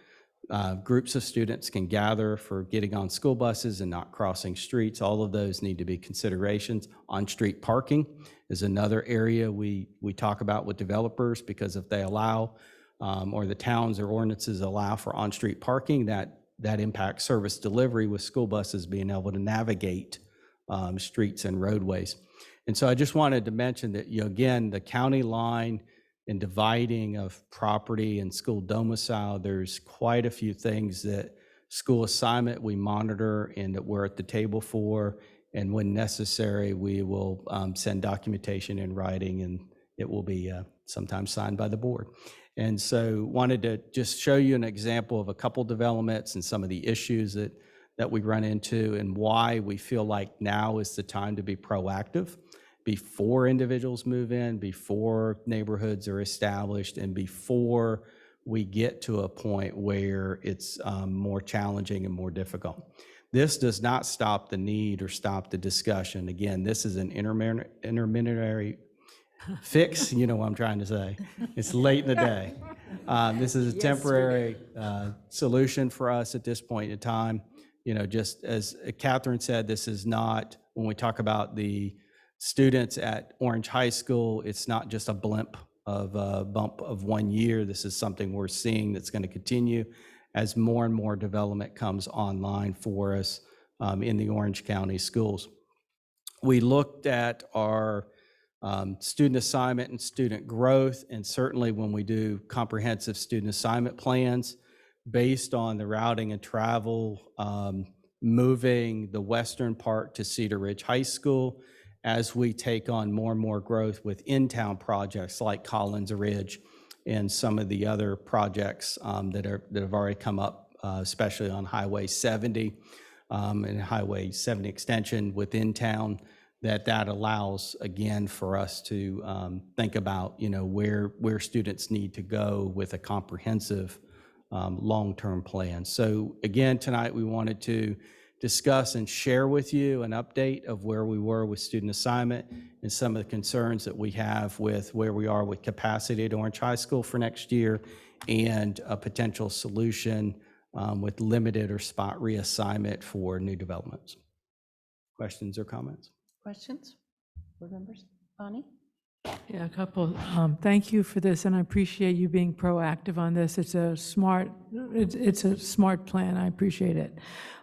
U: groups of students can gather for getting on school buses and not crossing streets. All of those need to be considerations. On-street parking is another area we talk about with developers, because if they allow, or the towns or ordinances allow for on-street parking, that that impacts service delivery with school buses being able to navigate streets and roadways. And so I just wanted to mention that, again, the county line and dividing of property and school domicile, there's quite a few things that school assignment we monitor and that we're at the table for. And when necessary, we will send documentation in writing, and it will be sometimes signed by the board. And so wanted to just show you an example of a couple developments and some of the issues that we run into and why we feel like now is the time to be proactive before individuals move in, before neighborhoods are established, and before we get to a point where it's more challenging and more difficult. This does not stop the need or stop the discussion. Again, this is an intermediary fix, you know what I'm trying to say. It's late in the day. This is a temporary solution for us at this point in time. Just as Catherine said, this is not, when we talk about the students at Orange High School, it's not just a blimp of a bump of 1 year. This is something we're seeing that's going to continue as more and more development comes online for us in the Orange County schools. We looked at our student assignment and student growth, and certainly when we do comprehensive student assignment plans based on the routing and travel, moving the western part to Cedar Ridge High School as we take on more and more growth with in-town projects like Collins Ridge and some of the other projects that have already come up, especially on Highway 70 and Highway 70 extension within town. That allows, again, for us to think about, where students need to go with a comprehensive long-term plan. So again, tonight we wanted to discuss and share with you an update of where we were with student assignment and some of the concerns that we have with where we are with capacity at Orange High School for next year and a potential solution with limited or spot reassignment for new developments. Questions or comments?
L: Questions? Board members? Bonnie?
S: Yeah, a couple. Thank you for this, and I appreciate you being proactive on this. It's a smart plan. I appreciate it.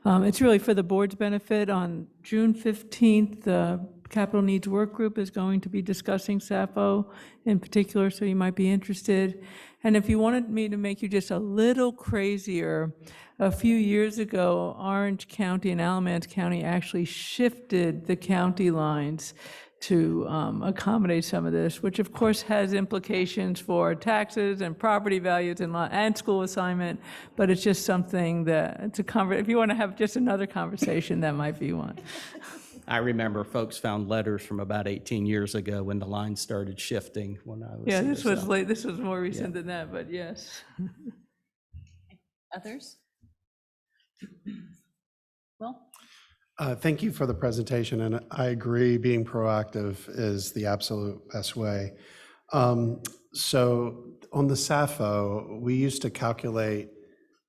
S: It's really for the board's benefit. On June 15th, the Capital Needs Work Group is going to be discussing SAFO in particular, so you might be interested. And if you wanted me to make you just a little crazier, a few years ago, Orange County and Alamance County actually shifted the county lines to accommodate some of this, which of course has implications for taxes and property values and school assignment, but it's just something that, if you want to have just another conversation, that might be one.
U: I remember folks found letters from about 18 years ago when the line started shifting when I was
S: Yeah,
U: here,
S: this was
U: so.
S: late, this was more recent than that, but yes.
L: Others? Well?
O: Thank you for the presentation, and I agree being proactive is the absolute best way. So on the SAFO, we used to calculate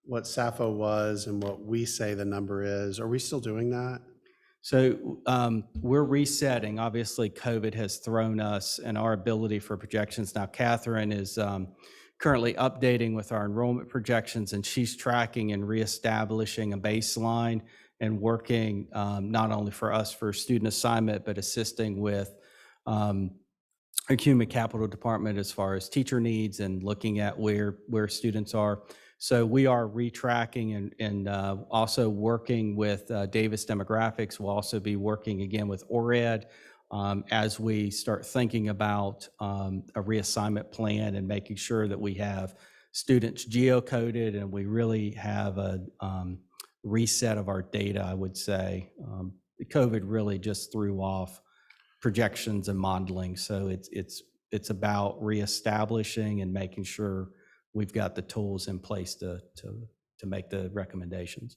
O: what SAFO was and what we say the number is. Are we still doing that?
U: So we're resetting. Obviously, COVID has thrown us and our ability for projections. Now, Catherine is currently updating with our enrollment projections, and she's tracking and reestablishing a baseline and working not only for us for student assignment, but assisting with our human capital department as far as teacher needs and looking at where students are. So we are retracking and also working with Davis Demographics. We'll also be working again with ORED as we start thinking about a reassignment plan and making sure that we have students geocoded and we really have a reset of our data, I would say. COVID really just threw off projections and modeling. So it's about reestablishing and making sure we've got the tools in place to make the recommendations.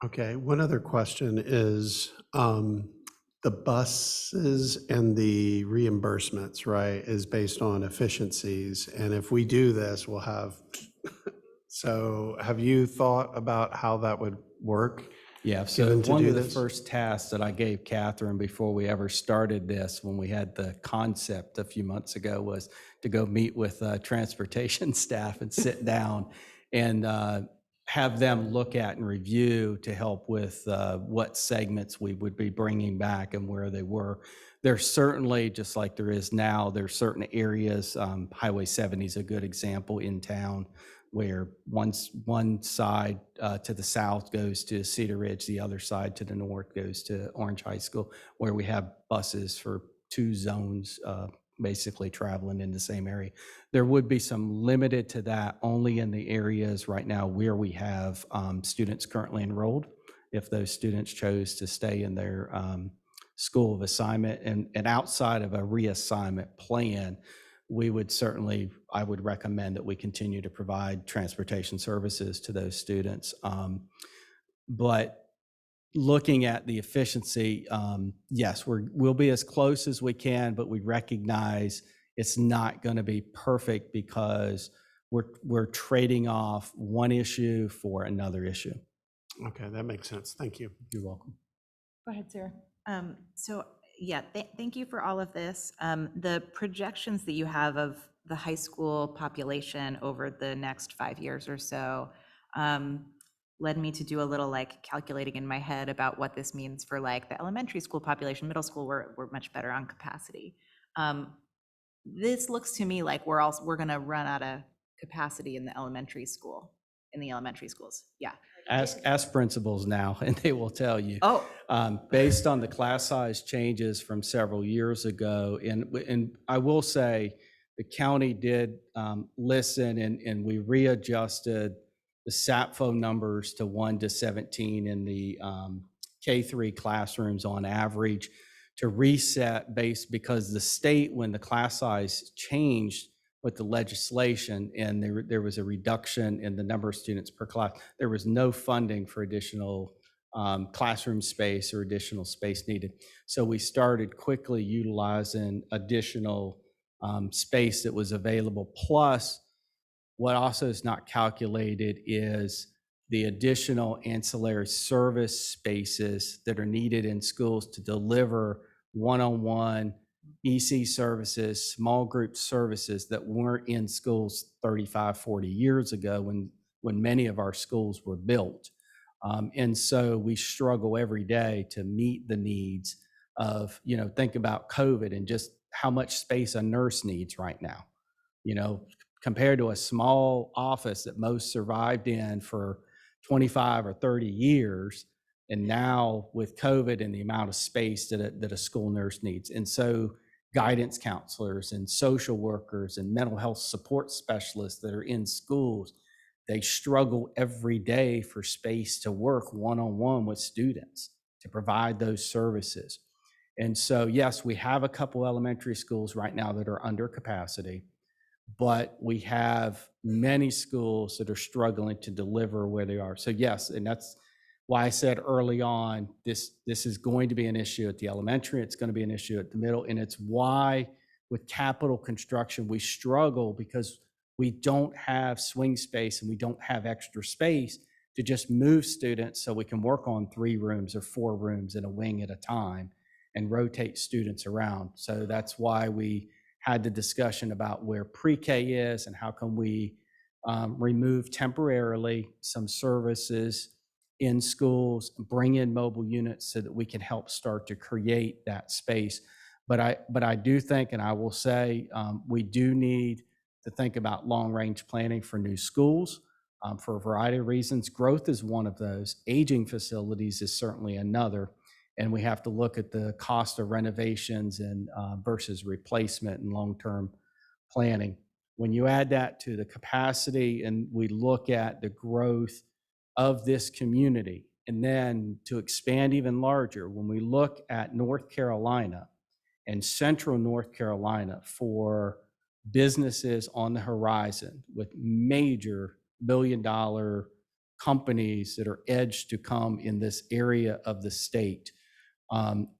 O: Okay, one other question is the buses and the reimbursements, right, is based on efficiencies. And if we do this, we'll have, so have you thought about how that would work?
U: Yeah, so one of the first tasks that I gave Catherine before we ever started this, when we had the concept a few months ago, was to go meet with transportation staff and sit down and have them look at and review to help with what segments we would be bringing back and where they were. There's certainly, just like there is now, there's certain areas, Highway 70 is a good example in town, where one side to the south goes to Cedar Ridge, the other side to the north goes to Orange High School, where we have buses for two zones basically traveling in the same area. There would be some limited to that only in the areas right now where we have students currently enrolled. If those students chose to stay in their school of assignment and outside of a reassignment plan, we would certainly, I would recommend that we continue to provide transportation services to those students. But looking at the efficiency, yes, we'll be as close as we can, but we recognize it's not going to be perfect because we're trading off one issue for another issue.
O: Okay, that makes sense. Thank you.
U: You're welcome.
L: Go ahead, Sarah.
R: So yeah, thank you for all of this. The projections that you have of the high school population over the next 5 years or so led me to do a little like calculating in my head about what this means for like the elementary school population. Middle school, we're much better on capacity. This looks to me like we're going to run out of capacity in the elementary schools. Yeah.
U: Ask principals now, and they will tell you.
R: Oh.
U: Based on the class size changes from several years ago, and I will say the county did listen, and we readjusted the SAPFO numbers to 1 to 17 in the K-3 classrooms on average to reset because the state, when the class size changed with the legislation and there was a reduction in the number of students per class, there was no funding for additional classroom space or additional space needed. So we started quickly utilizing additional space that was available. Plus, what also is not calculated is the additional ancillary service spaces that are needed in schools to deliver one-on-one EC services, small group services that weren't in schools 35, 40 years ago when many of our schools were built. And so we struggle every day to meet the needs of, think about COVID and just how much space a nurse needs right now, compared to a small office that most survived in for 25 or 30 years. And now with COVID and the amount of space that a school nurse needs. And so guidance counselors and social workers and mental health support specialists that are in schools, they struggle every day for space to work one-on-one with students to provide those services. And so, yes, we have a couple elementary schools right now that are under capacity, but we have many schools that are struggling to deliver where they are. So yes, and that's why I said early on, this is going to be an issue at the elementary, it's going to be an issue at the middle, and it's why with capital construction, we struggle because we don't have swing space and we don't have extra space to just move students so we can work on 3 rooms or 4 rooms in a wing at a time and rotate students around. So that's why we had the discussion about where pre-K is and how can we remove temporarily some services in schools, bring in mobile units so that we can help start to create that space. But I do think, and I will say, we do need to think about long-range planning for new schools for a variety of reasons. Growth is one of those. Aging facilities is certainly another. And we have to look at the cost of renovations and versus replacement and long-term planning. When you add that to the capacity and we look at the growth of this community, and then to expand even larger, when we look at North Carolina and Central North Carolina for businesses on the horizon with major billion-dollar companies that are edged to come in this area of the state,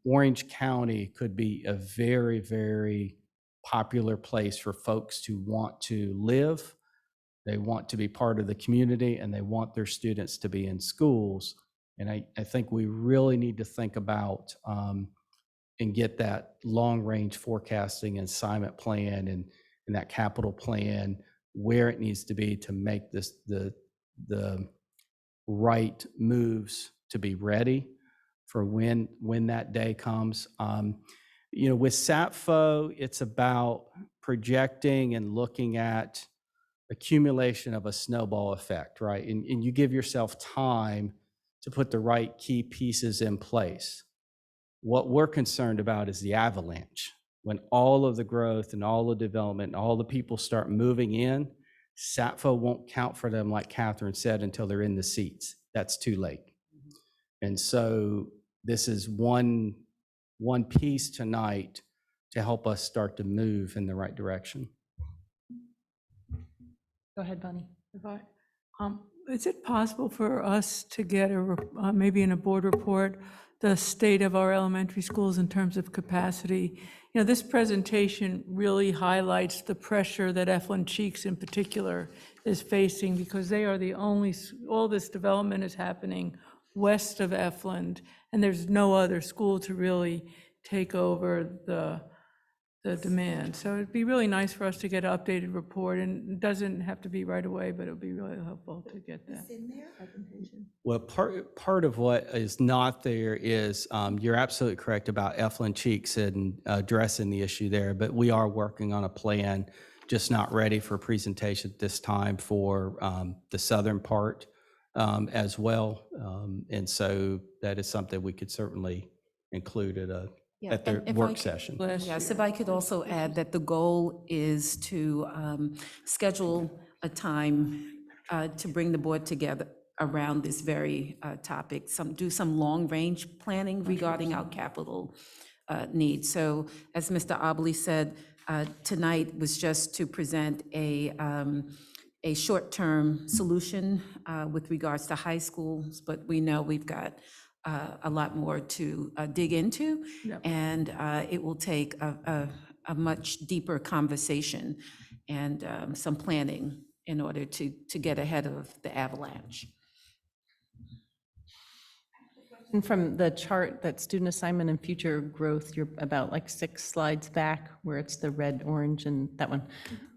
U: Orange County could be a very, very popular place for folks to want to live. They want to be part of the community and they want their students to be in schools. And I think we really need to think about and get that long-range forecasting and assignment plan and that capital plan where it needs to be to make this the right moves to be ready for when that day comes. With SAPFO, it's about projecting and looking at accumulation of a snowball effect, right? And you give yourself time to put the right key pieces in place. What we're concerned about is the avalanche. When all of the growth and all the development and all the people start moving in, SAPFO won't count for them, like Catherine said, until they're in the seats. That's too late. And so this is one piece tonight to help us start to move in the right direction.
L: Go ahead, Bonnie.
S: Is it possible for us to get maybe in a board report, the state of our elementary schools in terms of capacity? This presentation really highlights the pressure that Eflin Cheeks in particular is facing, because they are the only, all this development is happening west of Eflin, and there's no other school to really take over the demand. So it'd be really nice for us to get an updated report, and it doesn't have to be right away, but it would be really helpful to get that presentation.
U: Well, part of what is not there is, you're absolutely correct about Eflin Cheeks and addressing the issue there, but we are working on a plan, just not ready for presentation at this time for the southern part as well. And so that is something we could certainly include at the work session.
B: Yes, if I could also add that the goal is to schedule a time to bring the board together around this very topic, do some long-range planning regarding our capital needs. So as Mr. Obley said, tonight was just to present a short-term solution with regards to high schools, but we know we've got a lot more to dig into, and it will take a much deeper conversation and some planning in order to get ahead of the avalanche.
L: And from the chart, that student assignment and future growth, you're about like 6 slides back where it's the red, orange, and that one.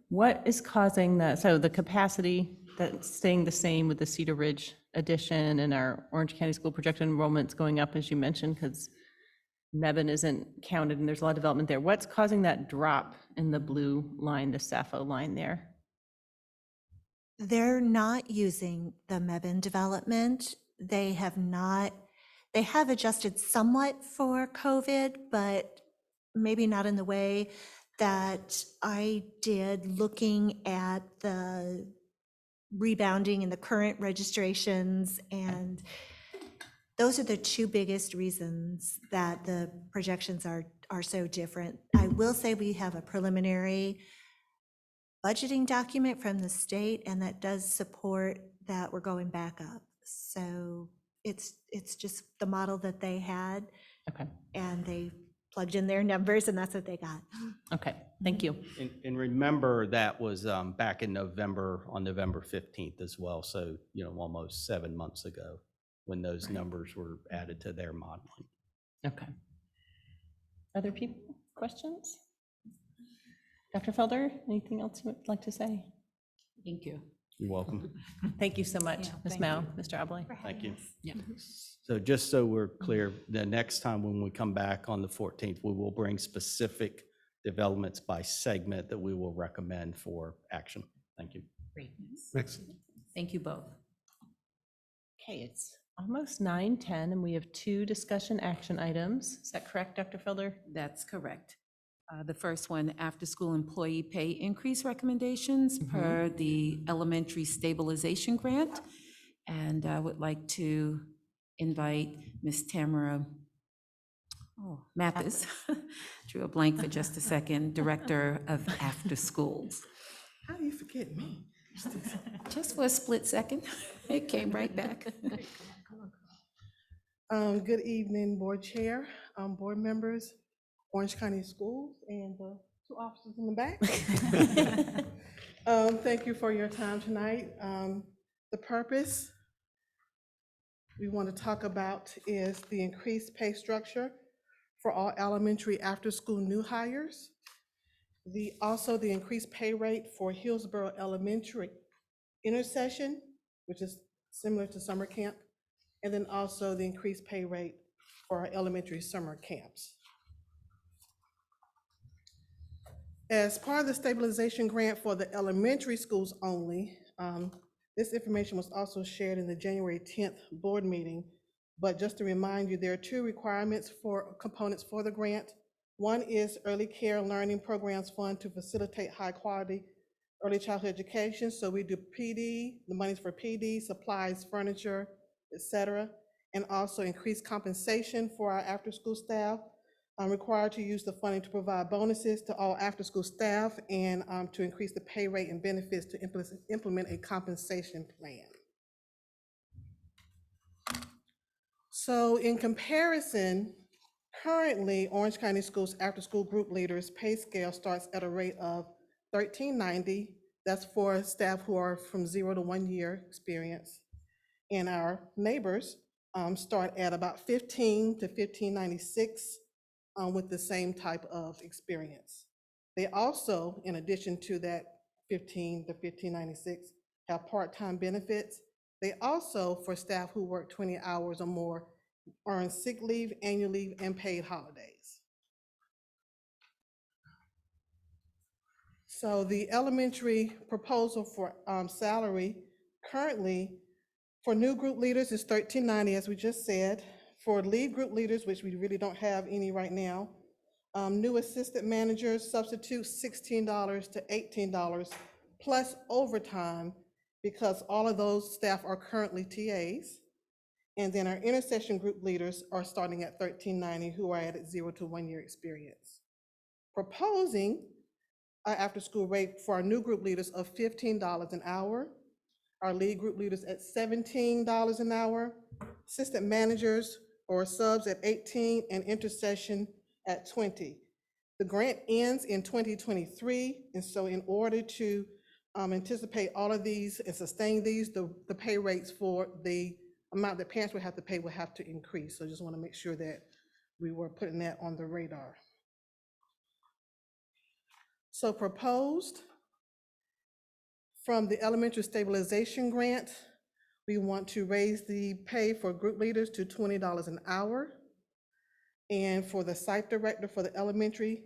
L: What is causing that? So the capacity that's staying the same with the Cedar Ridge addition and our Orange County School projected enrollments going up, as you mentioned, because Mebane isn't counted and there's a lot of development there. What's causing that drop in the blue line, the SAPFO line there?
D: They're not using the Mebane development. They have adjusted somewhat for COVID, but maybe not in the way that I did, looking at the rebounding in the current registrations. And those are the two biggest reasons that the projections are so different. I will say we have a preliminary budgeting document from the state, and that does support that we're going back up. So it's just the model that they had.
L: Okay.
D: And they plugged in their numbers, and that's what they got.
L: Okay, thank you.
U: And remember, that was back in November, on November 15th as well. So, almost 7 months ago when those numbers were added to their modeling.
L: Okay. Other people, questions? Dr. Felder, anything else you would like to say?
B: Thank you.
U: You're welcome.
L: Thank you so much, Ms. Mao, Mr. Obley.
U: Thank you. So just so we're clear, the next time when we come back on the 14th, we will bring specific developments by segment that we will recommend for action. Thank you.
B: Great.
O: Next.
B: Thank you both.
L: Okay, it's almost 9:10 and we have 2 discussion action items. Is that correct, Dr. Felder?
B: That's correct. The first one, after-school employee pay increase recommendations per the elementary stabilization grant. And I would like to invite Ms. Tamara Mathis, drew a blank for just a second, Director of After Schools.
E: How do you forget me?
B: Just for a split second, it came right back.
E: Good evening, Board Chair, board members, Orange County Schools, and the 2 officers in the back. Thank you for your time tonight. The purpose we want to talk about is the increased pay structure for all elementary after-school new hires. Also the increased pay rate for Hillsborough Elementary intercession, which is similar to summer camp, and then also the increased pay rate for our elementary summer camps. As part of the stabilization grant for the elementary schools only, this information was also shared in the January 10th board meeting. But just to remind you, there are two requirements for components for the grant. One is Early Care Learning Programs Fund to facilitate high quality early childhood education. So we do PD, the money's for PD, supplies, furniture, etc. And also increased compensation for our after-school staff. I'm required to use the funding to provide bonuses to all after-school staff and to increase the pay rate and benefits to implement a compensation plan. So in comparison, currently Orange County Schools after-school group leaders pay scale starts at a rate of $13.90. That's for staff who are from 0 to 1 year experience. And our neighbors start at about $15 to $15.96 with the same type of experience. They also, in addition to that $15 to $15.96, have part-time benefits. They also, for staff who work 20 hours or more, earn sick leave, annual leave, and paid holidays. So the elementary proposal for salary currently for new group leaders is $13.90, as we just said. For lead group leaders, which we really don't have any right now, new assistant managers, substitutes $16 to $18 plus overtime, because all of those staff are currently TAs. And then our intercession group leaders are starting at $13.90, who are at 0 to 1 year experience. Proposing our after-school rate for our new group leaders of $15 an hour, our lead group leaders at $17 an hour, assistant managers or subs at $18, and intercession at $20. The grant ends in 2023, and so in order to anticipate all of these and sustain these, the pay rates for the amount that parents would have to pay would have to increase. So I just want to make sure that we were putting that on the radar. So proposed from the elementary stabilization grant, we want to raise the pay for group leaders to $20 an hour. And for the site director for the elementary,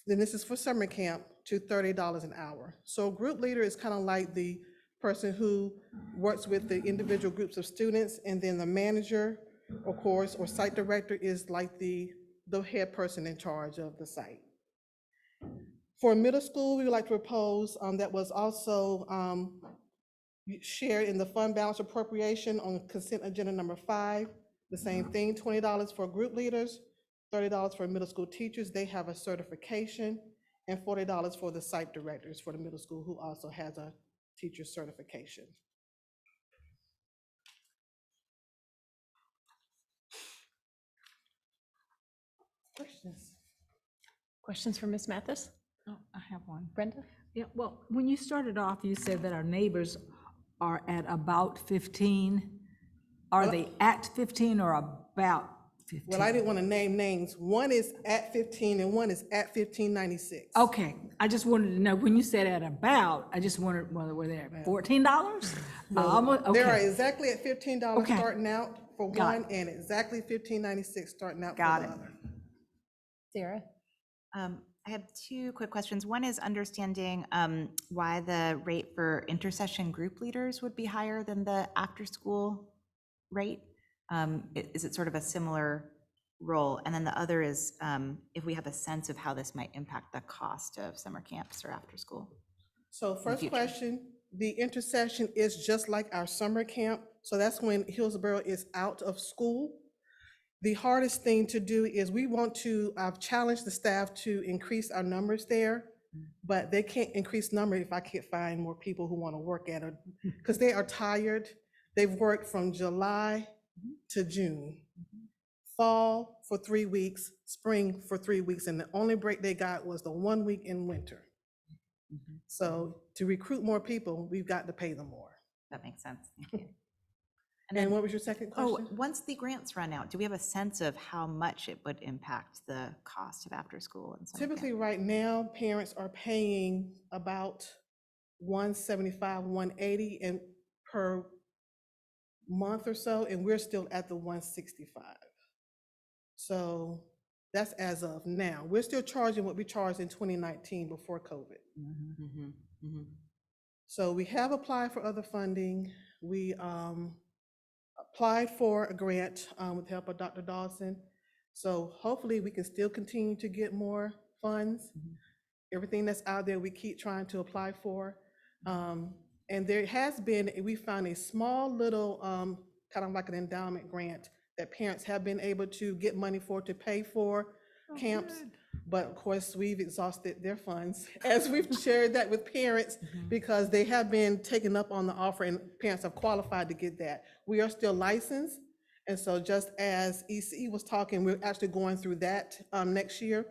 E: then this is for summer camp, to $30 an hour. So group leader is kind of like the person who works with the individual groups of students, and then the manager, of course, or site director is like the head person in charge of the site. For middle school, we would like to propose that was also shared in the fund balance appropriation on consent agenda number 5. The same thing, $20 for group leaders, $30 for middle school teachers. They have a certification, and $40 for the site directors for the middle school, who also has a teacher certification. Questions?
L: Questions for Ms. Mathis?
G: Oh, I have one.
L: Brenda?
G: Yeah, well, when you started off, you said that our neighbors are at about 15. Are they at 15 or about 15?
E: Well, I didn't want to name names. One is at 15 and one is at $15.96.
G: Okay, I just wanted to know, when you said at about, I just wondered whether we're there at $14?
E: They are
G: Okay,
E: exactly at $15
G: Okay.
E: starting out for
G: Got
E: one, and exactly $15.96 starting out for
R: Got
E: the
R: it.
E: other.
L: Sarah?
R: I have 2 quick questions. One is understanding why the rate for intercession group leaders would be higher than the after-school rate. Is it sort of a similar role? And then the other is if we have a sense of how this might impact the cost of summer camps or after-school.
E: So first
R: future.
E: question, the intercession is just like our summer camp. So that's when Hillsborough is out of school. The hardest thing to do is we want to, I've challenged the staff to increase our numbers there, but they can't increase number if I can't find more people who want to work at it, because they are tired. They've worked from July to June, fall for 3 weeks, spring for 3 weeks, and the only break they got was the 1 week in winter. So to recruit more people, we've got to pay them more.
R: That makes sense. Thank you.
E: And what was your second question?
R: Once the grants run out, do we have a sense of how much it would impact the cost of after school and summer camp?
E: Typically, right now, parents are paying about $175, $180 and per month or so, and we're still at the 165. So that's as of now. We're still charging what we charged in 2019 before COVID. So we have applied for other funding. We applied for a grant with the help of Dr. Dawson. So hopefully we can still continue to get more funds. Everything that's out there, we keep trying to apply for. And there has been, we found a small little, kind of like an endowment grant that parents have been able to get money for to pay for camps. But of course, we've exhausted their funds as we've shared that with parents because they have been taken up on the offer and parents have qualified to get that. We are still licensed. And so just as ECE was talking, we're actually going through that next year,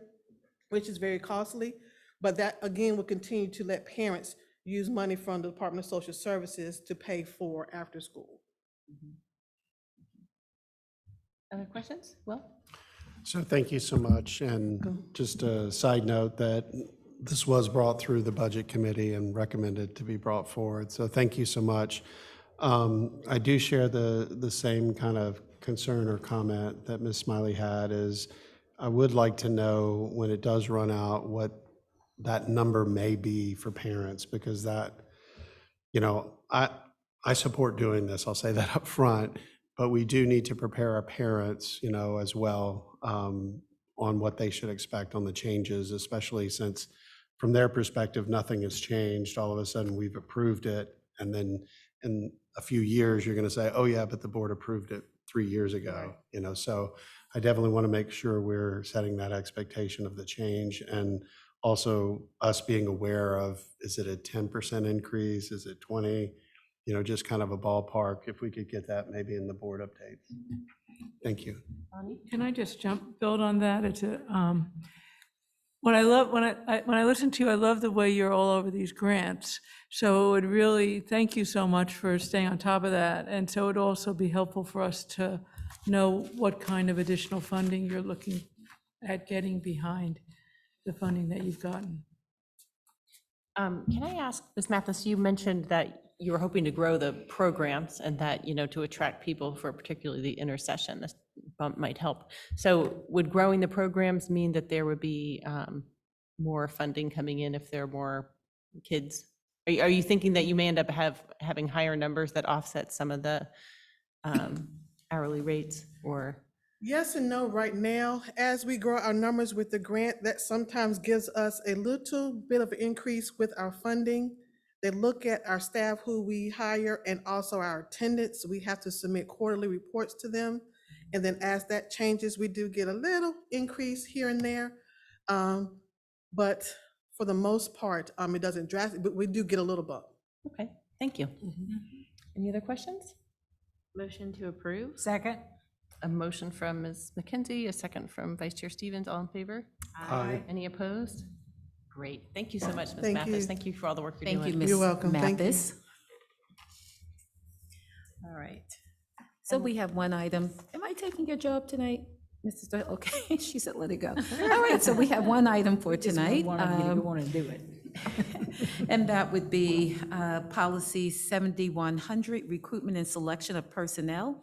E: which is very costly. But that, again, will continue to let parents use money from the Department of Social Services to pay for after school.
B: Other questions? Will?
O: So thank you so much. And just a side note that this was brought through the Budget Committee and recommended to be brought forward. So thank you so much. I do share the same kind of concern or comment that Ms. Smiley had is I would like to know when it does run out what that number may be for parents, because that, you know, I support doing this, I'll say that up front, but we do need to prepare our parents, you know, as well on what they should expect on the changes, especially since from their perspective, nothing has changed. All of a sudden we've approved it. And then in a few years, you're going to say, oh yeah, but the board approved it 3 years ago, you know, so I definitely want to make sure we're setting that expectation of the change and also us being aware of, is it a 10% increase? Is it 20? You know, just kind of a ballpark, if we could get that maybe in the board updates. Thank you.
S: Can I just build on that? It's a, what I love, when I listen to you, I love the way you're all over these grants. So it would really, thank you so much for staying on top of that. And so it'd also be helpful for us to know what kind of additional funding you're looking at getting behind the funding that you've gotten.
L: Can I ask, Ms. Mathis, you mentioned that you were hoping to grow the programs and that, you know, to attract people for particularly the intercession, this bump might help. So would growing the programs mean that there would be more funding coming in if there are more kids? Are you thinking that you may end up having higher numbers that offset some of the hourly rates, or?
E: Yes and no right now. As we grow our numbers with the grant, that sometimes gives us a little bit of an increase with our funding. They look at our staff who we hire and also our attendance. We have to submit quarterly reports to them. And then as that changes, we do get a little increase here and there. But for the most part, it doesn't drastically, but we do get a little bump.
L: Okay, thank you. Any other questions?
B: Motion to approve?
G: Second.
L: A motion from Ms. McKenzie, a second from Vice Chair Stevens. All in favor?
O: Aye.
L: Any opposed? Great. Thank you so much, Ms.
E: Thank
L: Mathis.
E: you.
L: Thank you for all the work you're
B: Thank
L: doing.
B: you, Ms.
E: You're welcome. Thank you.
B: Mathis. All right. So we have one item. Am I taking your job tonight, Mrs. Doyle? Okay, she said, let it go. All right, so we have one item for tonight.
G: One of you want to do it.
B: And that would be Policy 7100, Recruitment and Selection of Personnel.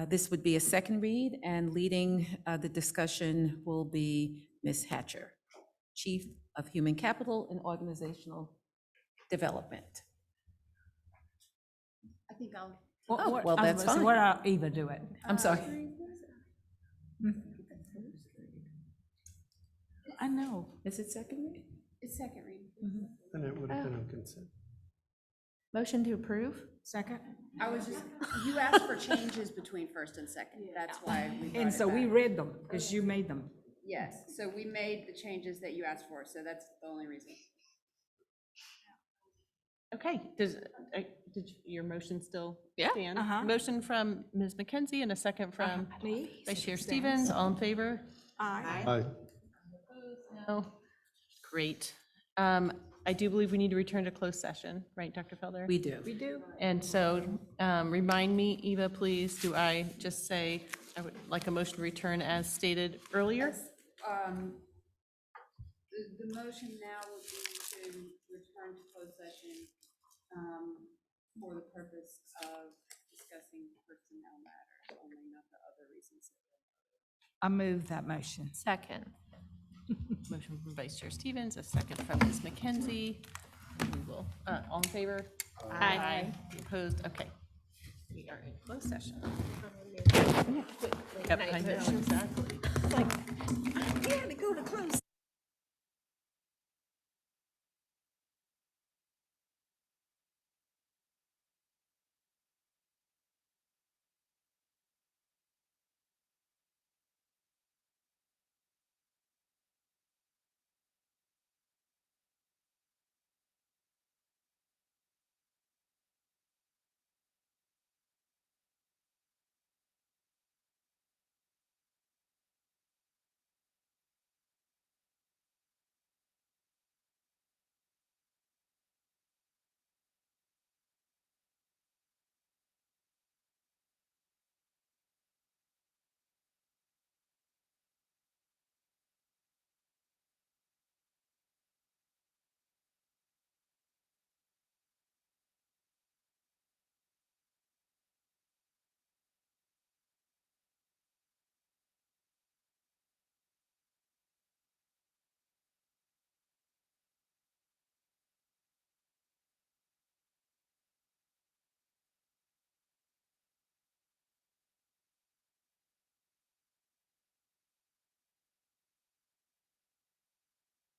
B: This would be a second read, and leading the discussion will be Ms. Hatcher, Chief of Human Capital and Organizational Development.
R: I think I'll.
B: Well, that's fine.
G: What I'll Eva do it.
B: I'm sorry.
G: I know.
B: Is it second read?
R: It's second read.
O: And it would have been on consent.
L: Motion to approve?
G: Second.
R: I was just, you asked for changes between first and second. That's why we brought
G: And
R: it
G: so we
R: back.
G: read them because you made them.
R: Yes, so we made the changes that you asked for, so that's the only reason.
L: Okay, did your motion still
B: Yeah,
L: stand?
G: uh-huh.
L: Motion from Ms. McKenzie and a second from
G: Me?
L: Vice Chair Stevens. All in favor?
G: Aye.
O: Aye.
L: No. Great. I do believe we need to return to closed session, right, Dr. Felder?
B: We do.
G: We do.
L: And so remind me, Eva, please, do I just say, I would like a motion to return as stated earlier?
R: The motion now would be to return to closed session for the purpose of discussing
G: discussing personnel matters, only not the other reasons. I move that motion.
T: Second.
L: Motion from Vice Chair Stevens, a second from Ms. McKenzie. We will, all in favor?
T: Aye.
L: Opposed? Okay. We are in closed session.
Q: Late
L: Yep,
Q: night,
L: I know,
Q: but-
L: exactly.